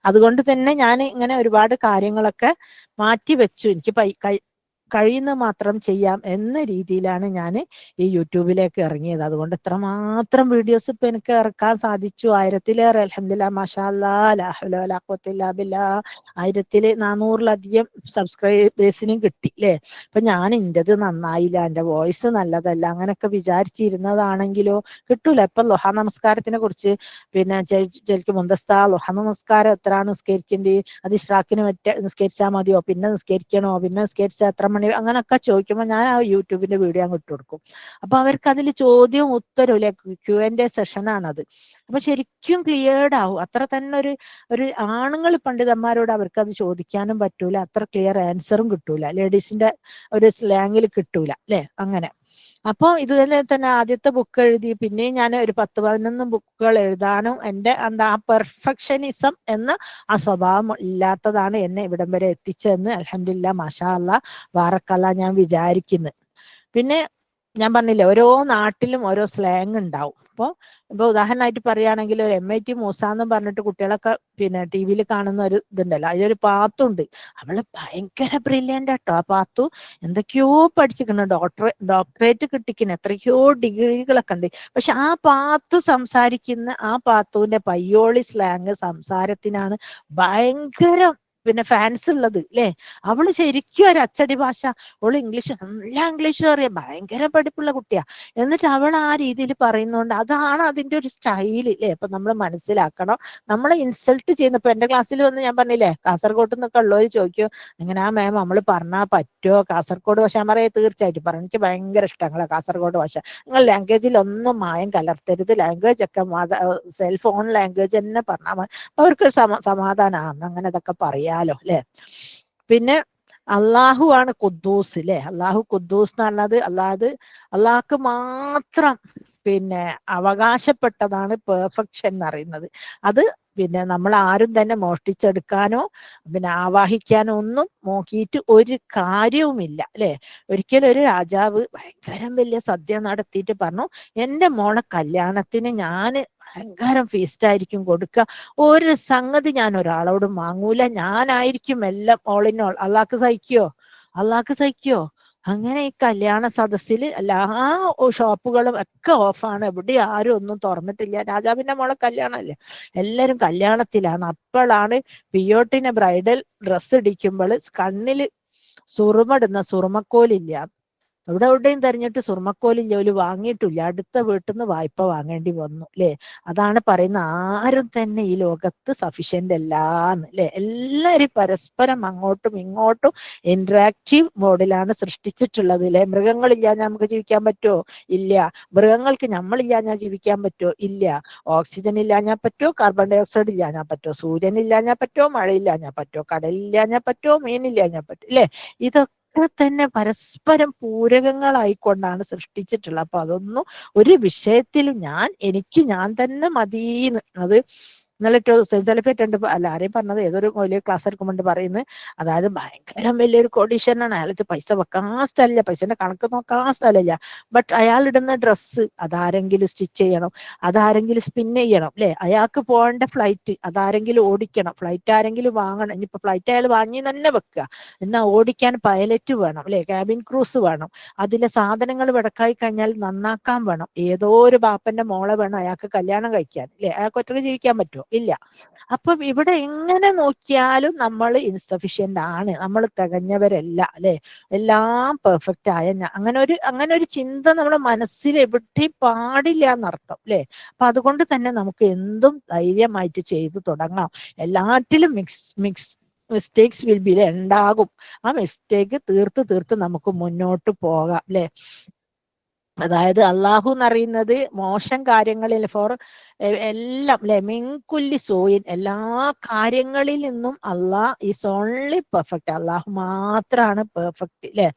അതുകൊണ്ട് തന്നെ ഞാൻ ഇങ്ങനെ ഒരുപാട് കാര്യങ്ങളൊക്കെ മാറ്റി വെച്ചു. എനിക്ക് കഴിയുന്ന മാത്രം ചെയ്യാം എന്ന രീതിയിലാണ് ഞാൻ ഈ യൂട്യൂബിലേക്ക് ഇറങ്ങിയത്. അതുകൊണ്ട് എത്രമാത്രം വീഡിയോസ് ഇപ്പൊ എനിക്ക് ഇറക്കാൻ സാധിച്ചു. 1000-ലേറെ അൽഹംദുലില്ലാഹ് മാഷാ അല്ലാഹ് ലാ ഹൗല വലാ ഖുവത ഇല്ലാ ബില്ലാഹ്. 1400-ലധികം സബ്സ്ക്രൈബേഴ്സിനും കിട്ടി അല്ലേ. അപ്പൊ ഞാൻ എന്റേത് നന്നായില്ല, എന്റെ വോയിസ് നല്ലതല്ല അങ്ങനെയൊക്കെ വിചാരിച്ചിരുന്നതാണെങ്കിലോ കിട്ടൂല. ഇപ്പൊ ലുഹ നമസ്കാരത്തിനെ കുറിച്ച് പിന്നെ ചെൽക്ക് മുന്തസ്ത ലുഹ നമസ്കാരം എത്രയാണ് നിസ്കരിക്കേണ്ടത്, അത് ഇഷ്റാഖിന് നിസ്കരിച്ചാൽ മതിയോ, പിന്നെ നിസ്കരിക്കണോ, പിന്നെ നിസ്കരിച്ചാൽ എത്ര മണി അങ്ങനെയൊക്കെ ചോദിക്കുമ്പോൾ ഞാൻ ആ യൂട്യൂബിന്റെ വീഡിയോ അങ്ങ് ഇട്ട് കൊടുക്കും. അപ്പൊ അവർക്ക് അതിൽ ചോദ്യവും ഉത്തരവും ഇല്ലേ, Q&A സെഷനാണത്. അപ്പൊ ശരിക്കും ക്ലിയർഡ് ആവും. അത്ര തന്നെ ഒരു ആണുങ്ങൾ പണ്ഡിതന്മാരോട് അവർക്ക് അത് ചോദിക്കാനും പറ്റൂല, അത്ര ക്ലിയർ ആൻസറും കിട്ടൂല, ലേഡീസിന്റെ ഒരു സ്ലാങ്ങിൽ കിട്ടൂല അല്ലെ. അങ്ങനെ അപ്പൊ ഇതുപോലെ തന്നെ ആദ്യത്തെ ബുക്ക് എഴുതി, പിന്നെയും ഞാൻ ഒരു 10-11 ബുക്കുകൾ എഴുതാനും എൻ്റെ എന്താ ആ പെർഫെക്ഷനിസം എന്ന ആ സ്വഭാവം ഇല്ലാത്തതാണ് എന്നെ ഇവിടം വരെ എത്തിച്ചതെന്ന് അൽഹംദുലില്ലാ മാഷാ അല്ലാഹ് ബാറക്കല്ലാഹ് ഞാൻ വിചാരിക്കുന്നു. പിന്നെ ഞാൻ പറഞ്ഞില്ലേ, ഓരോ നാട്ടിലും ഓരോ സ്ലാങ് ഉണ്ടാവും. ഇപ്പൊ ഉദാഹരണമായിട്ട് പറയുകയാണെങ്കിൽ ഒരു MIT മൂസ എന്ന് പറഞ്ഞിട്ട് കുട്ടികളൊക്കെ പിന്നെ TV കാണുന്ന ഒരു ഇതുണ്ടല്ലോ, അതിലൊരു പാത്തുണ്ട്. അവള് ഭയങ്കര ബ്രില്യൻ്റ് ആട്ടോ. ആ പാത്തു എന്തൊക്കെയോ പഠിച്ചിരിക്കണം, ഡോക്ടറേറ്റ് കിട്ടിക്കണം, എത്രയോ ഡിഗ്രികളൊക്കെ ഉണ്ട്. പക്ഷെ ആ പാത്തു സംസാരിക്കുന്ന ആ പാത്തുവിന്റെ പയ്യോളി സ്ലാങ് സംസാരത്തിനാണ് ഭയങ്കര പിന്നെ ഫാൻസ് ഉള്ളത് അല്ലേ. അവള് ശരിക്കും ഒരു അച്ചടി ഭാഷ, അവള് ഇംഗ്ലീഷ് നല്ല ഇംഗ്ലീഷ് അറിയാം, ഭയങ്കര പഠിപ്പുള്ള കുട്ടിയാ. എന്നിട്ട് അവൾ ആ രീതിയിൽ പറയുന്നോണ്ട് അതാണ് അതിന്റെ ഒരു സ്റ്റൈല് അല്ലേ. അപ്പൊ നമ്മൾ മനസ്സിലാക്കണം, നമ്മളെ ഇൻസൾട്ട് ചെയ്യുന്ന, ഇപ്പൊ എന്റെ ക്ലാസ്സിൽ വന്ന് ഞാൻ പറഞ്ഞില്ലേ, കാസർഗോഡ് നിന്നൊക്കെ ഉള്ളവർ ചോദിക്കും, ഇങ്ങനെ ആ മാം നമ്മൾ പറഞ്ഞാൽ പറ്റുമോ കാസർഗോഡ് ഭാഷ? ഞാൻ പറയാം തീർച്ചയായിട്ടും പറഞ്ഞു, എനിക്ക് ഭയങ്കര ഇഷ്ടങ്ങളാ കാസർഗോഡ് ഭാഷ. നിങ്ങൾ ലാംഗ്വേജിൽ ഒന്നും മായം കലർത്തരുത്, ലാംഗ്വേജ് ഒക്കെ സെൽഫ് ഓൺ ലാംഗ്വേജ് തന്നെ പറഞ്ഞാൽ മതി. അവർക്ക് സമാധാനമാണ്, അങ്ങനെ അതൊക്കെ പറയാലോ അല്ലെ. പിന്നെ അള്ളാഹു ആണ് ഖുദ്ദൂസ് അല്ലെ. അള്ളാഹു ഖുദ്ദൂസ് എന്ന് പറഞ്ഞത് അള്ളാഹ്ക്ക് മാത്രം പിന്നെ അവകാശപ്പെട്ടതാണ് പെർഫെക്ഷൻ എന്ന് പറയുന്നത്. അത് പിന്നെ നമ്മൾ ആരും തന്നെ മോഷ്ടിച്ചെടുക്കാനോ പിന്നെ ആവാഹിക്കാനോ ഒന്നും നോക്കിയിട്ട് ഒരു കാര്യവുമില്ല അല്ലെ. ഒരിക്കലും ഒരു രാജാവ് ഭയങ്കര വലിയ സദ്യ നടത്തിയിട്ട് പറഞ്ഞു, എൻ്റെ മോളെ കല്യാണത്തിന് ഞാൻ ഭയങ്കര ഫീസ്റ്റ് ആയിരിക്കും കൊടുക്കുക, ഒരു സംഗതി ഞാൻ ഒരാളോടും വാങ്ങൂല, ഞാനായിരിക്കും എല്ലാം ഓൾ ഇൻ ഓൾ. അള്ളാഹ്ക്ക് സഹിക്കോ? അള്ളാഹ്ക്ക് സഹിക്കോ? അങ്ങനെ ഈ കല്യാണ സദസ്സിൽ എല്ലാ ഷോപ്പുകളും ഒക്കെ ഓഫാണ്, എവിടെ ആരും ഒന്നും തുറന്നിട്ടില്ല. രാജാവിന്റെ മോളെ കല്യാണമല്ലേ, എല്ലാരും കല്യാണത്തിലാണ്. അപ്പോഴാണ് പിയോട്ടിനെ ബ്രൈഡൽ ഡ്രസ്സ് ഇടിക്കുമ്പോൾ കണ്ണില് സുറുമടുന്ന സുറുമക്കോലില്ല, എവിടെയും തെരഞ്ഞിട്ട് സുർമക്കോലില്ല, ഒരു വാങ്ങിയിട്ടില്ല, അടുത്ത വീട്ടിൽ നിന്ന് വായ്പ വാങ്ങേണ്ടി വന്നു അല്ലെ. അതാണ് പറയുന്ന, ആരും തന്നെ ഈ ലോകത്ത് സഫിഷ്യന്റ് അല്ലാന്ന് അല്ലെ. എല്ലാരും പരസ്പരം അങ്ങോട്ടും ഇങ്ങോട്ടും ഇന്ററാക്റ്റീവ് മോഡിലാണ് സൃഷ്ടിച്ചിട്ടുള്ളത് അല്ലെ. മൃഗങ്ങളില്ലാഞ്ഞാൽ നമുക്ക് ജീവിക്കാൻ പറ്റുമോ? ഇല്ല. മൃഗങ്ങൾക്ക് നമ്മളില്ലാഞ്ഞാൽ ജീവിക്കാൻ പറ്റുമോ? ഇല്ല. ഓക്സിജൻ ഇല്ലാഞ്ഞാൽ പറ്റുമോ? കാർബൺ ഡൈ ഓക്സൈഡ് ഇല്ലാഞ്ഞാൽ പറ്റുമോ? സൂര്യൻ ഇല്ലാഞ്ഞാൽ പറ്റുമോ? മഴയില്ലാഞ്ഞാൽ പറ്റുമോ? കടലില്ലാഞ്ഞാൽ പറ്റുമോ? മീനില്ലാഞ്ഞാൽ പറ്റും അല്ലെ. ഇതൊക്കെ തന്നെ പരസ്പരം പൂരകങ്ങളായിക്കൊണ്ടാണ് സൃഷ്ടിച്ചിട്ടുള്ളത്. അപ്പൊ അതൊന്നും ഒരു വിഷയത്തിലും എനിക്ക് ഞാൻ തന്നെ മതീന്ന്. അത് ഇന്നലെ സെൽഫേറ്റ് ഉണ്ട്, അല്ല ആരെയും പറഞ്ഞത്, ഏതൊരു വലിയ ക്ലാസ് എടുക്കുമ്പോൾ പറയുന്നത്, അതായത് ഭയങ്കര വലിയൊരു കോടീശ്വരനാണ്, അയാൾക്ക് പൈസ വെക്കാൻ സ്ഥലമില്ല, പൈസന്റെ കണക്ക് നോക്കാൻ സ്ഥലമില്ല. ബട്ട് അയാൾ ഇടുന്ന ഡ്രസ്സ് അതാരെങ്കിലും സ്റ്റിച്ച് ചെയ്യണം, അതാരെങ്കിലും സ്പിൻ ചെയ്യണം അല്ലെ. അയാൾക്ക് പോകേണ്ട ഫ്ലൈറ്റ് അതാരെങ്കിലും ഓടിക്കണം, ഫ്ലൈറ്റ് ആരെങ്കിലും വാങ്ങണം. ഇനിയിപ്പോ ഫ്ലൈറ്റ് അയാൾ വാങ്ങി തന്നെ വെക്കുക, എന്നാൽ ഓടിക്കാൻ പൈലറ്റ് വേണം അല്ലെ, ക്യാബിൻ ക്രൂസ് വേണം, അതിലെ സാധനങ്ങൾ വിടക്കായി കഴിഞ്ഞാൽ നന്നാക്കാൻ വേണം, ഏതോ ഒരു ബാപ്പന്റെ മോളെ വേണം അയാൾക്ക് കല്യാണം കഴിക്കാൻ അല്ലെ. അയാൾക്ക് ഒറ്റക്ക് ജീവിക്കാൻ പറ്റുമോ? ഇല്ല. അപ്പം ഇവിടെ എങ്ങനെ നോക്കിയാലും നമ്മൾ ഇൻസഫിഷ്യന്റ് ആണ്, നമ്മൾ തികഞ്ഞവരല്ല അല്ലെ. എല്ലാം പെർഫെക്റ്റ് ആയ അങ്ങനെ ഒരു ചിന്ത നമ്മുടെ മനസ്സിൽ എവിടെയും പാടില്ല എന്നർത്ഥം അല്ലെ. അപ്പൊ അതുകൊണ്ട് തന്നെ നമുക്ക് എന്തും ധൈര്യമായിട്ട് ചെയ്തു തുടങ്ങാം. എല്ലാറ്റിലും മിസ്റ്റേക്സ് വിൽ ബി ഉണ്ടാകും. ആ മിസ്റ്റേക്ക് തീർത്ത് നമുക്ക് മുന്നോട്ട് പോകാം അല്ലെ. അതായത് അള്ളാഹു എന്നറിയുന്നത് മോശം കാര്യങ്ങളിൽ എല്ലാം അല്ലെ, മിൻകുല്ലി സൂയിൻ, എല്ലാ കാര്യങ്ങളിൽ നിന്നും അള്ളാഹ് ഈസ് ഓൺലി പെർഫെക്റ്റ്, അള്ളാഹു മാത്രമാണ് പെർഫെക്റ്റ് അല്ലെ.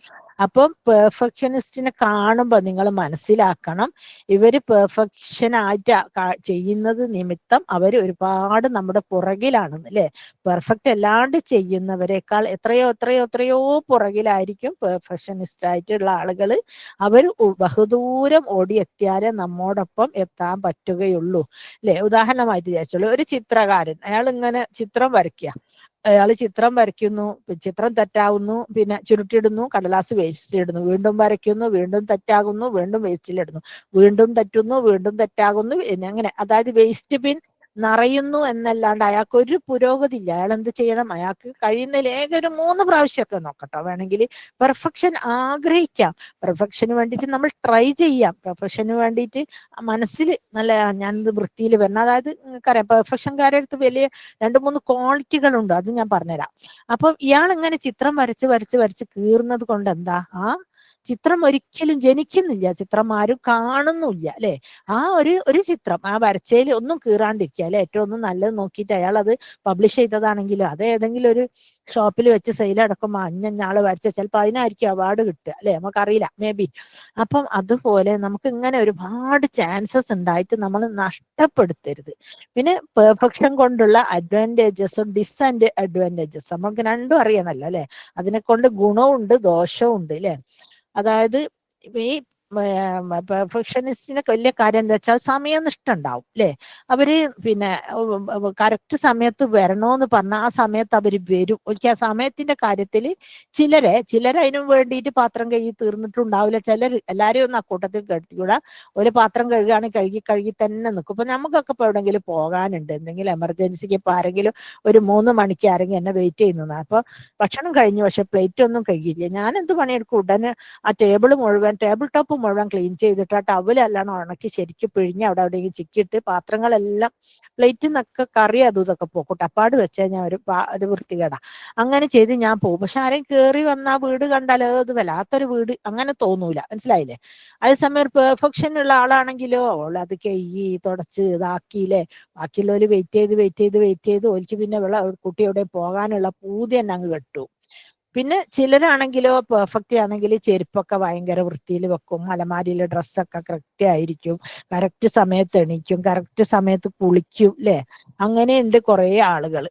അപ്പം പെർഫെക്ഷനിസ്റ്റിനെ കാണുമ്പോൾ നിങ്ങൾ മനസ്സിലാക്കണം, ഇവര് പെർഫെക്ഷൻ ആയിട്ട് ചെയ്യുന്നത് നിമിത്തം അവർ ഒരുപാട് നമ്മുടെ പുറകിലാണെന്ന് അല്ലെ. പെർഫെക്റ്റ് അല്ലാണ്ട് ചെയ്യുന്നവരെക്കാൾ എത്രയോ പുറകിലായിരിക്കും പെർഫെക്ഷനിസ്റ്റ് ആയിട്ടുള്ള ആളുകൾ. അവർ ബഹുദൂരം ഓടിയെത്തിയാലേ നമ്മോടൊപ്പം എത്താൻ പറ്റുകയുള്ളൂ അല്ലെ. ഉദാഹരണമായിട്ട് വിചാരിച്ചോളൂ, ഒരു ചിത്രകാരൻ, അയാൾ ഇങ്ങനെ ചിത്രം വരയ്ക്കുക, അയാൾ ചിത്രം വരയ്ക്കുന്നു, ചിത്രം തെറ്റാവുന്നു, പിന്നെ ചുരുട്ടിയിടുന്നു, കടലാസ് വേസ്റ്റിലിടുന്നു, വീണ്ടും വരയ്ക്കുന്നു, വീണ്ടും തെറ്റാകുന്നു, വീണ്ടും വേസ്റ്റിലിടുന്നു, വീണ്ടും തെറ്റുന്നു, വീണ്ടും തെറ്റാകുന്നു, അങ്ങനെ. അതായത് വേസ്റ്റ് ബിൻ നിറയുന്നു എന്നല്ലാണ്ട് അയാൾക്ക് ഒരു പുരോഗതി ഇല്ല. അയാൾ എന്ത് ചെയ്യണം? അയാൾക്ക് കഴിയുന്നതിൽ ഒരു 3 പ്രാവശ്യമൊക്കെ നോക്കട്ടോ, വേണമെങ്കിൽ പെർഫെക്ഷൻ ആഗ്രഹിക്കാം, പെർഫെക്ഷന് വേണ്ടിയിട്ട് നമ്മൾ ട്രൈ ചെയ്യാം, പെർഫെക്ഷന് വേണ്ടിയിട്ട് മനസ്സിൽ നല്ല ഞാനിത് വൃത്തിയിൽ വരണം. അതായത് നിങ്ങൾക്കറിയാം പെർഫെക്ഷൻകാരുടെ അടുത്ത് വലിയ 2-3 ക്വാളിറ്റികളുണ്ട്, അത് ഞാൻ പറഞ്ഞുതരാം. അപ്പൊ ഇയാൾ ഇങ്ങനെ ചിത്രം വരച്ച് വരച്ച് വരച്ച് കീറുന്നത് കൊണ്ട് എന്താ, ആ ചിത്രം ഒരിക്കലും ജനിക്കുന്നില്ല, ചിത്രം ആരും കാണുന്നില്ല അല്ലെ. ആ ഒരു ചിത്രം ആ വരച്ചയിൽ ഒന്നും കീറാണ്ടിരിക്കുക അല്ലെ, ഏറ്റവും ഒന്നും നല്ലത് നോക്കിയിട്ട് അയാൾ അത് പബ്ലിഷ് ചെയ്തതാണെങ്കിലും അത് ഏതെങ്കിലും ഒരു ഷോപ്പിൽ വെച്ച് സെയിൽ അടക്കുമ്പോൾ അഞ്ഞാള് വരച്ച ചിലപ്പോൾ അതിനായിരിക്കും അവാർഡ് കിട്ടുക അല്ലെ, നമുക്കറിയില്ല, മേ ബി. അപ്പം അതുപോലെ നമുക്ക് ഇങ്ങനെ ഒരുപാട് ചാൻസസ് ഉണ്ടായിട്ട് നമ്മൾ നഷ്ടപ്പെടുത്തരുത്. പിന്നെ പെർഫെക്ഷൻ കൊണ്ടുള്ള അഡ്വാൻറ്റേജസും ഡിസ്അഡ്വാൻറ്റേജസ് നമുക്ക് രണ്ടും അറിയണമല്ലോ അല്ലെ. അതിനെ കൊണ്ട് ഗുണവും ഉണ്ട് ദോഷവും ഉണ്ട് അല്ലെ. അതായത് ഈ പെർഫെക്ഷനിസ്റ്റിന് വലിയ കാര്യം എന്താ വെച്ചാൽ സമയനിഷ്ഠ ഉണ്ടാവും അല്ലെ. അവര് പിന്നെ കറക്റ്റ് സമയത്ത് വരണോന്ന് പറഞ്ഞാൽ ആ സമയത്ത് അവര് വരും. ഒരിക്കൽ ആ സമയത്തിന്റെ കാര്യത്തിൽ ചിലരെ അതിനു വേണ്ടിയിട്ട് പാത്രം കഴുകി തീർന്നിട്ടുണ്ടാവില്ല. ചിലർ, എല്ലാരെയും ഒന്നും അക്കൂട്ടത്തിൽ കെടുത്തിക്കൂടാ. ഒരു പാത്രം കഴുകുകയാണെങ്കിൽ കഴുകി തന്നെ നിൽക്കും. ഇപ്പൊ നമുക്കൊക്കെ ഇപ്പൊ എവിടെയെങ്കിലും പോകാനുണ്ട്, എന്തെങ്കിലും എമർജൻസിക്ക്, ഇപ്പൊ ആരെങ്കിലും ഒരു 3 മണിക്ക് ആരെങ്കിലും എന്നെ വെയിറ്റ് ചെയ്യുന്നതാണ്. അപ്പൊ ഭക്ഷണം കഴിഞ്ഞു, പക്ഷെ പ്ലേറ്റ് ഒന്നും കഴുകിയില്ല. ഞാൻ എന്ത് പണിയെടുക്കും? ഉടനെ ആ ടേബിൾ ടോപ്പ് മുഴുവൻ ക്ലീൻ ചെയ്തിട്ട് ആ ടവലെല്ലാം ഉണക്കി ശരിക്കും പിഴിഞ്ഞ് അവിടെ എവിടെയെങ്കിലും ചിക്കിയിട്ട് പാത്രങ്ങളെല്ലാം പ്ലേറ്റിൽ നിന്നൊക്കെ കറി അതും ഇതൊക്കെ പോക്കും, ടപ്പാട് വെച്ചാൽ ഞാൻ ഒരു വൃത്തികേടാ. അങ്ങനെ ചെയ്ത് ഞാൻ പോകും. പക്ഷെ ആരെയും കയറി വന്ന ആ വീട് കണ്ടാലോ അത് വല്ലാത്തൊരു വീട് അങ്ങനെ തോന്നൂല, മനസ്സിലായില്ലേ. അതേസമയം ഒരു പെർഫെക്ഷൻ ഉള്ള ആളാണെങ്കിലോ അവൾ അത് കഴുകി തുടച്ച് ഇതാക്കിയില്ലേ, ബാക്കിയുള്ളവര് വെയിറ്റ് ചെയ്ത് ഓൽക്ക് പിന്നെ കുട്ടിയുടെ പോകാനുള്ള പൂതി തന്നെ അങ്ങ് കെട്ടു. പിന്നെ ചിലരാണെങ്കിലോ പെർഫെക്റ്റ് ആണെങ്കിൽ ചെരുപ്പൊക്കെ ഭയങ്കര വൃത്തിയിൽ വെക്കും, അലമാരിയിലെ ഡ്രസ്സൊക്കെ കൃത്യമായിരിക്കും, കറക്റ്റ് സമയത്ത് എണീക്കും, കറക്റ്റ് സമയത്ത് കുളിക്കും അല്ലെ. അങ്ങനെയുണ്ട് കുറെ ആളുകൾ.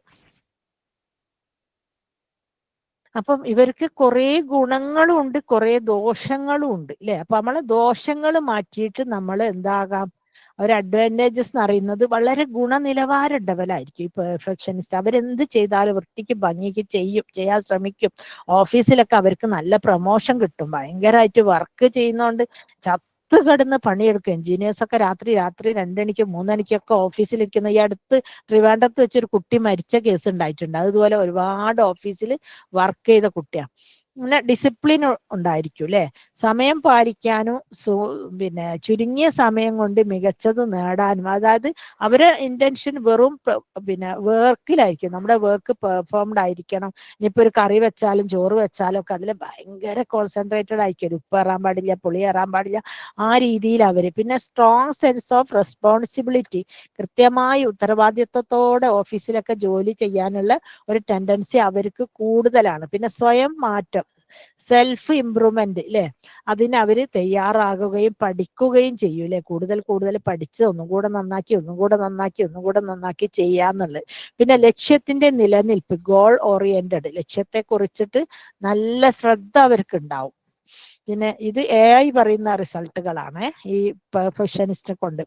അപ്പം ഇവർക്ക് കുറെ ഗുണങ്ങളും ഉണ്ട്, കുറെ ദോഷങ്ങളും ഉണ്ട് അല്ലെ. അപ്പൊ നമ്മളെ ദോഷങ്ങൾ മാറ്റിയിട്ട് നമ്മൾ എന്താകാം, ഒരു അഡ്വാൻറ്റേജസ് എന്ന് പറയുന്നത് വളരെ ഗുണനിലവാരം ഡെവലായിരിക്കും. ഈ പെർഫെക്ഷനിസ്റ്റ് അവരെന്ത് ചെയ്താലും വൃത്തിക്ക് ഭംഗിക്ക് ചെയ്യാൻ ശ്രമിക്കും. ഓഫീസിലൊക്കെ അവർക്ക് നല്ല പ്രൊമോഷൻ കിട്ടും, ഭയങ്കരമായിട്ട് വർക്ക് ചെയ്യുന്നോണ്ട് ചത്ത് കിടന്ന് പണിയെടുക്കും. എഞ്ചിനീയേഴ്സ് ഒക്കെ രാത്രി 2 മണിക്കും 3 മണിക്കൊക്കെ ഓഫീസിലിരിക്കുന്ന, ഈ അടുത്ത് ട്രിവാൻഡ്രത്ത് വെച്ചൊരു കുട്ടി മരിച്ച കേസ് ഉണ്ടായിട്ടുണ്ട്. അതുപോലെ ഒരുപാട് ഓഫീസിൽ വർക്ക് ചെയ്ത കുട്ടിയാണ്. പിന്നെ ഡിസിപ്ലിൻ ഉണ്ടായിരിക്കും അല്ലെ, സമയം പാലിക്കാനും പിന്നെ ചുരുങ്ങിയ സമയം കൊണ്ട് മികച്ചത് നേടാനും. അതായത് അവരെ ഇന്റൻഷൻ വെറും പിന്നെ വർക്കിലായിരിക്കും, നമ്മുടെ വർക്ക് പെർഫോംഡ് ആയിരിക്കണം. ഇനിയിപ്പോ ഒരു കറി വെച്ചാലും ചോറ് വെച്ചാലും ഒക്കെ അതിൽ ഭയങ്കര കോൺസെൻട്രേറ്റഡ് ആയിരിക്കും, ഉപ്പ് ഏറാൻ പാടില്ല, പുളി ഏറാൻ പാടില്ല, ആ രീതിയിൽ അവര്. പിന്നെ സ്ട്രോങ് സെൻസ് ഓഫ് റെസ്പോൺസിബിലിറ്റി, കൃത്യമായി ഉത്തരവാദിത്വത്തോടെ ഓഫീസിലൊക്കെ ജോലി ചെയ്യാനുള്ള ഒരു ടെൻഡൻസി അവർക്ക് കൂടുതലാണ്. പിന്നെ സ്വയം മാറ്റം, സെൽഫ് ഇംപ്രൂവ്മെന്റ് അല്ലെ, അതിന് അവര് തയ്യാറാകുകയും പഠിക്കുകയും ചെയ്യും അല്ലെ. കൂടുതൽ പഠിച്ച് ഒന്നും കൂടെ നന്നാക്കി ചെയ്യാന്നുള്ളത്. പിന്നെ ലക്ഷ്യത്തിന്റെ നിലനിൽപ്പ്, ഗോൾ ഓറിയന്റഡ്, ലക്ഷ്യത്തെ കുറിച്ചിട്ട് നല്ല ശ്രദ്ധ അവർക്ക് ഉണ്ടാവും. പിന്നെ ഇത് AI പറയുന്ന റിസൾട്ടുകളാണ് ഈ പെർഫെക്ഷനിസ്റ്റിനെ കൊണ്ട്.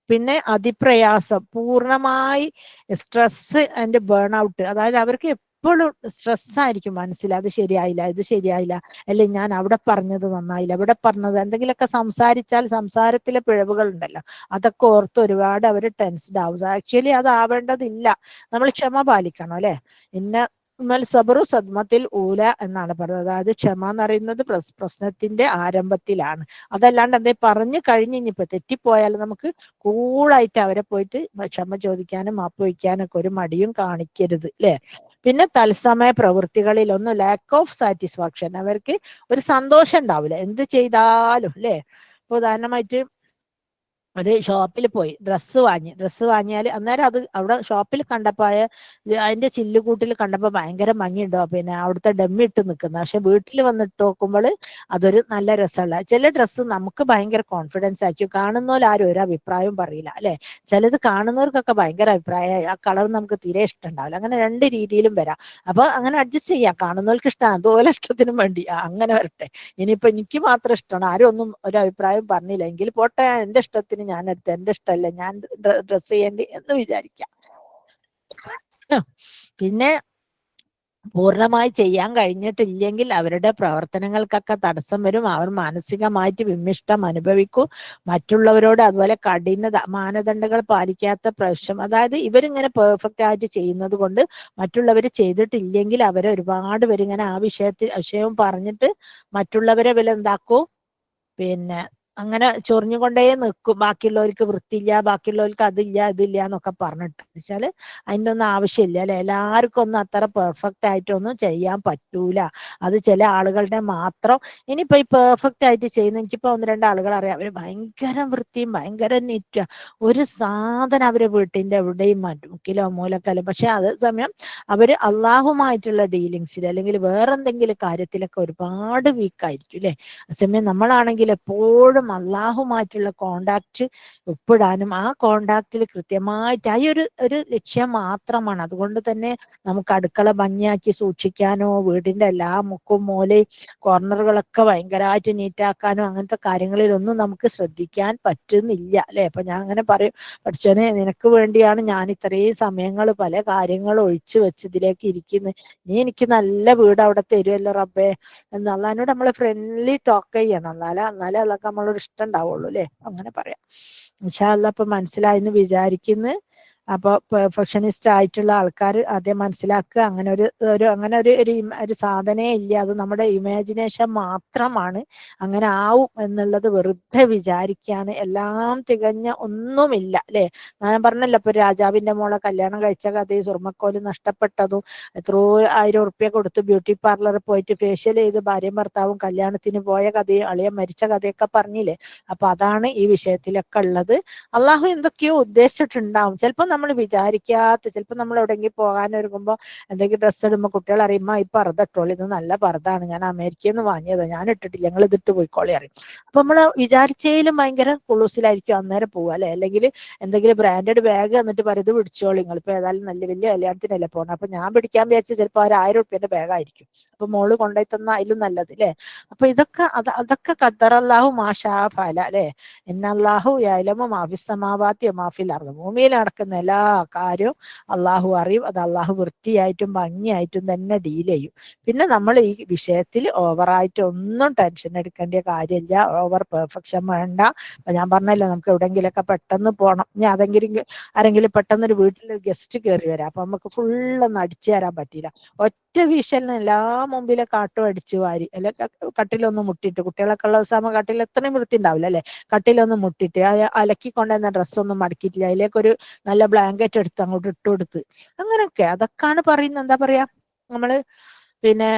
പിന്നെ അതിപ്രയാസം, പൂർണ്ണമായി സ്ട്രെസ് ആൻഡ് ബേൺ ഔട്ട്, അതായത് അവർക്ക് എപ്പോഴും സ്ട്രെസ് ആയിരിക്കും മനസ്സിൽ, അത് ശരിയായില്ല, ഇത് ശരിയായില്ല, അല്ലെ ഞാൻ അവിടെ പറഞ്ഞത് നന്നായില്ല, ഇവിടെ പറഞ്ഞത്, എന്തെങ്കിലുമൊക്കെ സംസാരിച്ചാൽ സംസാരത്തിലെ പിഴവുകൾ ഉണ്ടല്ലോ, അതൊക്കെ ഓർത്ത് ഒരുപാട് അവർ ടെൻസ്ഡ് ആവും. ആക്ച്വലി അത് ആവേണ്ടതില്ല, നമ്മൾ ക്ഷമ പാലിക്കണം അല്ലെ. സബറു സദ്മത്തിൽ ഊല എന്നാണ് പറയുന്നത്. അതായത് ക്ഷമ എന്ന് പറയുന്നത് പ്രശ്നത്തിന്റെ ആരംഭത്തിലാണ്. അതല്ലാണ്ട് എന്തേ പറഞ്ഞു കഴിഞ്ഞ് ഇനിയിപ്പോ തെറ്റിപ്പോയാൽ നമുക്ക് കൂളായിട്ട് അവരെ പോയിട്ട് ക്ഷമ ചോദിക്കാനും മാപ്പ് വയ്ക്കാനും ഒക്കെ ഒരു മടിയും കാണിക്കരുത് അല്ലെ. പിന്നെ തത്സമയ പ്രവൃത്തികളിൽ ഒന്നും ലാക്ക് ഓഫ് സാറ്റിസ്ഫാക്ഷൻ, അവർക്ക് ഒരു സന്തോഷം ഉണ്ടാവില്ല എന്ത് ചെയ്താലും അല്ലെ. ഇപ്പൊ ഉദാഹരണമായിട്ട് ഒരു ഷോപ്പിൽ പോയി ഡ്രസ്സ് വാങ്ങിയാൽ അന്നേരം അത് അവിടെ ഷോപ്പിൽ കണ്ടപ്പോ അതിന്റെ ചില്ലുകൂട്ടിൽ കണ്ടപ്പോ ഭയങ്കര ഭംഗിയുണ്ടോ, പിന്നെ അവിടുത്തെ ഡമ്മി ഇട്ട് നിൽക്കുന്ന, പക്ഷെ വീട്ടിൽ വന്നിട്ട് നോക്കുമ്പോൾ അതൊരു നല്ല രസമല്ല. ചില ഡ്രസ്സ് നമുക്ക് ഭയങ്കര കോൺഫിഡൻസ് ആയിരിക്കും, കാണുന്നവർ ആരും ഒരു അഭിപ്രായവും പറയില്ല അല്ലെ. ചിലത് കാണുന്നവർക്കൊക്കെ ഭയങ്കര അഭിപ്രായമായി, ആ കളർ നമുക്ക് തീരെ ഇഷ്ടമുണ്ടാവില്ല. അങ്ങനെ 2 രീതിയിലും വരാം. അപ്പൊ അങ്ങനെ അഡ്ജസ്റ്റ് ചെയ്യാം, കാണുന്നവർക്ക് ഇഷ്ടമാണ് അതുപോലെ ഇഷ്ടത്തിനും വേണ്ടി അങ്ങനെ വരട്ടെ. ഇനിയിപ്പോ എനിക്ക് മാത്രം ഇഷ്ടമാണ്, ആരും ഒന്നും ഒരു അഭിപ്രായം പറഞ്ഞില്ല എങ്കിൽ പോട്ടെ, എന്റെ ഇഷ്ടത്തിന് ഞാൻ എടുത്ത്, എന്റെ ഇഷ്ടമല്ല ഞാൻ ഡ്രസ് ചെയ്യേണ്ടി എന്ന് വിചാരിക്കാം. പിന്നെ പൂർണ്ണമായി ചെയ്യാൻ കഴിഞ്ഞിട്ടില്ലെങ്കിൽ അവരുടെ പ്രവർത്തനങ്ങൾക്കൊക്കെ തടസ്സം വരും. അവർ മാനസികമായിട്ട് വിമ്മിഷ്ടം അനുഭവിക്കും. മറ്റുള്ളവരോട് അതുപോലെ കഠിന മാനദണ്ഡങ്ങൾ പാലിക്കാത്ത പ്രശ്നം, അതായത് ഇവരിങ്ങനെ പെർഫെക്റ്റ് ആയിട്ട് ചെയ്യുന്നത് കൊണ്ട് മറ്റുള്ളവർ ചെയ്തിട്ടില്ലെങ്കിൽ അവരെ ഒരുപാട് പേരിങ്ങനെ ആ വിഷയവും പറഞ്ഞിട്ട് മറ്റുള്ളവരെ എന്താക്കും, പിന്നെ അങ്ങനെ ചൊറിഞ്ഞുകൊണ്ടേ നിൽക്കും. ബാക്കിയുള്ളവർക്ക് വൃത്തിയില്ല, ബാക്കിയുള്ളവർക്ക് അതില്ല ഇതില്ല എന്നൊക്കെ പറഞ്ഞിട്ട്. വെച്ചാല് അതിൻ്റെ ഒന്നും ആവശ്യമില്ല അല്ലെ. എല്ലാവർക്കും ഒന്നും അത്ര പെർഫെക്റ്റ് ആയിട്ടൊന്നും ചെയ്യാൻ പറ്റൂല. അത് ചില ആളുകളുടെ മാത്രം. ഇനിയിപ്പോ ഈ പെർഫെക്റ്റ് ആയിട്ട് ചെയ്യുന്ന എനിക്കിപ്പോ 1-2 ആളുകൾ അറിയാം. അവര് ഭയങ്കര വൃത്തിയും ഭയങ്കര നീറ്റാ, ഒരു സാധനം അവരെ വീട്ടിന്റെ എവിടെയും മുക്കിലോ മൂലക്കലോ. പക്ഷെ അതേ സമയം അവര് അള്ളാഹുമായിട്ടുള്ള ഡീലിങ്സിൽ അല്ലെങ്കിൽ വേറെന്തെങ്കിലും കാര്യത്തിലൊക്കെ ഒരുപാട് വീക്കായിരിക്കും അല്ലെ. അതേസമയം നമ്മളാണെങ്കിൽ എപ്പോഴും അള്ളാഹുമായിട്ടുള്ള കോണ്ടാക്ട് ഒപ്പിടാനും ആ കോണ്ടാക്റ്റിൽ കൃത്യമായിട്ട് ആ ഒരു ലക്ഷ്യം മാത്രമാണ്. അതുകൊണ്ട് തന്നെ നമുക്ക് അടുക്കള ഭംഗിയാക്കി സൂക്ഷിക്കാനോ വീടിന്റെ എല്ലാ മുക്കും മൂലയും കോർണറുകളൊക്കെ ഭയങ്കരമായിട്ട് നീറ്റാക്കാനോ അങ്ങനത്തെ കാര്യങ്ങളിലൊന്നും നമുക്ക് ശ്രദ്ധിക്കാൻ പറ്റുന്നില്ല അല്ലെ. അപ്പൊ ഞാൻ അങ്ങനെ പറയും, പഠിച്ചോനെ നിനക്ക് വേണ്ടിയാണ് ഞാൻ ഇത്രയും സമയങ്ങൾ പല കാര്യങ്ങളും ഒഴിച്ചു വെച്ചതിലേക്ക് ഇരിക്കുന്നത്. നീ എനിക്ക് നല്ല വീട് അവിടെ തരുമല്ലോ റബ്ബേ എന്ന് അള്ളഹാനോട് നമ്മൾ ഫ്രണ്ട്ലി ടോക്ക് ചെയ്യണം. എന്നാലേ അതൊക്കെ നമ്മളോട് ഇഷ്ടം ഉണ്ടാവുള്ളൂ അല്ലെ. അങ്ങനെ പറയാം. ഇൻഷാ അല്ലാഹ് ഇപ്പൊ മനസ്സിലായെന്ന് വിചാരിക്കുന്നു. അപ്പൊ പെർഫെക്ഷനിസ്റ്റ് ആയിട്ടുള്ള ആൾക്കാർ ആദ്യം മനസ്സിലാക്കുക, അങ്ങനെ ഒരു സാധനേ ഇല്ല, അത് നമ്മുടെ ഇമാജിനേഷൻ മാത്രമാണ്. അങ്ങനെ ആവും എന്നുള്ളത് വെറുതെ വിചാരിക്കുകയാണ്. എല്ലാം തികഞ്ഞ ഒന്നുമില്ല അല്ലെ. ഞാൻ പറഞ്ഞല്ലോ ഇപ്പൊ രാജാവിന്റെ മോളെ കല്യാണം കഴിച്ച കഥയും സ്വർണ്ണക്കോല് നഷ്ടപ്പെട്ടതും എത്രയോ 1000 ഉറുപ്യ കൊടുത്ത് ബ്യൂട്ടി പാർലറിൽ പോയിട്ട് ഫേഷ്യൽ ചെയ്ത് ഭാര്യയും ഭർത്താവും കല്യാണത്തിന് പോയ കഥയും അളിയൻ മരിച്ച കഥയൊക്കെ പറഞ്ഞില്ലേ. അപ്പൊ അതാണ് ഈ വിഷയത്തിലൊക്കെ ഉള്ളത്. അള്ളാഹു എന്തൊക്കെയോ ഉദ്ദേശിച്ചിട്ടുണ്ടാവും. ചിലപ്പോൾ നമ്മൾ വിചാരിക്കാത്ത, ചിലപ്പോൾ നമ്മൾ എവിടെയെങ്കിലും പോകാൻ ഒരുങ്ങുമ്പോൾ എന്തെങ്കിലും ഡ്രസ്സ് ഇടുമ്പോൾ കുട്ടികൾ അറിയുമ്പോൾ ഈ പർദ്ദ ഇട്ടോളി, ഇത് നല്ല പർദ്ദാണ്, ഞാൻ അമേരിക്കയിൽ നിന്ന് വാങ്ങിയത്, ഞാൻ ഇട്ടിട്ടില്ല, ഞങ്ങൾ ഇതിട്ട് പോയിക്കോളി അറിയും. അപ്പൊ നമ്മൾ വിചാരിച്ചതിലും ഭയങ്കര കുളൂസിലായിരിക്കും അന്നേരം പോവുക അല്ലെ. അല്ലെങ്കിൽ എന്തെങ്കിലും ബ്രാൻഡഡ് ബാഗ് എന്നിട്ട് പറയും ഇത് പിടിച്ചോളി, നിങ്ങൾ ഇപ്പൊ ഏതായാലും നല്ല വലിയ കല്യാണത്തിനല്ലേ പോകണം. അപ്പൊ ഞാൻ പിടിക്കാൻ വിചാരിച്ച ചിലപ്പോൾ 1000 ഉറുപ്പ്യന്റെ ബാഗായിരിക്കും. അപ്പൊ മോള് കൊണ്ടുപോയി തന്ന അതിലും നല്ലത് അല്ലെ. അപ്പൊ അതൊക്കെ ഖദ്ദറല്ലാഹു മാഷാ ഫഅല അല്ലെ. ഇന്നല്ലാഹു യഅലമു മാ ഫിസ് സമാവാതി വമാ ഫിൽ അർദ്. ഭൂമിയിൽ നടക്കുന്ന എല്ലാ കാര്യവും അള്ളാഹു അറിയും. അത് അള്ളാഹു വൃത്തിയായിട്ടും ഭംഗിയായിട്ടും തന്നെ ഡീൽ ചെയ്യും. പിന്നെ നമ്മൾ ഈ വിഷയത്തിൽ ഓവറായിട്ട് ഒന്നും ടെൻഷൻ എടുക്കേണ്ട കാര്യമില്ല. ഓവർ പെർഫെക്ഷൻ വേണ്ട. അപ്പൊ ഞാൻ പറഞ്ഞല്ലോ നമുക്ക് എവിടെയെങ്കിലുമൊക്കെ പെട്ടെന്ന് പോകണം. ഇനി ആരെങ്കിലും പെട്ടെന്ന് ഒരു വീട്ടിൽ ഗസ്റ്റ് കയറി വരാം. അപ്പൊ നമുക്ക് ഫുള്ളൊന്നും അടിച്ചു തരാൻ പറ്റില്ല. ഒറ്റ വീശലിന് എല്ലാ മുമ്പിലെ കാട്ടും അടിച്ചു വാരി അല്ലെ. കട്ടിലൊന്നും മുട്ടിട്ട്, കുട്ടികളൊക്കെ ഉള്ള ദിവസം കട്ടിൽ എത്രയും വൃത്തി ഉണ്ടാവില്ല അല്ലെ. കട്ടിലൊന്ന് മുട്ടിട്ട് അലക്കിക്കൊണ്ടുവന്ന ഡ്രസ്സൊന്നും മടക്കിയിട്ടില്ല, അതിലേക്കൊരു നല്ല ബ്ലാങ്കറ്റ് എടുത്ത് അങ്ങോട്ട് ഇട്ട് കൊടുത്ത്, അങ്ങനെയൊക്കെ. അതൊക്കെയാണ് പറയുന്നത്. എന്താ പറയാ, നമ്മള് പിന്നെ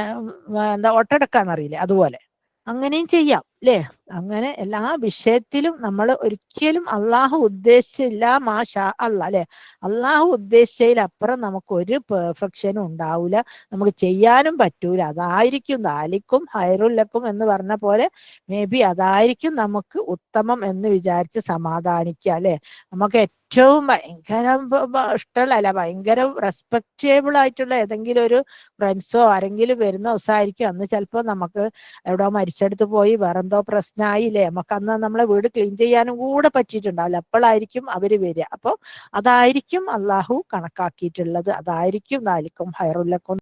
എന്താ ഒട്ടടക്കാന്നറിയില്ലേ, അതുപോലെ അങ്ങനെയും ചെയ്യാം അല്ലേ. അങ്ങനെ എല്ലാ വിഷയത്തിലും നമ്മൾ ഒരിക്കലും അള്ളാഹു ഉദ്ദേശിച്ചില്ല മാഷാ അല്ലാ അല്ലെ. അള്ളാഹു ഉദ്ദേശിച്ചതിലപ്പുറം നമുക്ക് ഒരു പെർഫെക്ഷനും ഉണ്ടാവൂല, നമുക്ക് ചെയ്യാനും പറ്റൂല. അതായിരിക്കും ദാലിക്കും ഹൈറുല്ലക്കും എന്ന് പറഞ്ഞ പോലെ മേ ബി അതായിരിക്കും നമുക്ക് ഉത്തമം എന്ന് വിചാരിച്ച് സമാധാനിക്കുക അല്ലെ. നമുക്ക് ഏറ്റവും ഭയങ്കര ഇഷ്ടമുള്ള ഭയങ്കര റെസ്പെക്റ്റബിൾ ആയിട്ടുള്ള ഏതെങ്കിലും ഒരു ഫ്രണ്ട്സോ ആരെങ്കിലും വരുന്ന ദിവസമായിരിക്കും. അന്ന് ചിലപ്പോൾ നമുക്ക് എവിടോ മരിച്ചെടുത്ത് പോയി വേറെന്തോ പ്രശ്നമായില്ലേ, നമുക്ക് അന്ന് നമ്മളെ വീട് ക്ലീൻ ചെയ്യാനും കൂടെ പറ്റിയിട്ടുണ്ടാവില്ല. അപ്പോഴായിരിക്കും അവര് വരിക. അപ്പോൾ അതായിരിക്കും അള്ളാഹു കണക്കാക്കിയിട്ടുള്ളത്, അതായിരിക്കും ദാലിക്കും ഹൈറുല്ലക്കും